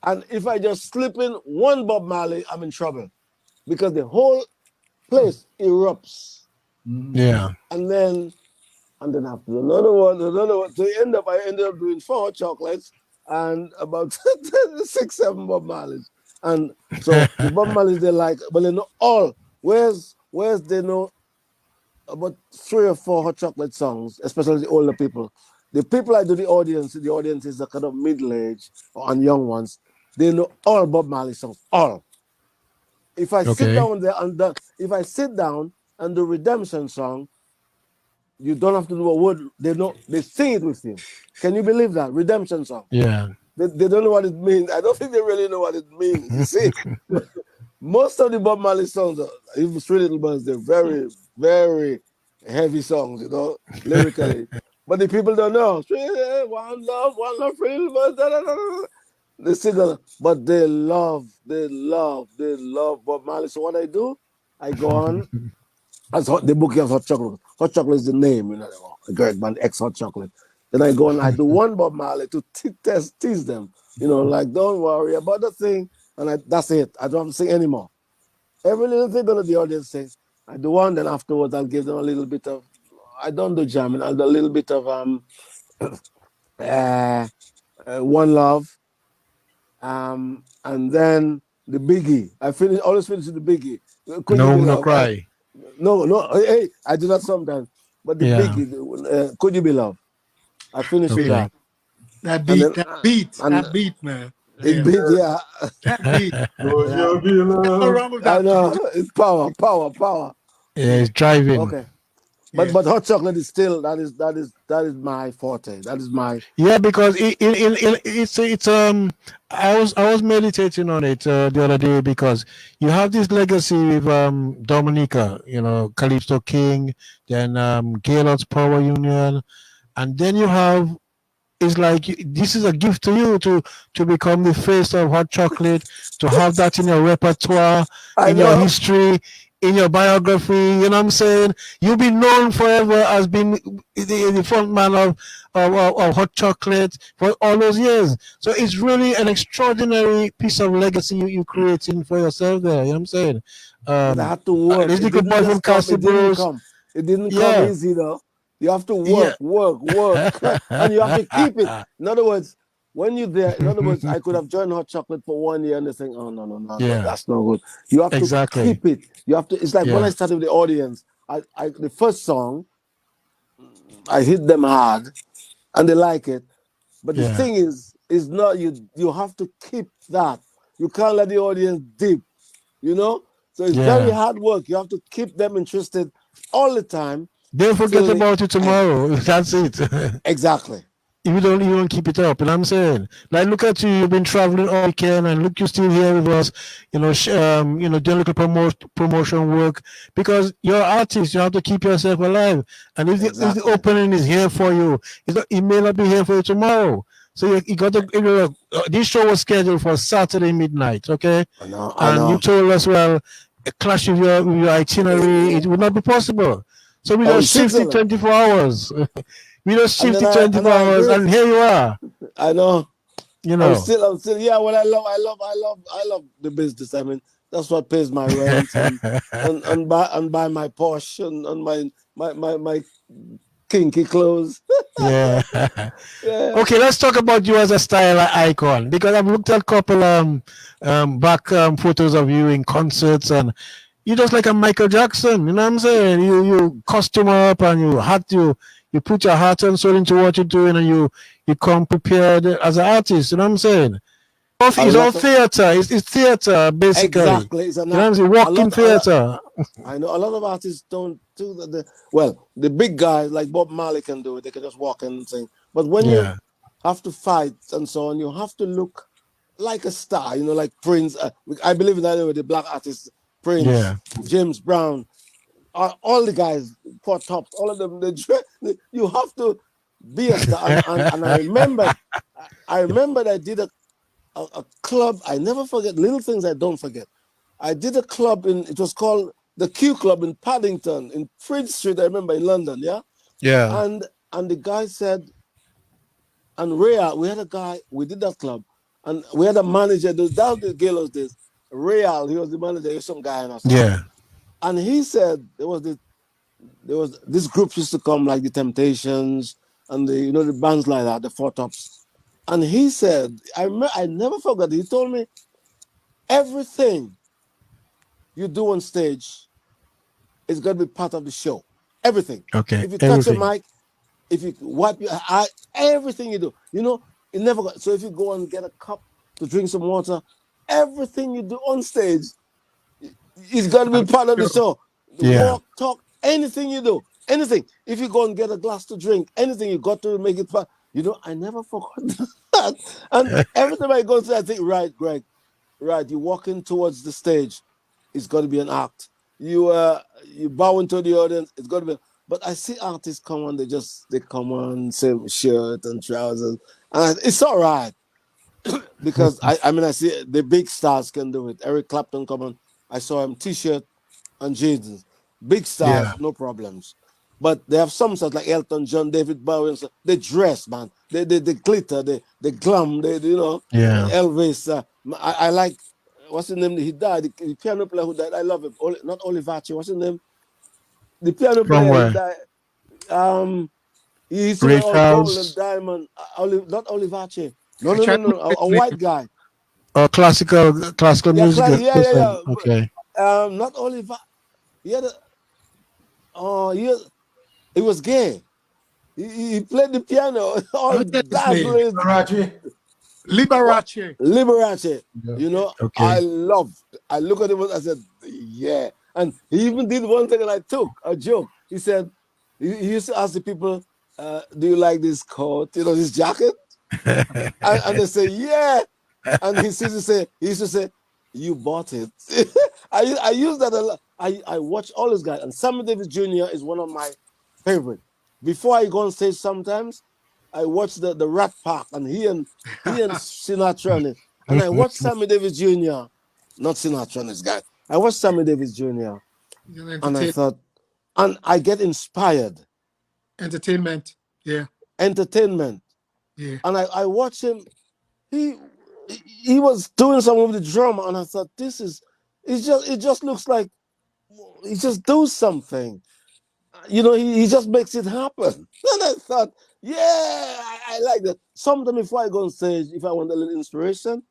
And if I just slip in one Bob Marley, I'm in trouble because the whole place erupts. Yeah. And then after another one. So I ended up doing 4 Hot Chocolates and about 6, 7 Bob Marleys. And so the Bob Marleys they like, but they know all. Where's they know about 3 or 4 Hot Chocolate songs, especially the older people. The people I do the audience is the kind of middle-aged and young ones. They know all Bob Marley songs, all. If I sit down there and do Redemption song, you don't have to do a word. They sing it with you. Can you believe that? Redemption song. Yeah. They don't know what it means. I don't think they really know what it means. You see? Most of the Bob Marley songs, even Three Little Birds, they're very, very heavy songs, you know, lyrically. But the people don't know. One love, three little birds, They still, but they love Bob Marley. So what I do, I go on. That's hot, the bouquet of hot chocolate. Hot chocolate is the name, you know. Greg Bannis X Hot Chocolate. Then I go and I do one Bob Marley to tease them, you know, like don't worry about the thing, and that's it. I don't have to sing anymore. Every little thing that the audience says, I do one. Then afterwards, I'll give them a little bit of. I don't do jamming. I'll do a little bit of One Love, and then the biggie. Always finish with the biggie. No cry. No. Hey, I do that sometimes. But the biggie, Could You Be Love? I finish with that. That beat, man. It beat, yeah. That beat. Could you be loved? Nothing wrong with that. I know. It's power. Yeah, it's driving. Okay. But hot chocolate is still that is my forte. That is my because it's I was meditating on it the other day because you have this legacy with Dominica, you know, Calypso King, then Gaylords Power Union, and then you have. It's like this is a gift to you to become the face of hot chocolate, to have that in your repertoire, in your history, in your biography. You know what I'm saying? You'll be known forever as being the front man of hot chocolate for all those years. So it's really an extraordinary piece of legacy you creating for yourself there. You know what I'm saying? I had to work. It didn't come easy though. You have to work, and you have to keep it. In other words, when you're there, I could have joined Hot Chocolate for 1 year and they think, oh, no, that's not good. You have to keep it. You have to. It's like when I started with the audience, the first song, I hit them hard, and they like it. But the thing is not you have to keep that. You can't let the audience dip, you know. So it's very hard work. You have to keep them interested all the time. Don't forget about it tomorrow. That's it. Exactly. If you don't keep it up, and I'm saying, like, look at you. You've been traveling all weekend, and look, you're still here with us. You know, doing little promotion work because you're an artist. You have to keep yourself alive. And if the opening is here for you, it may not be here for you tomorrow. So you got to. This show was scheduled for Saturday midnight. Okay, I know. You told us, well, a clash with your itinerary, it would not be possible. So we just shifted 24 hours. We just shifted 24 hours, and here you are. I know. You know. I'm still. Yeah. Well, I love the business. I mean, that's what pays my rent and buy my Porsche and my kinky clothes. Yeah. Okay, let's talk about you as a style icon because I've looked at a couple back photos of you in concerts and. You're just like a Michael Jackson, you know what I'm saying? You costume up and you put your heart and soul into what you're doing and you come prepared as an artist, you know what I'm saying? It's all theater. It's theater, basically. Exactly. You know what I'm saying? Walking theater. I know a lot of artists don't do that. The big guys like Bob Marley can do it. They can just walk in and sing. But when you have to fight and so on, you have to look like a star, you know, like Prince. I believe in that way, the black artists. Prince, James Brown, all the guys, Four Tops, all of them. You have to be a star. And I remember I did a club. I never forget little things. I don't forget. I did a club it was called the Q Club in Paddington, in Prince Street. I remember in London. Yeah. And the guy said, and Rhea, we had a guy. We did that club, and we had a manager. That was the Gaylords days. Real, he was the manager. He was some guy in us. Yeah, and he said there was this group used to come like the Temptations and the bands like that, the Four Tops. And he said, I never forgot. He told me everything you do on stage is going to be part of the show. Everything. Okay. If you touch a mic, if you wipe your eye, everything you do, it never. So if you go and get a cup to drink some water. Everything you do on stage is going to be part of the show. Walk, talk, anything you do, anything. If you go and get a glass to drink, anything, you got to make it part. I never forgot that. And every time I go to that, I think, right, Greg, right, you're walking towards the stage. It's got to be an act. You bow into the audience. It's got to be. But I see artists come on, they come on, same shirt and trousers. And it's all right. because I mean I see the big stars can do it. Eric Clapton come on. I saw him T-shirt and jeans. Big stars, Yeah. no problems. But they have some stars like Elton John, David Bowie. And stuff. They dress, man. They glitter, they glam. They you know. Yeah. Elvis. I like. What's his name? He died. The piano player who died. I love him. Not Olivace. What's his name? The piano From player where? who died. He used to Ray wear all gold Charles? and diamond. Not Olivace. No. A white guy. Or classical music person. Yeah. Okay. Not Olivace. He had he was gay. He played the piano. All dazzling. Liberace. Yeah. You know, Okay. I look at him and I said, yeah. And he even did one thing and I took a joke. He said, he used to ask the people, do you like this coat? You know, this jacket? and they say, yeah. And he used to say, you bought it. I use that a lot. I watch all these guys. And Sammy Davis Jr. is one of my favorite. Before I go on stage sometimes, I watch the Rat Pack and he and Sinatra and I watch Sammy Davis Jr. Not Sinatra and this guy. I watched Sammy Davis Jr. and I thought, and I get inspired. Entertainment. Yeah. Entertainment. Yeah. And I watched him. He was doing something with the drum and I thought, it just looks like he just does something. You know, he just makes it happen. And I thought, yeah, I like that. Sometimes before I go on stage, if I want a little inspiration,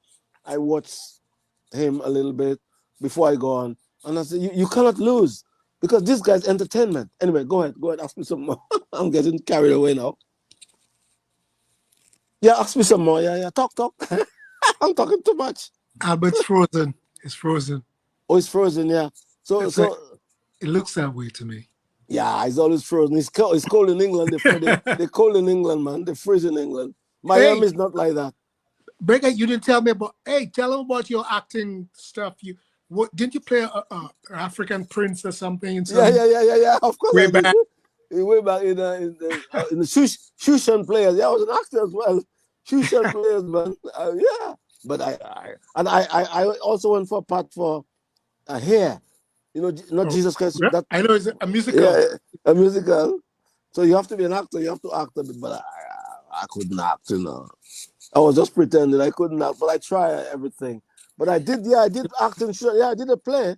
I watch him a little bit before I go on. And I say, you cannot lose because this guy's entertainment. Anyway, go ahead, ask me some more. I'm getting carried away now. Yeah, ask me some more. Yeah, talk. I'm talking too much. Albert's frozen. It's frozen. Oh, it's frozen, yeah. So it looks that way to me. Yeah, it's always frozen. It's cold in England. They're cold in England, man. They freeze in England. Miami's not like that. Breaker, you didn't tell me about. Hey, tell them about your acting stuff. Didn't you play a African Prince or something? Yeah. Of course. Way back in the Shushan Players. Yeah, I was an actor as well. Shushan Players, man. Yeah, but I also went for a part for Hair. You know, not Jesus Christ. Yeah, I know it's a musical. Yeah, a musical. So you have to be an actor. You have to act a bit, but I couldn't act. You know, I was just pretending I couldn't act, but I tried everything. But I did acting. Yeah, I did a play.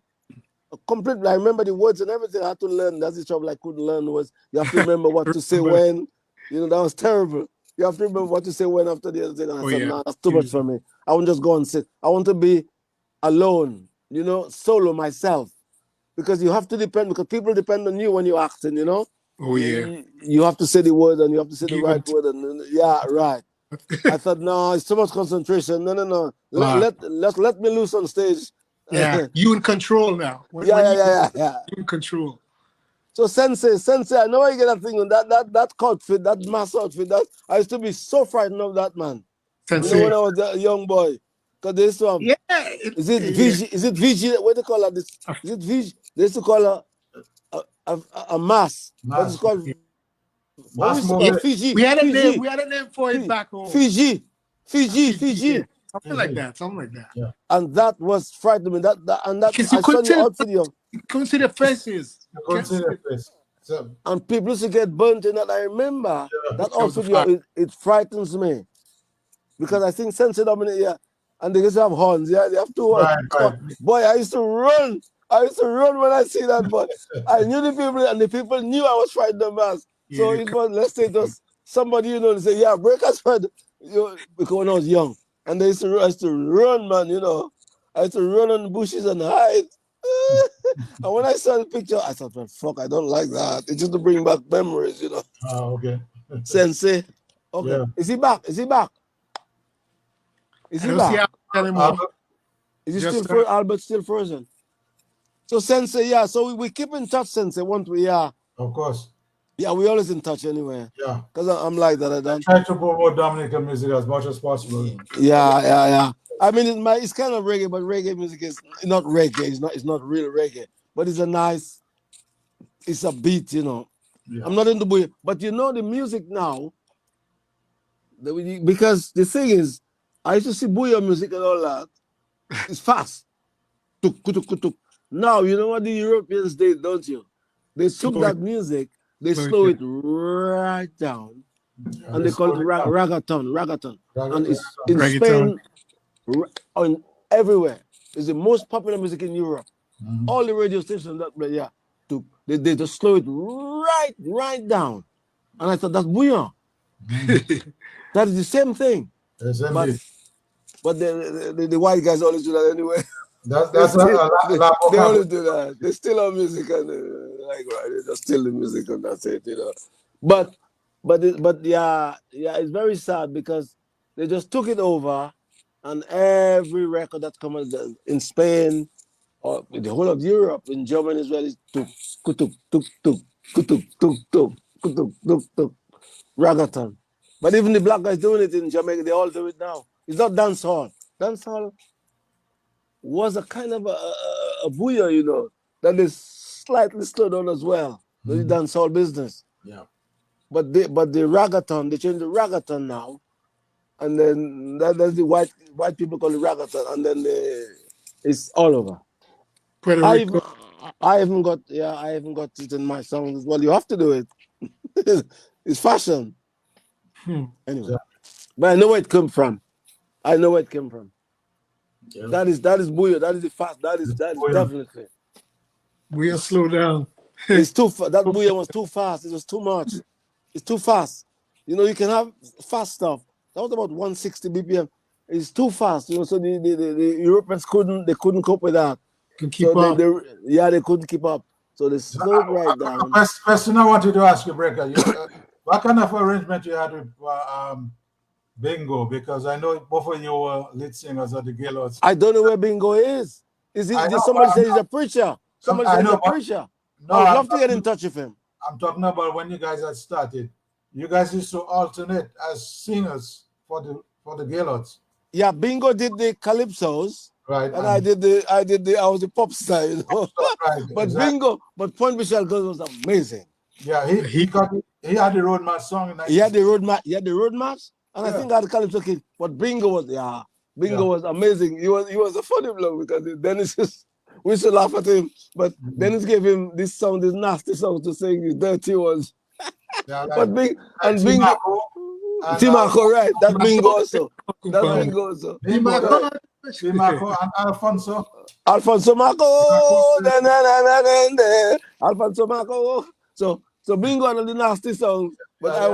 Completely, I remember the words and everything. I had to learn. That's the trouble I couldn't learn was you have to remember what to say when. You know, that was terrible. You have to remember what to say when after the other thing. And I said, no, that's too much for me. I won't just go and sit. I want to be alone. You know, solo myself. Because you have to depend, because people depend on you when you're acting, you know? Oh, yeah. You have to say the word and you have to say the right word. And yeah, right. I thought, no, it's too much concentration. No. Let me loose on stage. Yeah, you in control now. Yeah. You in control. So Sensay, I know I get that thing on that outfit, that mass outfit. That I used to be so frightened of that man. Sensay. You know, when I was a young boy. Because they used to have, is it VG? What do you call this? Is it VG? They used to call a mass. What's it called? Fiji. We had a name for it back home. Fiji. Something like that. Yeah. And that was frightening me. And I saw the outfit. You couldn't see the faces. And people used to get burnt in that. I remember that outfit. It frightens me. Because I think Sensay Dominica, and they used to have horns. Yeah, they have two horns. Right. Boy, I used to run. When I see that. But I knew the people, and the people knew I was fighting the mask. So it was, let's say, just somebody, you know, they say, yeah, breakers fight. You know, because when I was young, and I used to run, man. You know, I used to run on the bushes and hide. And when I saw the picture, I thought, well, fuck, I don't like that. It's just to bring back memories, you know. Oh, okay. Sensay. Okay. Yeah. Is he back? Is he back? Is he back? Is he still frozen? Albert still frozen? So Sensay, yeah. So we keep in touch, Sensay, won't we? Yeah. Of course. Yeah, we always in touch anyway. Yeah. Because I'm like that. I try to promote Dominican music as much as possible. Yeah. I mean, it's kind of reggae, but reggae music is not reggae. It's not real reggae. But it's it's a beat, you know. Yeah. I'm not into but you know the music now, because the thing is, I used to see booyah music and all that. It's fast. Tuk, kutuk, kutuk. Now, you know what the Europeans did, don't you? They took that music, they slow it right down, and they call it ragaton. And it's in Spain, on everywhere. It's the most popular music in Europe. All the radio stations that play, they just slow it right down. And I thought, that's bouillon. That is the same thing. But the white guys always do that anyway. They always do that. They steal our music and they just steal the music and that's it, you know. But it's very sad because they just took it over, and every record that comes in Spain or in the whole of Europe, in Germany as well, is tuk kutuk tuk tuk kutuk tuk tuk kutuk tuk tuk ragaton. But even the black guys doing it in Jamaica, they all do it now. It's not dancehall. Dancehall was a kind of a booyah, you know, that is slightly slowed down as well. The dancehall business. Yeah. But the ragaton, they changed the ragaton now, and then that's the white people call it ragaton, and then it's all over. I haven't got it in my songs. Well, you have to do it. It's fashion. Anyway, but I know where it came from. Yeah. That is booyah. That is the fast. That is definitely. We are slow down. It's too. That booyah was too fast. It was too much. It's too fast. You know, you can have fast stuff. That was about 160 BPM. It's too fast. You know, so the Europeans couldn't cope with that. Can keep up. They couldn't keep up. So they slowed right down. Question I wanted to ask you, Breaker. What kind of arrangement you had with Bingo? Because I know both of you were lead singers at the Gaylords. I don't know where Bingo is. Did somebody say he's a preacher? Somebody said he's a preacher. No, I'd love to get in touch with him. I'm talking about when you guys had started. You guys used to alternate as singers for the Gaylords. Yeah, Bingo did the Calypsos. Right. And I was the pop star, you know. Right, but exactly. Bingo, but Point Michelle Girls was amazing. Yeah, he had the road match song. He had the road match, and I think I had the Calypso Kid. But Bingo was amazing. He was a funny bloke because Dennis we used to laugh at him, but Dennis gave him these nasty songs to sing, these dirty ones. Yeah, but Bingo, Timaco, right? That's Bingo also. Timaco and Alfonso. Alfonso Marco. Alfonso Marco. So Bingo had the nasty songs, but I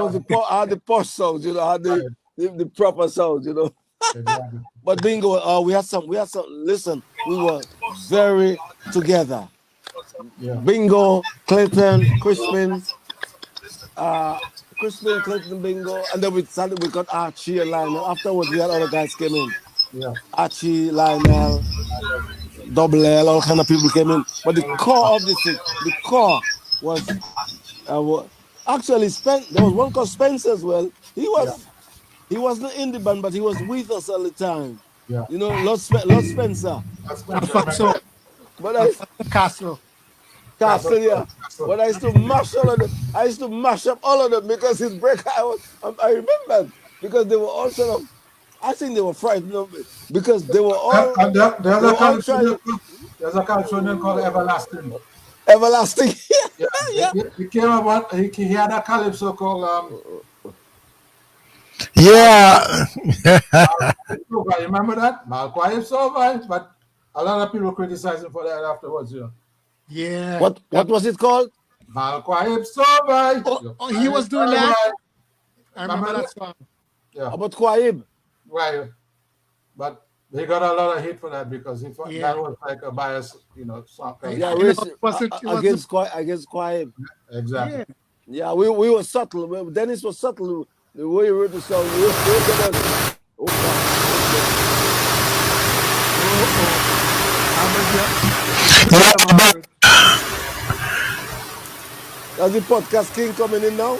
had the posh songs, you know, I had the proper songs, you know. Exactly. But Bingo, we had some. Listen, we were very together. Yeah. Bingo, Clinton, Crispin, Clinton, Bingo, and then we got Archie and Lionel. Afterwards, we had other guys came in. Yeah. Archie, Lionel, Double L, all kind of people came in. But the core of the thing, was actually there was one called Spencer as well. He wasn't in the band, but he was with us all the time. Yeah. You know, Lord Spencer. Castle, yeah. But I used to mash all of them. I used to mash up all of them because his break. I remember because they were all sort of. I think they were frightened of it because they were all. There's a cartoon called Everlasting. Everlasting. Yeah. He came about. He had a calypso called. Yeah. You remember that? Malquiet survived, but a lot of people criticized him for that afterwards. Yeah. What was it called? Malquiet survived. Oh, he was doing that. I remember that song. Yeah. About Quaib. Right. But he got a lot of hate for that because that was like a bias, you know, song. Yeah, against Quaib. Exactly. Yeah, we were subtle. Dennis was subtle. The way he wrote the song, That's the podcast king coming in now.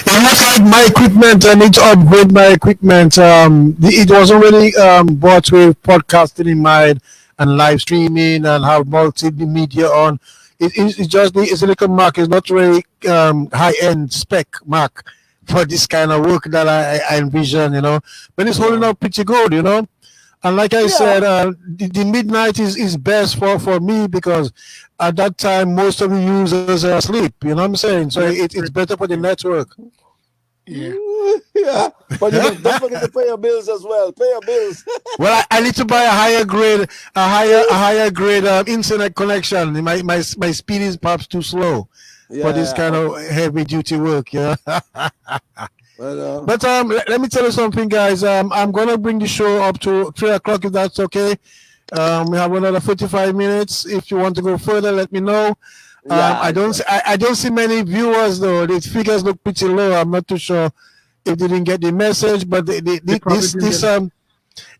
It looks like my equipment. I need to upgrade my equipment. It was already bought with podcasting in mind and live streaming and have multimedia on. It's just the Silicon Mac. It's not really high-end spec Mac for this kind of work that I envision, you know. But it's holding up pretty good, you know. And like I said, the midnight is best for me because at that time most of the users are asleep. You know what I'm saying? So it's better for the network. Yeah. Yeah, but you don't forget to pay your bills as well. Pay your bills. Well, I need to buy a higher grade internet connection. My speed is perhaps too slow for this kind of heavy duty work. Yeah. But let me tell you something, guys. I'm gonna bring the show up to 3 o'clock if that's okay. We have another 45 minutes. If you want to go further, let me know. I don't see many viewers though. The figures look pretty low. I'm not too sure if they didn't get the message, but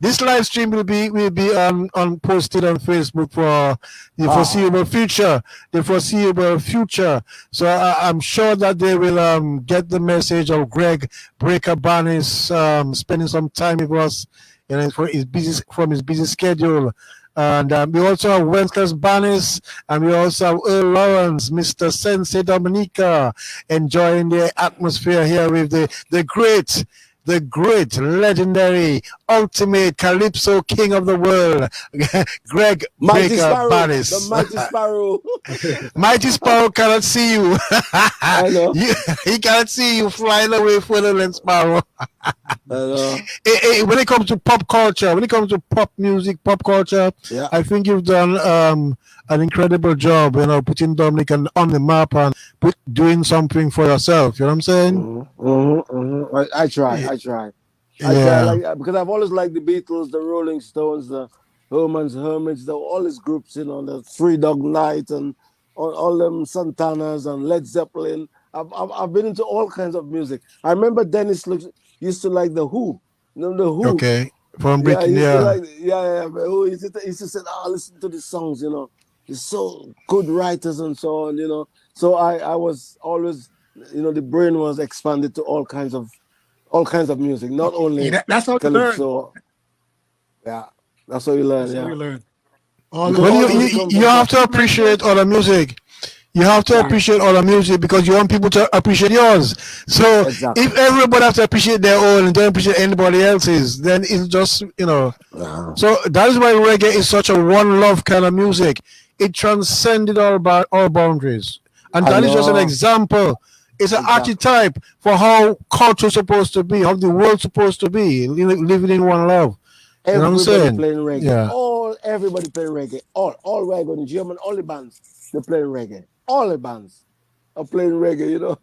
this live stream will be on posted on Facebook for the foreseeable future. The foreseeable future. So I'm sure that they will get the message of Greg Breaker Bannis spending some time with us, you know, from his busy schedule. And we also have Wenceslas Bannis, and we also have Earl Lawrence, Mr. Sensay Dominica, enjoying the atmosphere here with the great, legendary, ultimate Calypso king of the world, Greg Bannis. The Mighty Sparrow. Mighty Sparrow cannot see you. I know. He cannot see you flying away further than Sparrow. I know. When it comes to pop culture, when it comes to pop music, pop culture, I think you've done an incredible job, you know, putting Dominica on the map and doing something for yourself. You know what I'm saying? I try. Because I've always liked the Beatles, the Rolling Stones, the Herman's Hermits, all these groups, you know, the Three Dog Night and all them Santanas and Led Zeppelin. I've been into all kinds of music. I remember Dennis used to like the Who. You know, the Who. Okay, from Britain, He used to say, listen to the songs, you know. It's so good writers and so on, you know. So I was always, you know, the brain was expanded to all kinds of music, not only that's how you learn. Yeah, that's how you learn. That's how you learn. You have to appreciate all the music. You have to appreciate all the music because you want people to appreciate yours. So if everybody has to appreciate their own and don't appreciate anybody else's, then it's just, you know. So that is why reggae is such a one love kind of music. It transcended all boundaries. And that is just an example. It's an archetype for how culture is supposed to be, how the world's supposed to be, living in one love. You know what I'm saying? Playing reggae. Yeah. Everybody playing reggae. All reggae, German, all the bands, they're playing reggae. All the bands are playing reggae, you know.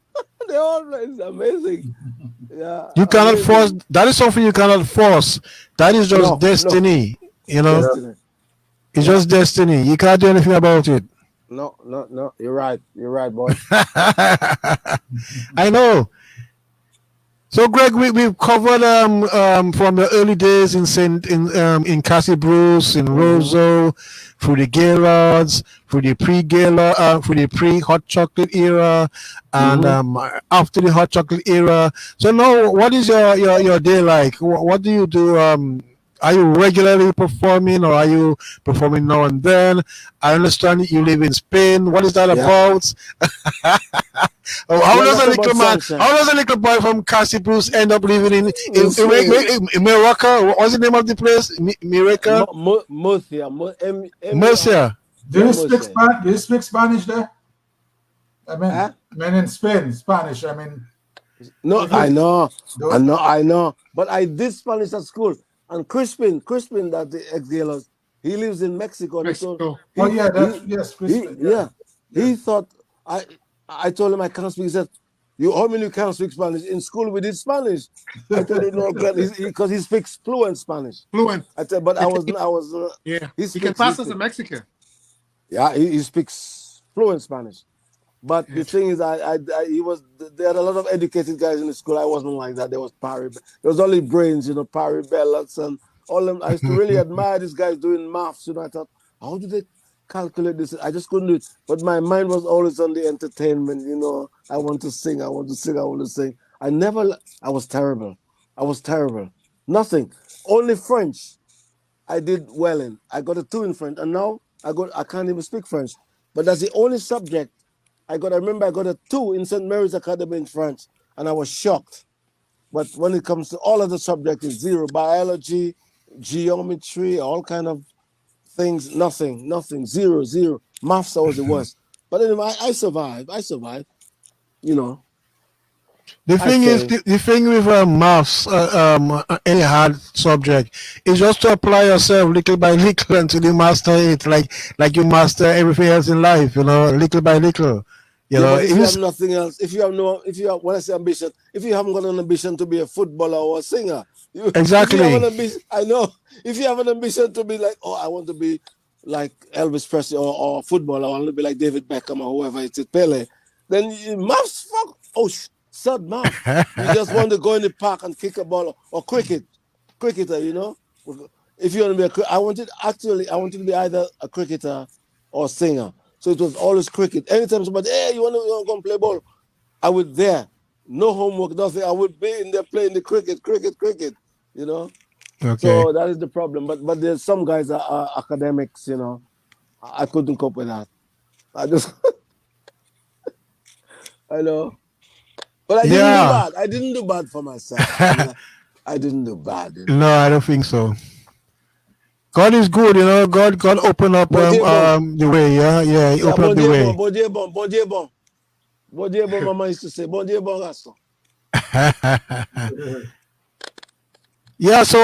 They all play. It's amazing. Yeah. You cannot force. That is something you cannot force. That is just destiny. You know. Destiny. It's just destiny. You can't do anything about it. No. You're right, boy. I know. So, Greg, we've covered from the early days in Cassie Bruce, in Roseau, through the Gaylords, through the pre-hot chocolate era, and after the hot chocolate era. So now, what is your day like? What do you do? Are you regularly performing, or are you performing now and then? I understand you live in Spain. What is that about? How does a little boy from Cassie Bruce end up living in Morocco? What's the name of the place? Murcia. Murcia. Do you speak Spanish there? I mean, in Spain, Spanish. I mean, no, I know. But I did Spanish at school. And Crispin, that the ex-Gaylords, he lives in Mexico. Crispin. He thought I told him I can't speak. He said, how many you can't speak Spanish? In school we did Spanish. I told him no, because he speaks fluent Spanish. Fluent. I said, but I was. He can pass us in Mexican. Yeah, he speaks fluent Spanish. But the thing is, there had a lot of educated guys in the school. I wasn't like that. There was only brains, you know, Parry Bellots and all them. I used to really admire these guys doing maths. You know, I thought, how do they calculate this? I just couldn't do it. But my mind was always on the entertainment. You know, I want to sing. I was terrible. Nothing. Only French. I did well in. I got a 2 in French, and now I can't even speak French. But that's the only subject. I remember I got a 2 in St. Mary's Academy in France. and I was shocked. But when it comes to all of the subjects, it's zero. Biology, geometry, all kind of things, nothing, zero. Maths was the worst. But anyway, I survived. You know. The thing is, the thing with maths, any hard subject, is just to apply yourself little by little until you master it, like you master everything else in life, little by little. If you have nothing else, when I say ambition, if you haven't got an ambition to be a footballer or a singer, exactly. If you have an ambition, I know. If you have an ambition to be like, I want to be like Elvis Presley or a footballer, I want to be like David Beckham or whoever it's Pele, then maths, fuck, sad math. You just want to go in the park and kick a ball or cricketer, If you want to be I wanted to be either a cricketer or a singer. So it was always cricket. Anytime somebody, hey, you want to go and play ball? I would there. No homework, nothing. I would be in there playing the cricket. Okay. So that is the problem. But there's some guys that are academics, I couldn't cope with that. I just, I know. But I didn't do bad. I didn't do bad for myself. I didn't do bad. No, I don't think so. God is good, God opened up the way, He opened up the way. Bon Dieu, Mama used to say, bon Dieu, bon Gaston. Yeah, so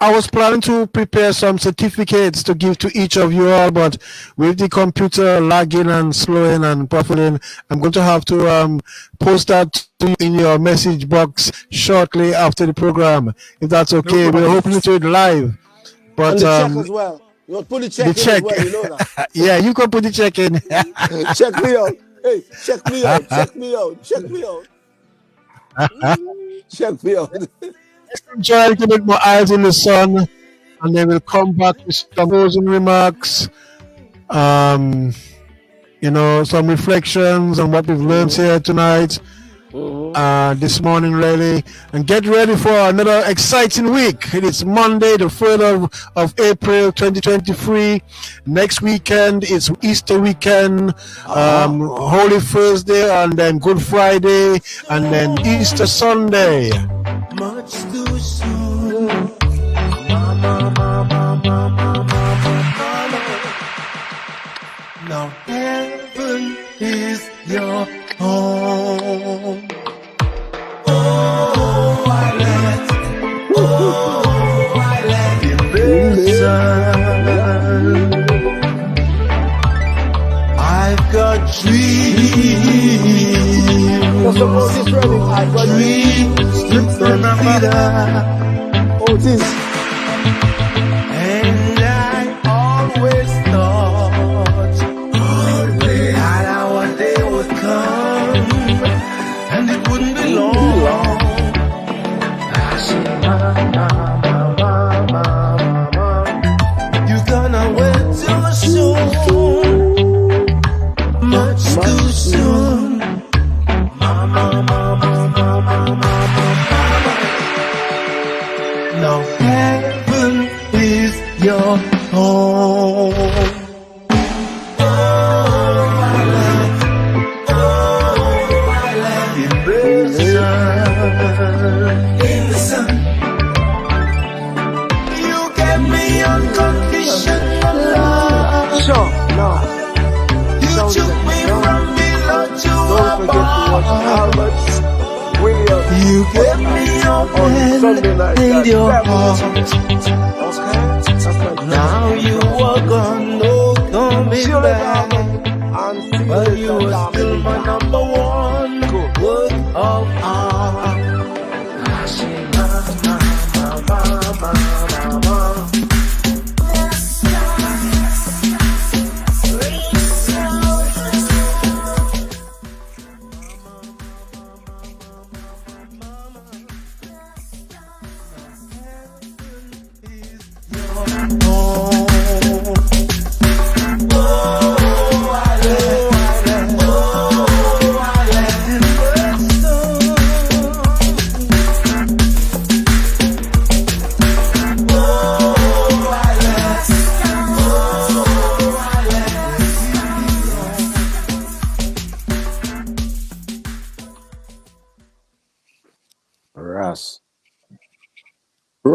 I was planning to prepare some certificates to give to each of you all, but with the computer lagging and slowing and buffering, I'm going to have to post that in your message box shortly after the program, if that's okay. We're hoping to do it live. But, and the check as well. You put the check in as well, you know that. Yeah, you can put the check in. Check me out. Hey, check me out. Check me out. Let's enjoy a little bit more Eyes in the Sun, and then we'll come back with some closing remarks, some reflections on what we've learned here tonight, this morning, really, and get ready for another exciting week. It is Monday, the 3rd of April, 2023. Next weekend is Easter weekend, Holy Thursday, and then Good Friday, and then Easter Sunday. Much too soon. Mama. Now heaven is your home. I let you listen. I've got dreams. I've got dreams to consider. And I always thought that our day would come and it wouldn't be long. I said, Mama, you're gonna wait too soon, much too soon. Mama. Now heaven is your home. I let you in the sun. You gave me unconditional love. Sure, no. You took me from below to above. You gave me your hand in your heart. Now you are gone, no coming back. But you are still my number one work of art. I say, Mama.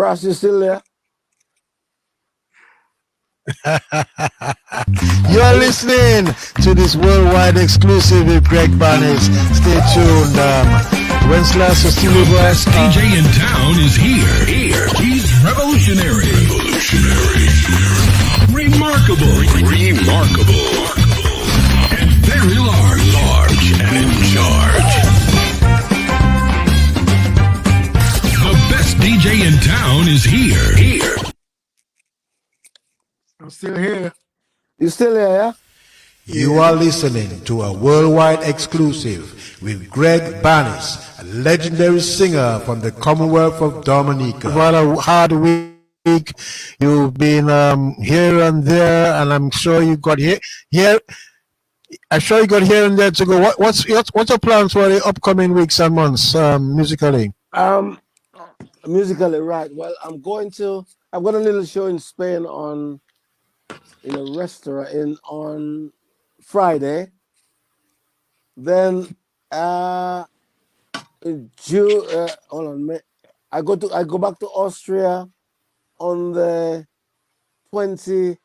Ross, you still there? You're listening to this worldwide exclusive with Greg Bannis. Stay tuned. Wenceslas is still with us. DJ in town is here. He's revolutionary. Remarkable. And very large and in charge. The best DJ in town is here. I'm still here. You still here, yeah? You are listening to a worldwide exclusive with Greg Bannis, a legendary singer from the Commonwealth of Dominica. What a hard week. You've been here and there, and I'm sure you got here. I'm sure you got here and there to go. What's your plans for the upcoming weeks and months musically? Musically, right. Well, I've got a little show in Spain in a restaurant on Friday. Then in June, hold on, I go back to Austria on the 28th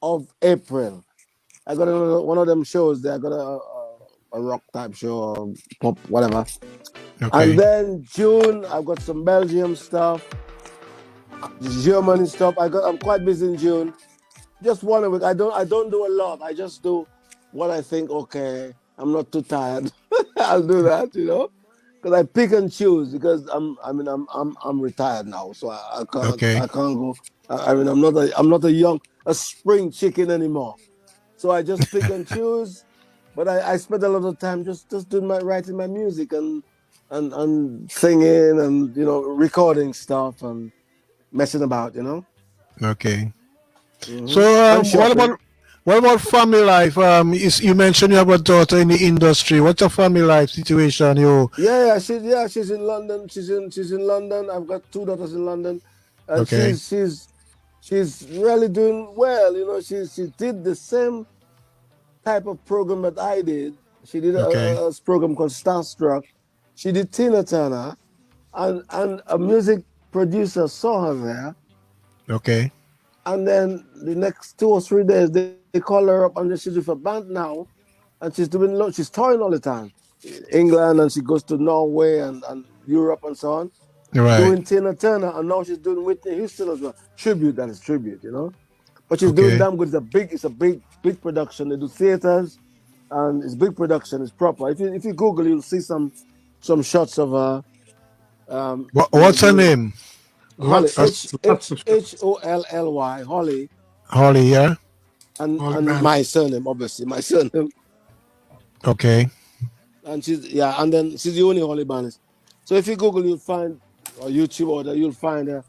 of April. I got one of them shows there. I got a rock type show or pop, whatever. Okay. And then June, I've got some Belgium stuff, Germany stuff. I'm quite busy in June. Just 1 week. I don't do a lot. I just do what I think. Okay, I'm not too tired. I'll do that, because I pick and choose. Because I'm retired now, so I can't. Okay. I can't go. I'm not a spring chicken anymore. So I just pick and choose. But I spend a lot of time just doing writing my music and singing and recording stuff and messing about, Okay. Mm-hmm. So what about family life? You mentioned you have a daughter in the industry. What's your family life situation? She's in London. She's in London. I've got 2 daughters in London. And Okay. she's really doing well. She did the same type of program that I did. She did a program called Starstruck. She did Tina Turner, and a music producer saw her there. Okay. And then the next 2 or 3 days, they call her up, and then she's with a band now, and she's touring all the time, England, and she goes to Norway and Europe and so on, Right. doing Tina Turner, and now she's doing Whitney Houston as well. Tribute, but she's doing damn good. It's a big production. They do theaters, and it's big production. It's proper. If you Google, you'll see some shots of her. What's her name? Holly, Lots of Holly, Holly. Holly, yeah. And Bannis. my surname, obviously, my surname. Okay. And she's the only Holly Bannis. So if you Google, you'll find, or YouTube order, you'll find her.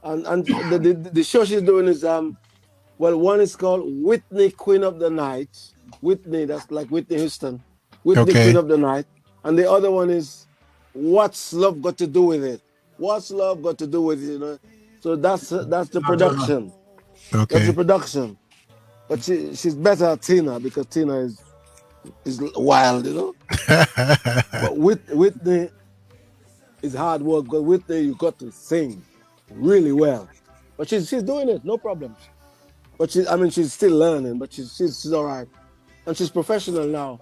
And the show she's doing is one is called Whitney Queen of the Night. Whitney, that's like Whitney Houston. Whitney Queen of the Night. And the other one is What's Love Got to Do with It? What's love got to do with it? So that's the production. Okay. That's the production. But she's better at Tina because Tina is wild, But Whitney is hard work. Because Whitney, you got to sing really well. But she's doing it, no problems. But she's still learning, but she's all right. And she's professional now.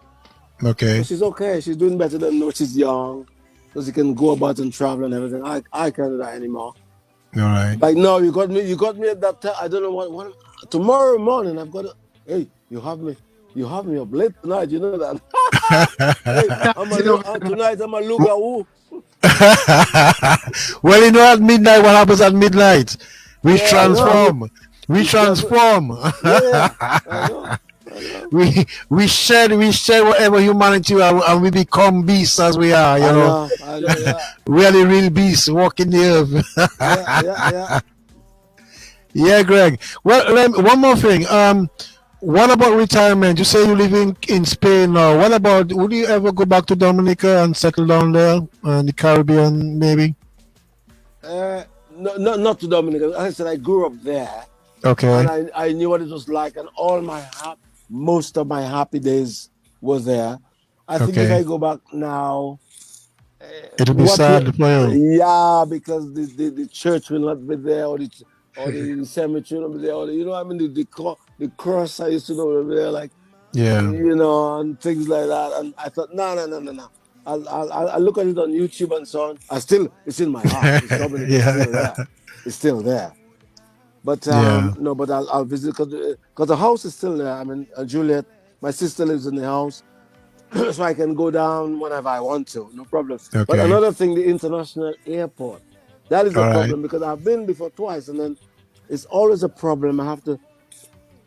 Okay. So she's okay. She's doing better than when she's young. So she can go about and travel and everything. I can't do that anymore. All right. Like, no, you got me at that time. I don't know what tomorrow morning I've got to, hey, you have me up late tonight, you know that. Hey, tonight I'm a Lugawu. Well, at midnight, what happens at midnight? We transform. We transform. I know. We shed whatever humanity and we become beasts as we are, I know, yeah. Really real beasts walking the earth. Yeah. Yeah, Greg. Well, one more thing. What about retirement? You say you live in Spain now. What about, would you ever go back to Dominica and settle down there in the Caribbean, maybe? No, not to Dominica. As I said, I grew up there. Okay. And I knew what it was like, and most of my happy days was there. I think if I go back now, It'll be sad for you. Yeah, because the church will not be there, or the cemetery will not be there, or you know, I mean, the cross I used to know will be there, like, you know, and things like that. And I thought, no. I'll look at it on YouTube and so on. It's in my heart. It's still there. It's still there. But no, but I'll visit because the house is still there. I mean, Juliet, my sister lives in the house, so I can go down whenever I want to. No problem. Okay. But another thing, the international airport, that is a problem because I've been before twice, and then it's always a problem. I have to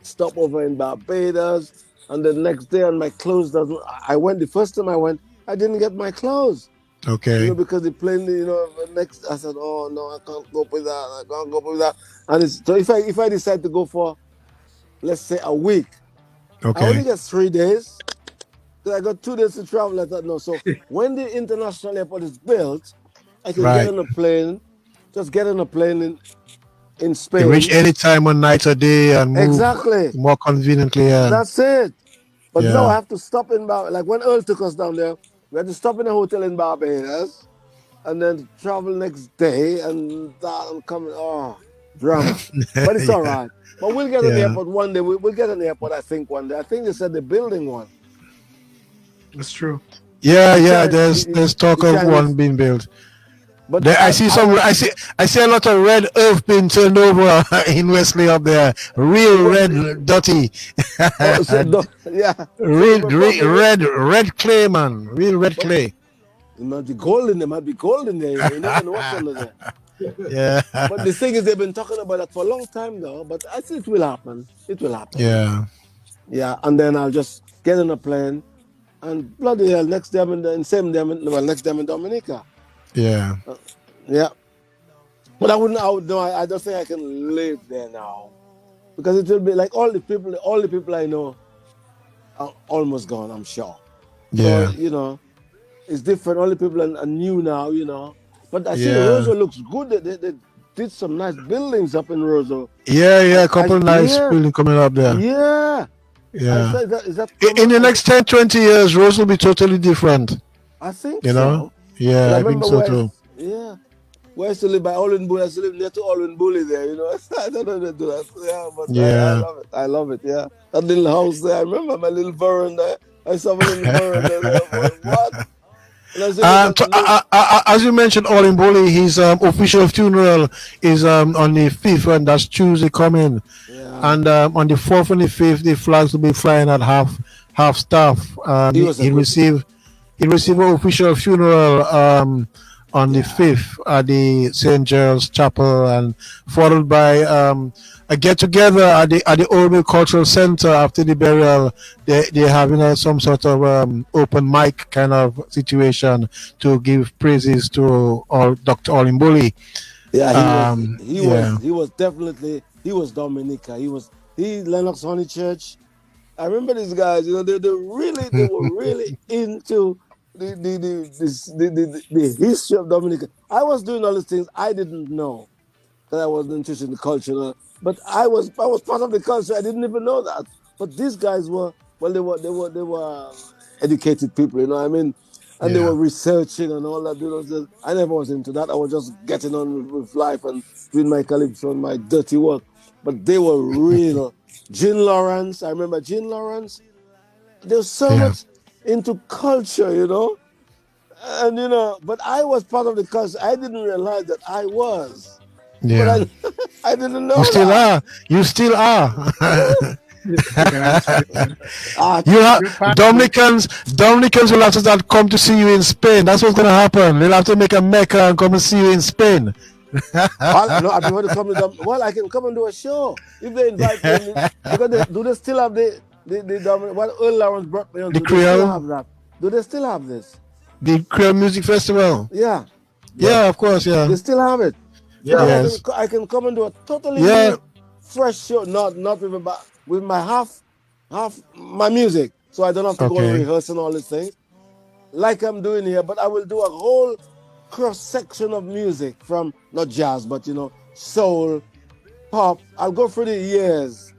stop over in Barbados, and the next day, and my clothes doesn't. The first time I went, I didn't get my clothes. Okay. You know, because the plane, you know, next I said, oh no, I can't go with that. I can't go with that. And so if I decide to go for, let's say, a week, I only get 3 days. So I got 2 days to travel. I thought, no. So when the international airport is built, I can get on a plane, just get on a plane in Spain. You reach any time on night or day and move more conveniently. That's it. But now I have to stop in Barbados. Like when Earl took us down there, we had to stop in a hotel in Barbados and then travel next day and come. Oh, drama. But it's all right. But we'll get an airport one day. We'll get an airport, I think, one day. I think they said they're building one. That's true. Yeah. There's talk of one being built. But I see a lot of red earth being turned over in Wesley up there. Real red dirty. Red clay, man. Real red clay. It might be gold in there. You never know what's under there. Yeah. But the thing is, they've been talking about that for a long time now. But I think it will happen. It will happen. Yeah. Yeah, and then I'll just get on a plane, and bloody hell, next day I'm in Dominica. Yeah. Yeah. But I don't think I can live there now. Because it will be like all the people I know are almost gone, I'm sure. Yeah. So, you know, it's different. All the people are new now, you know. But I see Roseau looks good. They did some nice buildings up in Roseau. Yeah, a couple nice buildings coming up there. Yeah. In the next 10, 20 years, Roseau will be totally different. I think you know? Yeah, I think so too. Yeah. Where I used to live by Olin Bully, I used to live near to Olin Bully there, you know. I don't know how to do that. Yeah, but I love it, yeah. That little house there, I remember my little veranda. I saw my little veranda there. What? As you mentioned, Olin Bully, his official funeral is on the 5th, and that's Tuesday coming. Yeah. And on the 4th and the 5th, the flags will be flying at half staff. He received an official funeral on the 5th at the St. Gerald's Chapel, and followed by a get-together at the Old Mill Cultural Center after the burial. They're having some sort of open mic kind of situation to give praises to Dr. Olin Bully. Yeah, he was definitely Dominica. He Lennox Honey Church. I remember these guys. You know, they were really into the history of Dominica. I was doing all these things I didn't know, that I wasn't interested in the culture. But I was part of the culture. I didn't even know that. But these guys were they were educated people, you know what I mean? And they were researching and all that. You know, I never was into that. I was just getting on with life and doing my calypso and my dirty work. But they were real. Jean Lawrence, I remember Jean Lawrence. There was so much into culture, you know. And you know, but I was part of the culture. I didn't realize that I was. Yeah. But I didn't know. You still are. You have Dominicans will have to start come to see you in Spain. That's what's gonna happen. They'll have to make a Mecca and come and see you in Spain. I prefer to come to them. Well, I can come and do a show if they invite me. Because do they still have the what Earl Lawrence brought me on? The Creole. Do they still have this? The Creole Music Festival. Yeah. Yeah, of course. Yeah. They still have it. Yeah. Yes. I can come and do a totally new, fresh show. Not with my half my music, so I don't have to go and rehearse and all these things like I'm doing here. But I will do a whole cross section of music from not jazz, but you know, soul, pop. I'll go through the years.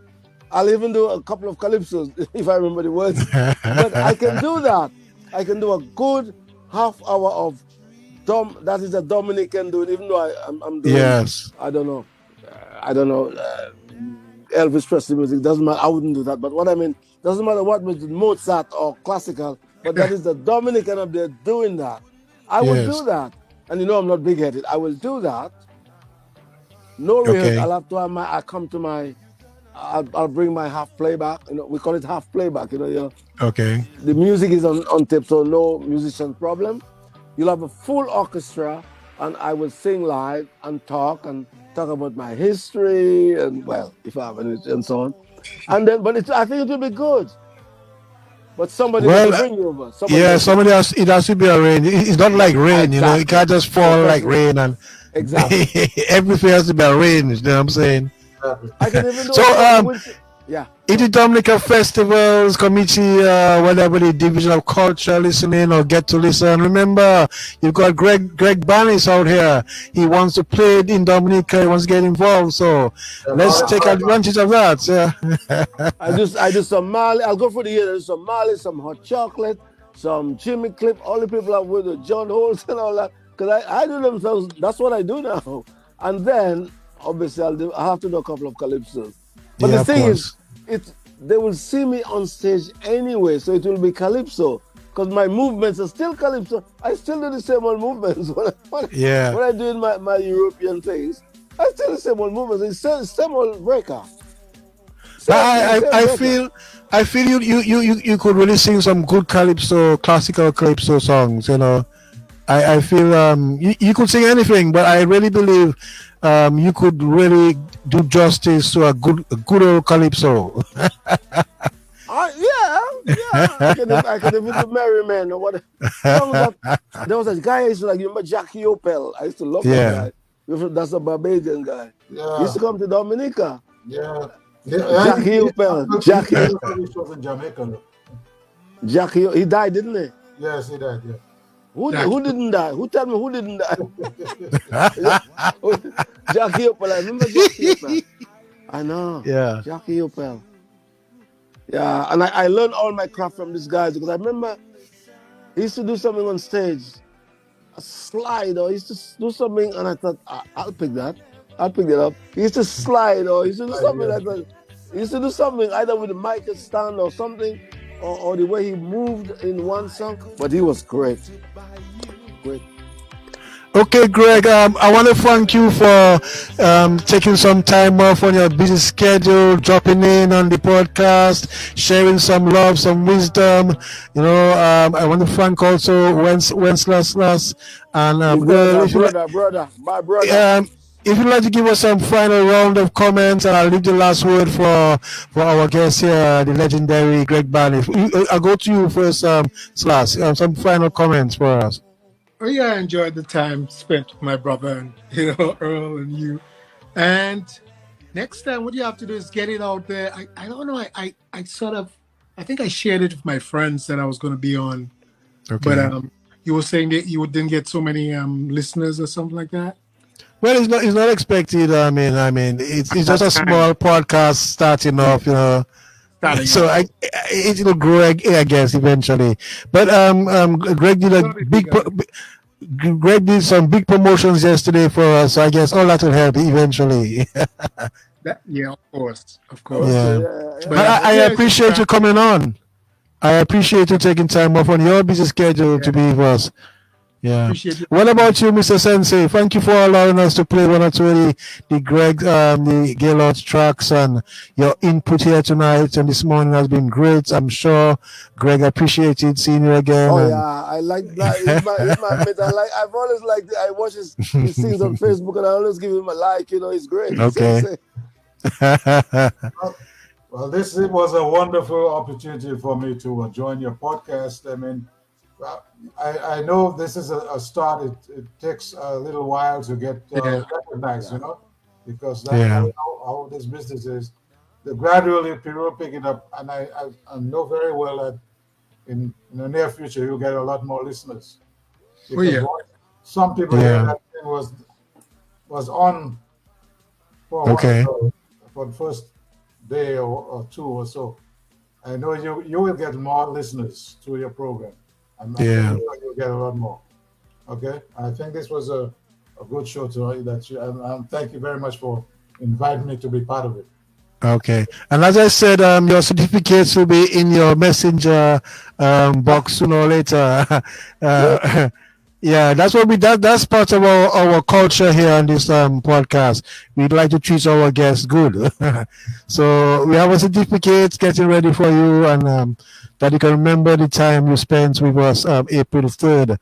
I'll even do a couple of calypsos if I remember the words. But I can do that. I can do a good half hour of that is a Dominican dude. Even though I'm doing, Yes. I don't know, Elvis Presley music. Doesn't matter. I wouldn't do that. But what I mean, doesn't matter what music, Mozart or classical. But that is the Dominican up there doing that. I will do that. And I'm not big-headed. I will do that. No rehearsal. I'll have to have I'll bring my half playback. We call it half playback. Okay. The music is on tape, so no musician problem. You'll have a full orchestra, and I will sing live and talk about my history and, well, if I have any, and so on. And then, I think it will be good. But somebody has to bring you over. Somebody else. It has to be arranged. It's not like rain, exactly. It can't just fall like rain, and everything has to be arranged. You know what I'm saying? I can even do in the Dominica festivals committee, whatever the division of culture listening or get to listen. Remember, you've got Greg Bannis out here. He wants to play in Dominica. He wants to get involved. So let's take advantage of that. I do some Mali. I'll go for the year. There's some Mali, some hot chocolate, some Jimmy Clip. All the people I'm with, John Holtz and all that. Because I do themselves. That's what I do now. And then obviously I'll have to do a couple of calypsos. But the thing is, they will see me on stage anyway, so it will be calypso. Because my movements are still calypso. I still do the same old movements. When I do in my European things, I still do the same old movements. It's the same old breaker. I feel you could really sing some good classical calypso songs. I feel you could sing anything, but I really believe you could really do justice to a good old calypso. I can even do Merry Man or what. There was a guy I used to like. You remember Jackie Opel? I used to love that guy. That's a Barbadian guy. Yeah. He used to come to Dominica. Yeah. Jackie Opel. Jackie. He was in Jamaica. Jackie, he died, didn't he? Yes, he died. Yeah. Who didn't die? Who tell me who didn't die? Jackie Opel. I remember Jackie Opel. I know. Yeah. Jackie Opel. Yeah, and I learned all my craft from these guys because I remember he used to do something on stage, a slide, or he used to do something, and I thought, I'll pick that. I'll pick it up. He used to slide, or he used to do something like that. He used to do something either with the mic stand or something, or the way he moved in one song. But he was great. Great. Okay, Greg, I want to thank you for taking some time off on your busy schedule, dropping in on the podcast, sharing some love, some wisdom. I want to thank also Wenceslas and my brother. If you'd like to give us some final round of comments, and I'll leave the last word for our guest here, the legendary Greg Bannis. I'll go to you first, Slash. Some final comments for us. Oh yeah, I enjoyed the time spent with my brother and Earl and you. And next time, what you have to do is get it out there. I don't know. I think I shared it with my friends that I was going to be on. Okay. But you were saying that you didn't get so many listeners or something like that. Well, it's not expected. I mean, it's just a small podcast starting off. So it'll grow, I guess, eventually. But Greg did some big promotions yesterday for us. So I guess all that will help eventually. Yeah, of course. Yeah. But I appreciate you coming on. I appreciate you taking time off on your busy schedule to be with us. Yeah. What about you, Mr. Sensay? Thank you for allowing us to play one or two of the Gaylords tracks, and your input here tonight and this morning has been great. I'm sure Greg appreciated seeing you again. Oh yeah, I like that. He's my mate. I've always liked it. I watch his things on Facebook, and I always give him a like. He's great. Okay. Well, this was a wonderful opportunity for me to join your podcast. I mean, I know this is a start. It takes a little while to get recognized, because that's how this business is. Gradually, people pick it up, and I know very well that in the near future you'll get a lot more listeners. Because some people here that thing was on for the first day or two or so. I know you will get more listeners through your program. I'm sure you'll get a lot more. Okay, I think this was a good show tonight. Thank you very much for inviting me to be part of it. Okay, and as I said, your certificates will be in your messenger box sooner or later. Yeah, that's what that's part of our culture here on this podcast. We'd like to treat our guests good. So we have a certificate getting ready for you, and that you can remember the time you spent with us April 3rd,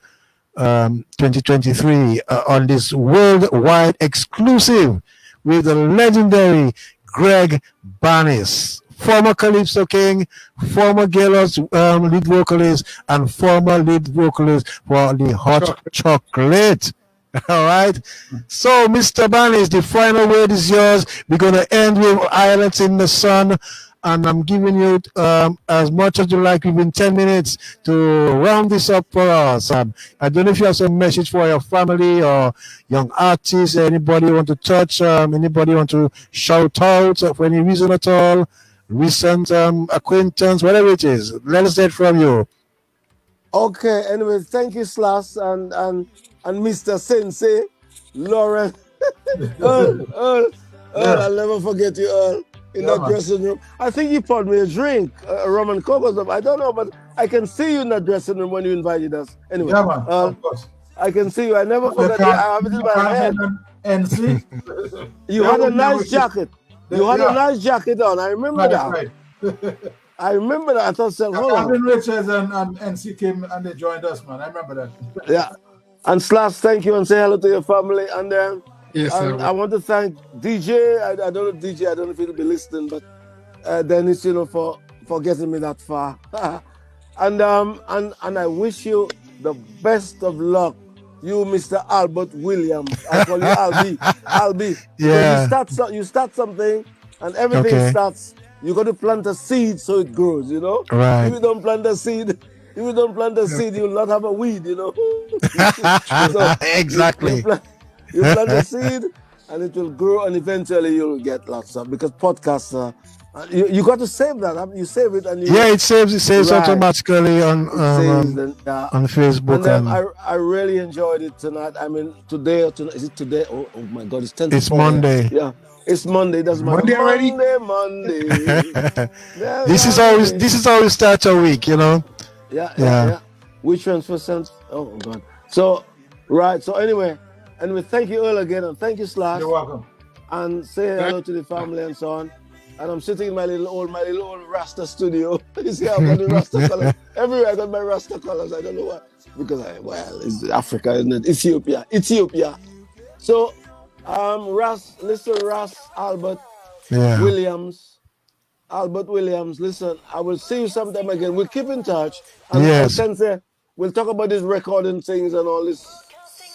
2023, on this worldwide exclusive with the legendary Greg Bannis, former Calypso King, former Gaylords lead vocalist, and former lead vocalist for the Hot Chocolate. All right. So, Mr. Bannis, the final word is yours. We're going to end with Islands in the Sun. And I'm giving you as much as you like within 10 minutes to round this up for us. I don't know if you have some message for your family or young artists, anybody you want to touch, anybody you want to shout out for any reason at all, recent acquaintance, whatever it is. Let us hear from you. Okay, anyway, thank you, Slash, and Mr. Sensay, Lauren, Earl, I'll never forget you, Earl. In that dressing room, I think you poured me a drink, a rum and coke or something. I don't know, but I can see you in that dressing room when you invited us. Anyway, of course. I can see you. I never forgot you. I have it in my head. NC. You had a nice jacket. You had a nice jacket on. I remember that. Right. I remember that. I thought, hold on. Calvin Richards and NC came and they joined us, man. I remember that. Yeah. And Slash, thank you and say hello to your family. And then. Yes, and I want to thank DJ. I don't know DJ. I don't know if he'll be listening, but Dennis, for getting me that far. and I wish you the best of luck. You, Mr. Albert Williams. I call you Albie. Yeah. You start something, and everything starts. You got to plant a seed so it grows. Right. If you don't plant a seed, you'll not have a weed. So, exactly. You plant a seed and it will grow, and eventually you'll get lots of, because podcasts you got to save that. You save it and it saves automatically on Facebook. And I really enjoyed it tonight. I mean, today is it today? Oh my God, it's 10. It's Monday. Yeah, it's Monday. That's Monday already. Monday. This is how we start our week. Yeah. We transfer sense. Oh God. So anyway. And we thank you all again, and thank you, Slash. You're welcome. And say hello to the family and so on. And I'm sitting in my little old Rasta studio. You see, I've got the Rasta colors. Everywhere I got my Rasta colors. I don't know why. Because it's Africa, isn't it? Ethiopia. So, Ras Albert Williams. Listen, I will see you sometime again. We'll keep in touch. And Sensay, we'll talk about these recording things and all this.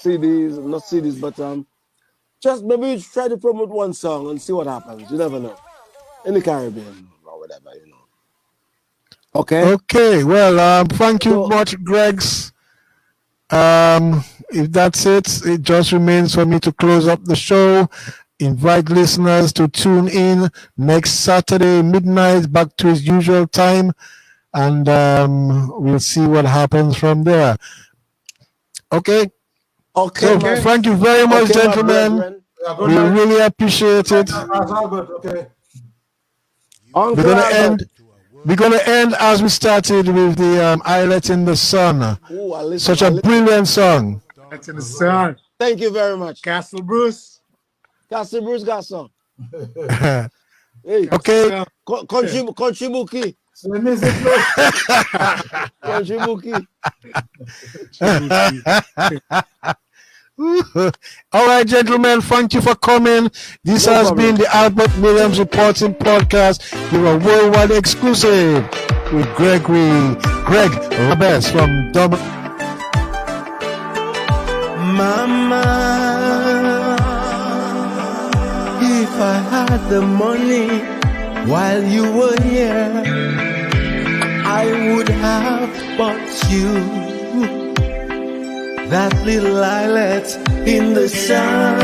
CDs, not CDs, but just maybe try to promote one song and see what happens. You never know. In the Caribbean or whatever, Okay. Okay. Well, thank you much, Gregs. If that's it, it just remains for me to close up the show. Invite listeners to tune in next Saturday midnight, back to his usual time, and we'll see what happens from there. Okay. Okay. So, thank you very much, gentlemen. We really appreciate it. Okay. We're gonna end as we started with the Islet in the Sun. Such a brilliant song. Islet in the Sun. Thank you very much. Castle Bruce Gasson. Hey. Okay. Conchibuki. Conchibuki. All right, gentlemen, thank you for coming. This has been the Albert Williams Reporting Podcast. You're a worldwide exclusive with Greg Bannis from Dominica. Mama, if I had the money while you were here, I would have bought you that little islet in the sun.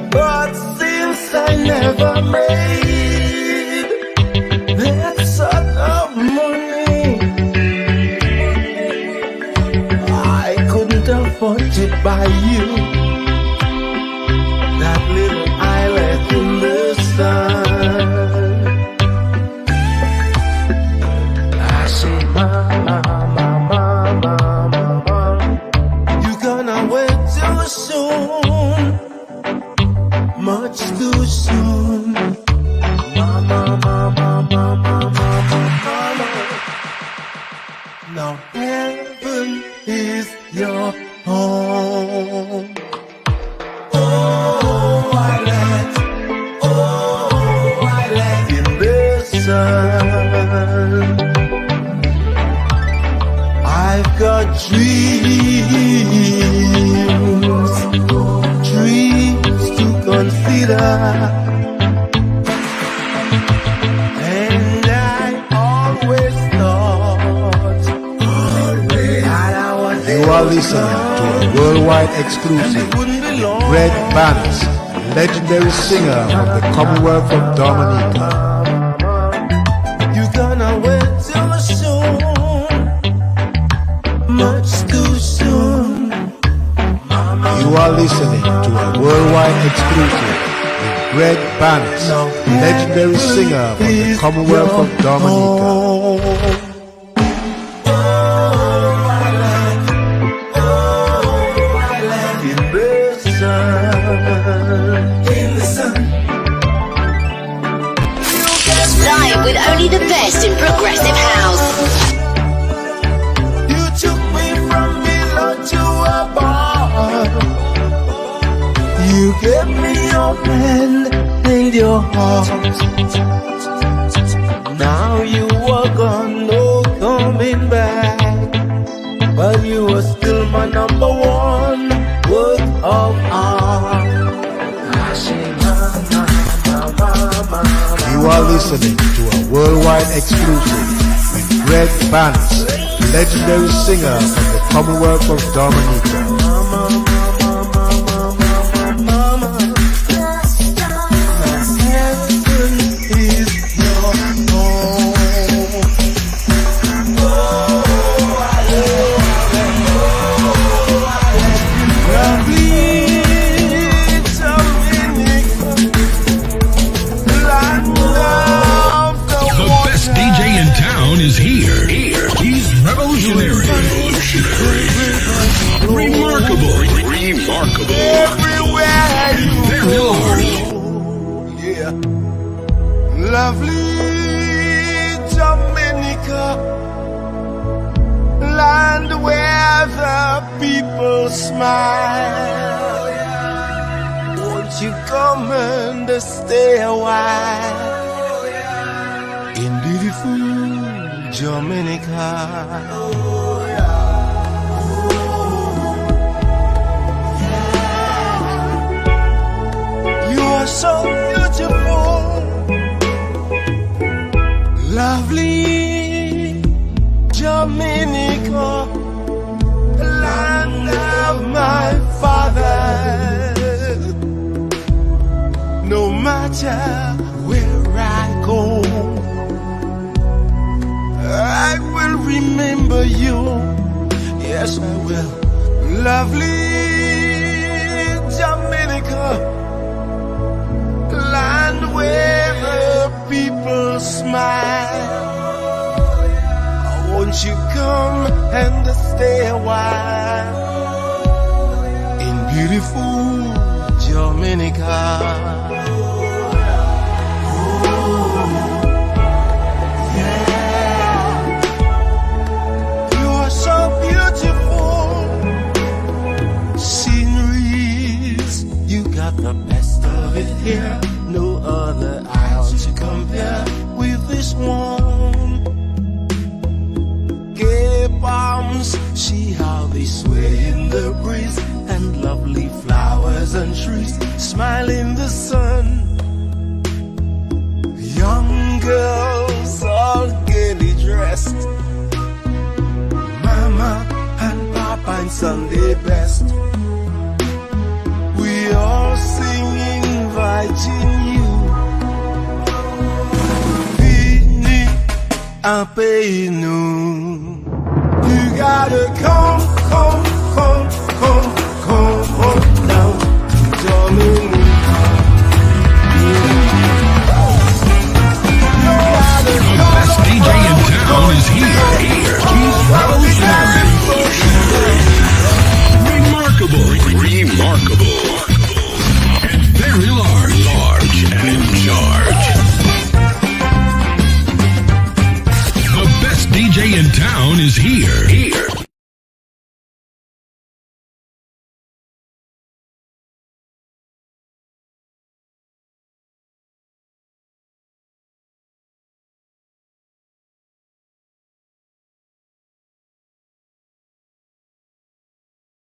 But since I never made that sort of money, soon, much too soon. Mama, mama, mama, mama, mama. Now heaven is your home. Oh, I let in the sun. I've got dreams to consider, and I always thought that I was. You are listening to a worldwide exclusive with Greg Bannis, legendary singer from the Commonwealth of Dominica. You're gonna wait till soon, much too soon. You are listening to a worldwide exclusive with Greg Bannis, legendary singer from the Commonwealth of Dominica. Live with only the best in progressive house. You took me from below to above. You gave me your hand and your heart. Now you are gone, no coming back. But you are still my number one work of art. You are listening to a worldwide exclusive with Greg Bannis, legendary singer from the Commonwealth of Dominica. Is here. He's revolutionary. Remarkable. Everywhere you go. Yeah. Lovely Dominica, land where the people smile. Won't you come and stay a while in beautiful Dominica? You are so beautiful, lovely Dominica, land of my father. No matter where I go, I will remember you. Yes, I will. Lovely Dominica, land where the people smile. Won't you come and stay a while in beautiful Dominica? So beautiful sceneries, you got the best of it here. No other isle to compare with this one. Gay palms, see how they sway in the breeze, and lovely flowers and trees smile in the sun. Young girls all gaily dressed, Mama and Papa and Sunday best. We all sing inviting you. Fini a pays nous. You gotta come home now to Dominica. The best DJ in town is here. He's revolutionary. Remarkable. DJ in town is here.